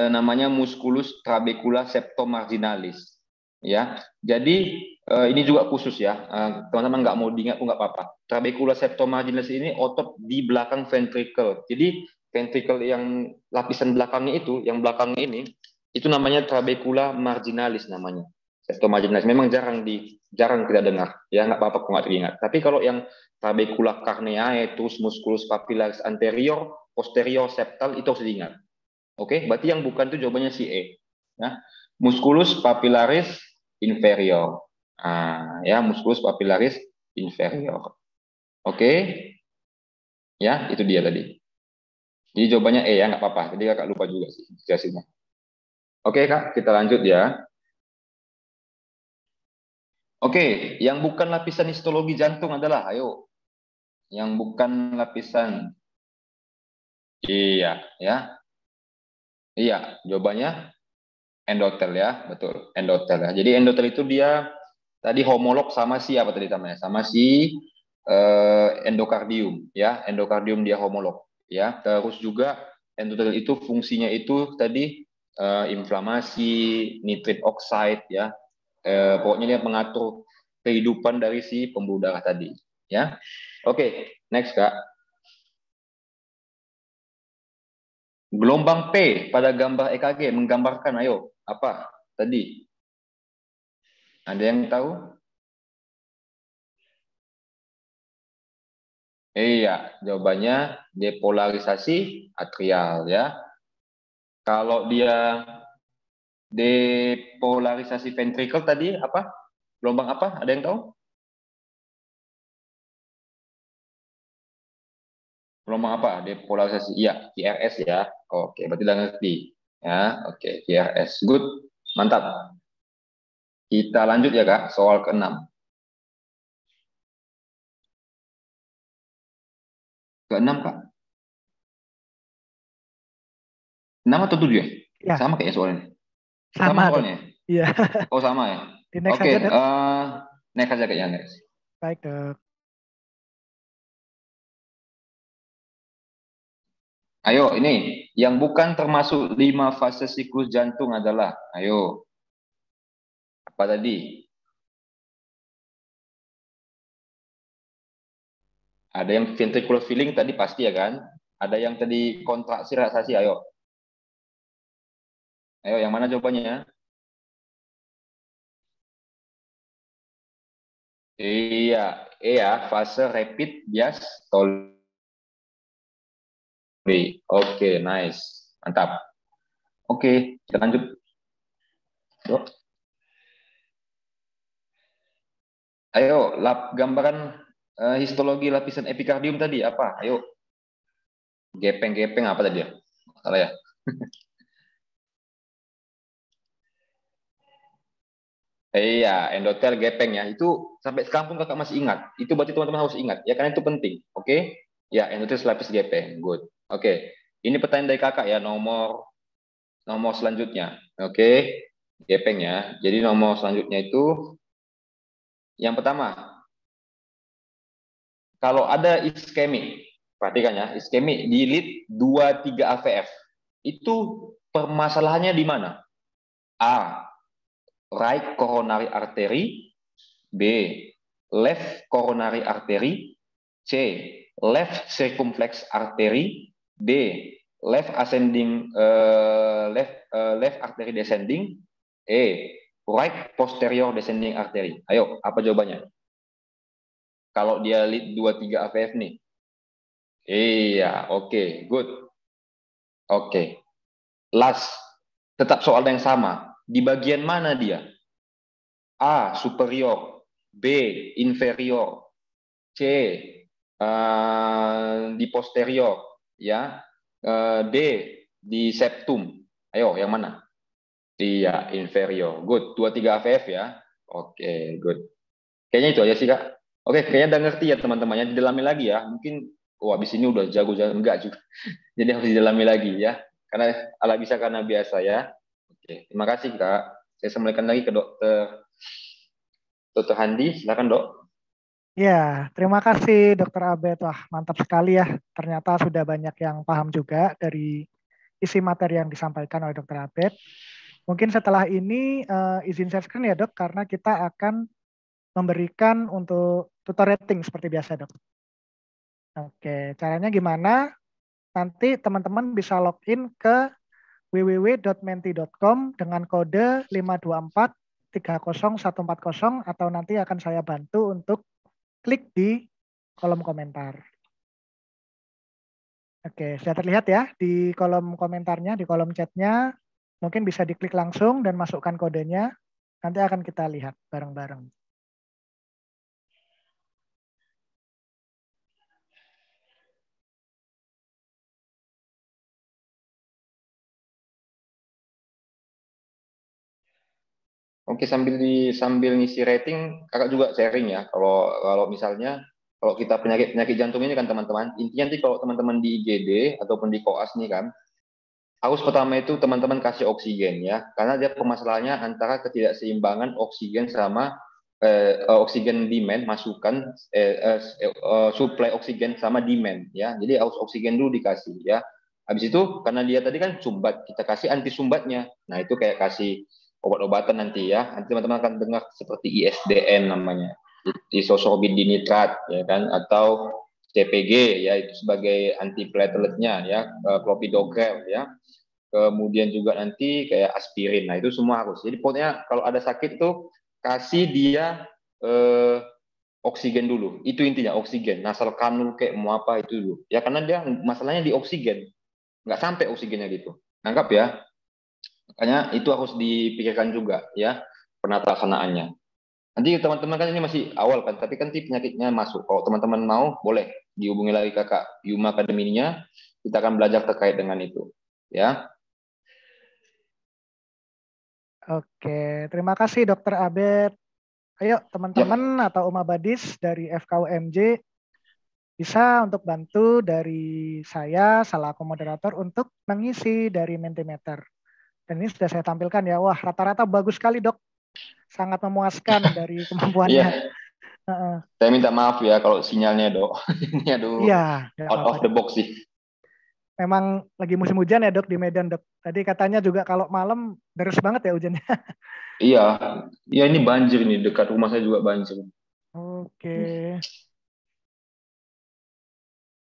Namanya musculus trabecula septomarginalis. Ya, jadi ini juga khusus ya, teman-teman nggak mau diingat pun nggak apa-apa. Trabecula septomarginalis ini otot di belakang ventricle. Jadi ventricle yang lapisan belakangnya itu, yang belakangnya ini, itu namanya trabecula marginalis namanya. Septomarginalis memang jarang kita dengar, ya nggak apa-apa kok nggak teringat. Tapi kalau yang trabecula carneae, terus musculus papillaris anterior, posterior, septal itu harus diingat. Oke, berarti yang bukan itu jawabannya si E. Ya. Musculus papillaris inferior. Ya, musculus papillaris inferior. Oke, ya itu dia tadi. Jadi jawabannya E ya, nggak apa-apa. Jadi kakak lupa juga sih jelasinnya. Oke kak, kita lanjut ya. Oke, yang bukan lapisan histologi jantung adalah, ayo, yang bukan lapisan. Iya, ya. Iya, jawabannya endotel ya, betul. Endotel ya. Jadi endotel itu dia tadi homolog sama si apa tadi namanya? Sama si endokardium ya, endokardium dia homolog ya. Terus juga endotel itu fungsinya itu tadi inflamasi, nitrit oxide ya. Pokoknya dia mengatur kehidupan dari si pembuluh darah tadi ya. Oke, next Kak. Gelombang P pada gambar EKG menggambarkan ayo apa tadi? Ada yang tahu? Iya, jawabannya depolarisasi atrial ya. Kalau dia depolarisasi ventricle tadi apa? Gelombang apa? Ada yang tahu? Gelombang apa? Depolarisasi. Iya, VRS ya. Oke, berarti udah ngerti. Ya, oke, VRS. Good. Mantap. Kita lanjut ya, Kak. Soal ke-6. Ke-6, Kak. 6 atau 7 ya? Ya. Sama kayak soalnya. Sama soalnya. Iya. Oh, sama ya. Oke, next aja kayaknya next. Baik, Dok. Ayo, ini yang bukan termasuk 5 fase siklus jantung adalah, ayo, apa tadi? Ada yang ventricular filling tadi pasti ya kan? Ada yang tadi kontraksi relaksasi, ayo. Ayo, yang mana jawabannya? Iya, iya, fase rapid diastole. Oke, nice. Mantap. Oke, kita lanjut. Dok. Ayo, gambaran histologi lapisan epikardium tadi apa? Ayo. Gepeng-gepeng apa tadi ya? Salah ya? Iya, endotel gepeng ya. Itu sampai sekarang pun kakak masih ingat. Itu berarti teman-teman harus ingat. Ya, karena itu penting. Oke? Ya, endotel lapis gepeng. Good. Oke. Ini pertanyaan dari kakak ya. Nomor selanjutnya. Oke. Gepeng ya. Jadi nomor selanjutnya itu yang pertama. Kalau ada iskemik, perhatikan ya, iskemik di lead 23 AVF. Itu permasalahannya di mana? A. Right coronary artery. B. Left coronary artery. C. Left circumflex artery. D. Left ascending left artery descending. E. Right posterior descending artery. Ayo, apa jawabannya? Kalau dia lead 23 AVF nih. Iya, oke, good. Oke. Last, tetap soal yang sama. Di bagian mana dia? A. Superior. B. Inferior. C. Di posterior. Ya. D. Di septum. Ayo, yang mana? Iya, inferior. Good. 23 AVF ya. Oke, good. Kayaknya itu aja sih, Kak. Oke, kayaknya udah ngerti ya teman-temannya. Didalami lagi ya. Mungkin, habis ini udah jago-jago. Enggak juga. Jadi harus didalami lagi ya. Karena ala bisa karena biasa ya. Oke, terima kasih, Kak. Saya kembalikan lagi ke Dr. Handi. Silakan, Dok. Ya, terima kasih Dokter Abed. Wah, mantap sekali ya. Ternyata sudah banyak yang paham juga dari isi materi yang disampaikan oleh Dokter Abed. Mungkin setelah ini izin share screen ya Dok, karena kita akan memberikan untuk tutor rating seperti biasa Dok. Oke, caranya gimana? Nanti teman-teman bisa login ke www.menti.com dengan kode 524-30140 atau nanti akan saya bantu untuk klik di kolom komentar. Oke, sudah terlihat ya di kolom komentarnya, di kolom chatnya. Mungkin bisa diklik langsung dan masukkan kodenya. Nanti akan kita lihat bareng-bareng. Oke, sambil ngisi rating, kakak juga sharing ya. Kalau misalnya kalau kita penyakit jantung ini kan teman-teman, intinya nanti kalau teman-teman di IGD ataupun di koas nih kan, harus pertama itu teman-teman kasih oksigen ya, karena dia permasalahannya antara ketidakseimbangan oksigen sama oksigen demand, supply oksigen sama demand ya. Jadi harus oksigen dulu dikasih ya. Habis itu karena dia tadi kan sumbat, kita kasih anti sumbatnya. Nah, itu kayak kasih obat-obatan nanti ya. Nanti teman-teman akan dengar seperti ISDN namanya, isosorbin dinitrat ya kan, atau CPG ya, itu sebagai antiplateletnya ya, clopidogrel ya. Kemudian juga nanti kayak aspirin. Nah, itu semua harus. Jadi pokoknya kalau ada sakit tuh kasih dia oksigen dulu. Itu intinya oksigen. Nasal kanul kayak mau apa itu dulu. Ya karena dia masalahnya di oksigen. Nggak sampai oksigennya gitu. Nangkap ya. Makanya itu harus dipikirkan juga ya penatelaksanaannya. Nanti teman-teman kan ini masih awal kan, tapi kan nanti penyakitnya masuk. Kalau teman-teman mau, boleh dihubungi lagi kakak Yuma Akademinya. Kita akan belajar terkait dengan itu. Ya. Oke, terima kasih Dokter Abed. Ayo teman-teman atau Uma Badis dari FKUMJ bisa untuk bantu dari saya selaku moderator untuk mengisi dari Mentimeter. Dan ini sudah saya tampilkan ya. Wah, rata-rata bagus sekali Dok. Sangat memuaskan dari kemampuannya. Iya. Saya minta maaf ya kalau sinyalnya Dok. Ini aduh, iya, out of the box sih. Memang lagi musim hujan ya Dok di Medan Dok. Tadi katanya juga kalau malam deres banget ya hujannya. Iya, iya ini banjir nih, dekat rumah saya juga banjir. Oke.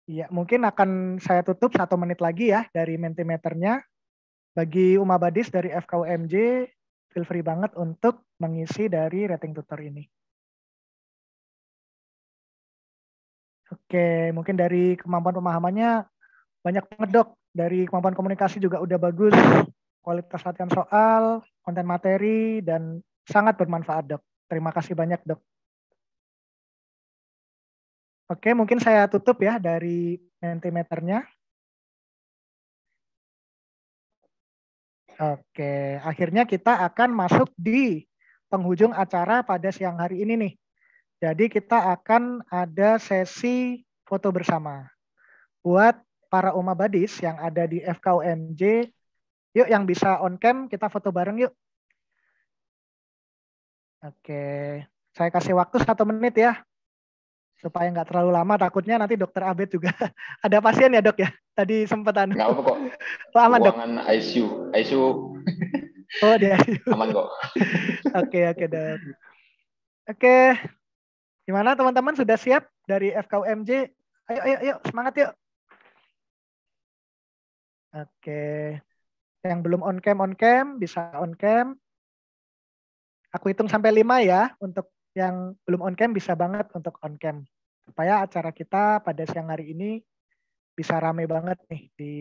Iya, mungkin akan saya tutup 1 menit lagi ya dari Mentimeternya. Bagi Uma Badis dari FKUMJ, feel free banget untuk mengisi dari rating tutor ini. Oke, mungkin dari kemampuan pemahamannya banyak banget dok. Dari kemampuan komunikasi juga udah bagus. Kualitas latihan soal, konten materi, dan sangat bermanfaat dok. Terima kasih banyak dok. Oke, mungkin saya tutup ya dari Mentimeternya. Oke, akhirnya kita akan masuk di penghujung acara pada siang hari ini nih. Jadi kita akan ada sesi foto bersama. Buat para Uma Badis yang ada di FKUMJ, yuk yang bisa on cam kita foto bareng yuk. Oke, saya kasih waktu 1 menit ya. Supaya nggak terlalu lama, takutnya nanti dokter Abed juga ada pasien ya dok ya. Tadi sempetan. Nggak apa kok. Aman dok. Ruangan ICU. Oh dia. Aman kok. Oke dok. Oke, gimana teman-teman sudah siap dari FKUMJ? Ayo semangat yuk. Oke, yang belum on cam bisa on cam. Aku hitung sampai 5 ya. Untuk yang belum on cam bisa banget untuk on cam. Supaya acara kita pada siang hari ini bisa rame banget nih di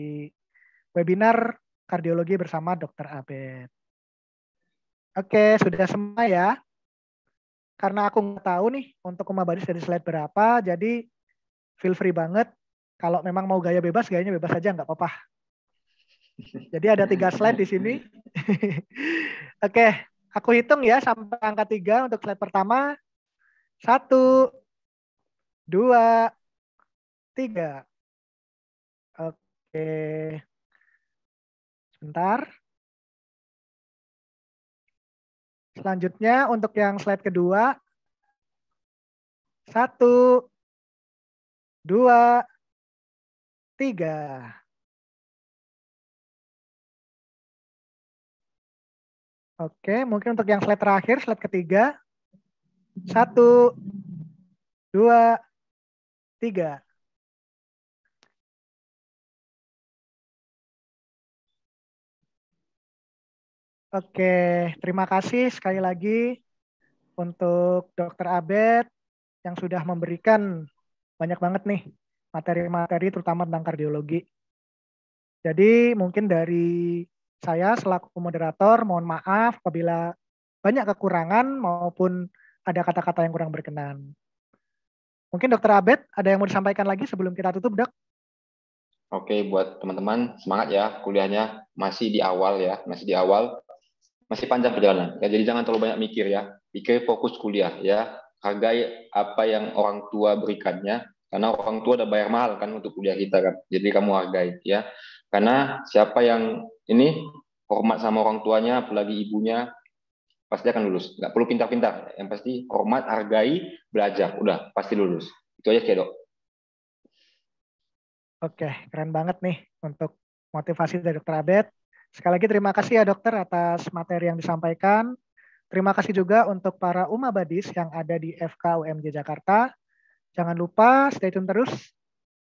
webinar kardiologi bersama Dr. Abed. Oke, sudah semua ya. Karena aku nggak tahu nih untuk Uma Badis dari slide berapa, jadi feel free banget. Kalau memang mau gaya bebas, gayanya bebas aja, nggak apa-apa. Jadi ada 3 slide di sini. Oke, aku hitung ya sampai angka 3 untuk slide pertama. 1, 2, 3. Oke. Sebentar. Selanjutnya untuk yang slide kedua. 1, 2, 3. Oke, mungkin untuk yang slide terakhir, slide ketiga. 1, 2, 3. Oke, terima kasih sekali lagi untuk Dr. Abed yang sudah memberikan banyak banget nih materi-materi terutama tentang kardiologi. Jadi mungkin dari saya selaku moderator mohon maaf apabila banyak kekurangan maupun ada kata-kata yang kurang berkenan. Mungkin Dr. Abed ada yang mau disampaikan lagi sebelum kita tutup, Dok? Oke, buat teman-teman semangat ya, kuliahnya masih di awal ya, masih panjang perjalanan. Ya, jadi jangan terlalu banyak mikir ya, pikir fokus kuliah ya, hargai apa yang orang tua berikannya, karena orang tua udah bayar mahal kan untuk kuliah kita kan, jadi kamu hargai ya, karena siapa yang ini hormat sama orang tuanya, apalagi ibunya, pasti akan lulus. Nggak perlu pintar-pintar, yang pasti hormat, hargai, belajar, udah pasti lulus. Itu aja kayak dok. Oke, keren banget nih untuk motivasi dari Dr. Abed. Sekali lagi terima kasih ya dokter atas materi yang disampaikan. Terima kasih juga untuk para Uma Badis yang ada di FKUMJ Jakarta. Jangan lupa stay tune terus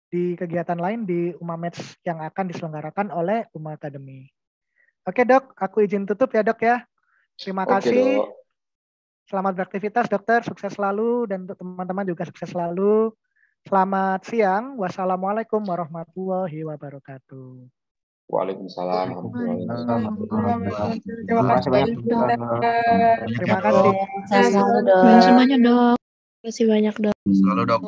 di kegiatan lain di Uma Match yang akan diselenggarakan oleh Uma Academy. Oke dok, aku izin tutup ya dok ya. Terima kasih. Dok. Selamat beraktivitas dokter, sukses selalu dan untuk teman-teman juga sukses selalu. Selamat siang. Wassalamualaikum warahmatullahi wabarakatuh. Waalaikumsalam. Terima kasih banyak. Terima kasih. Terima kasih banyak dok. Selalu dok.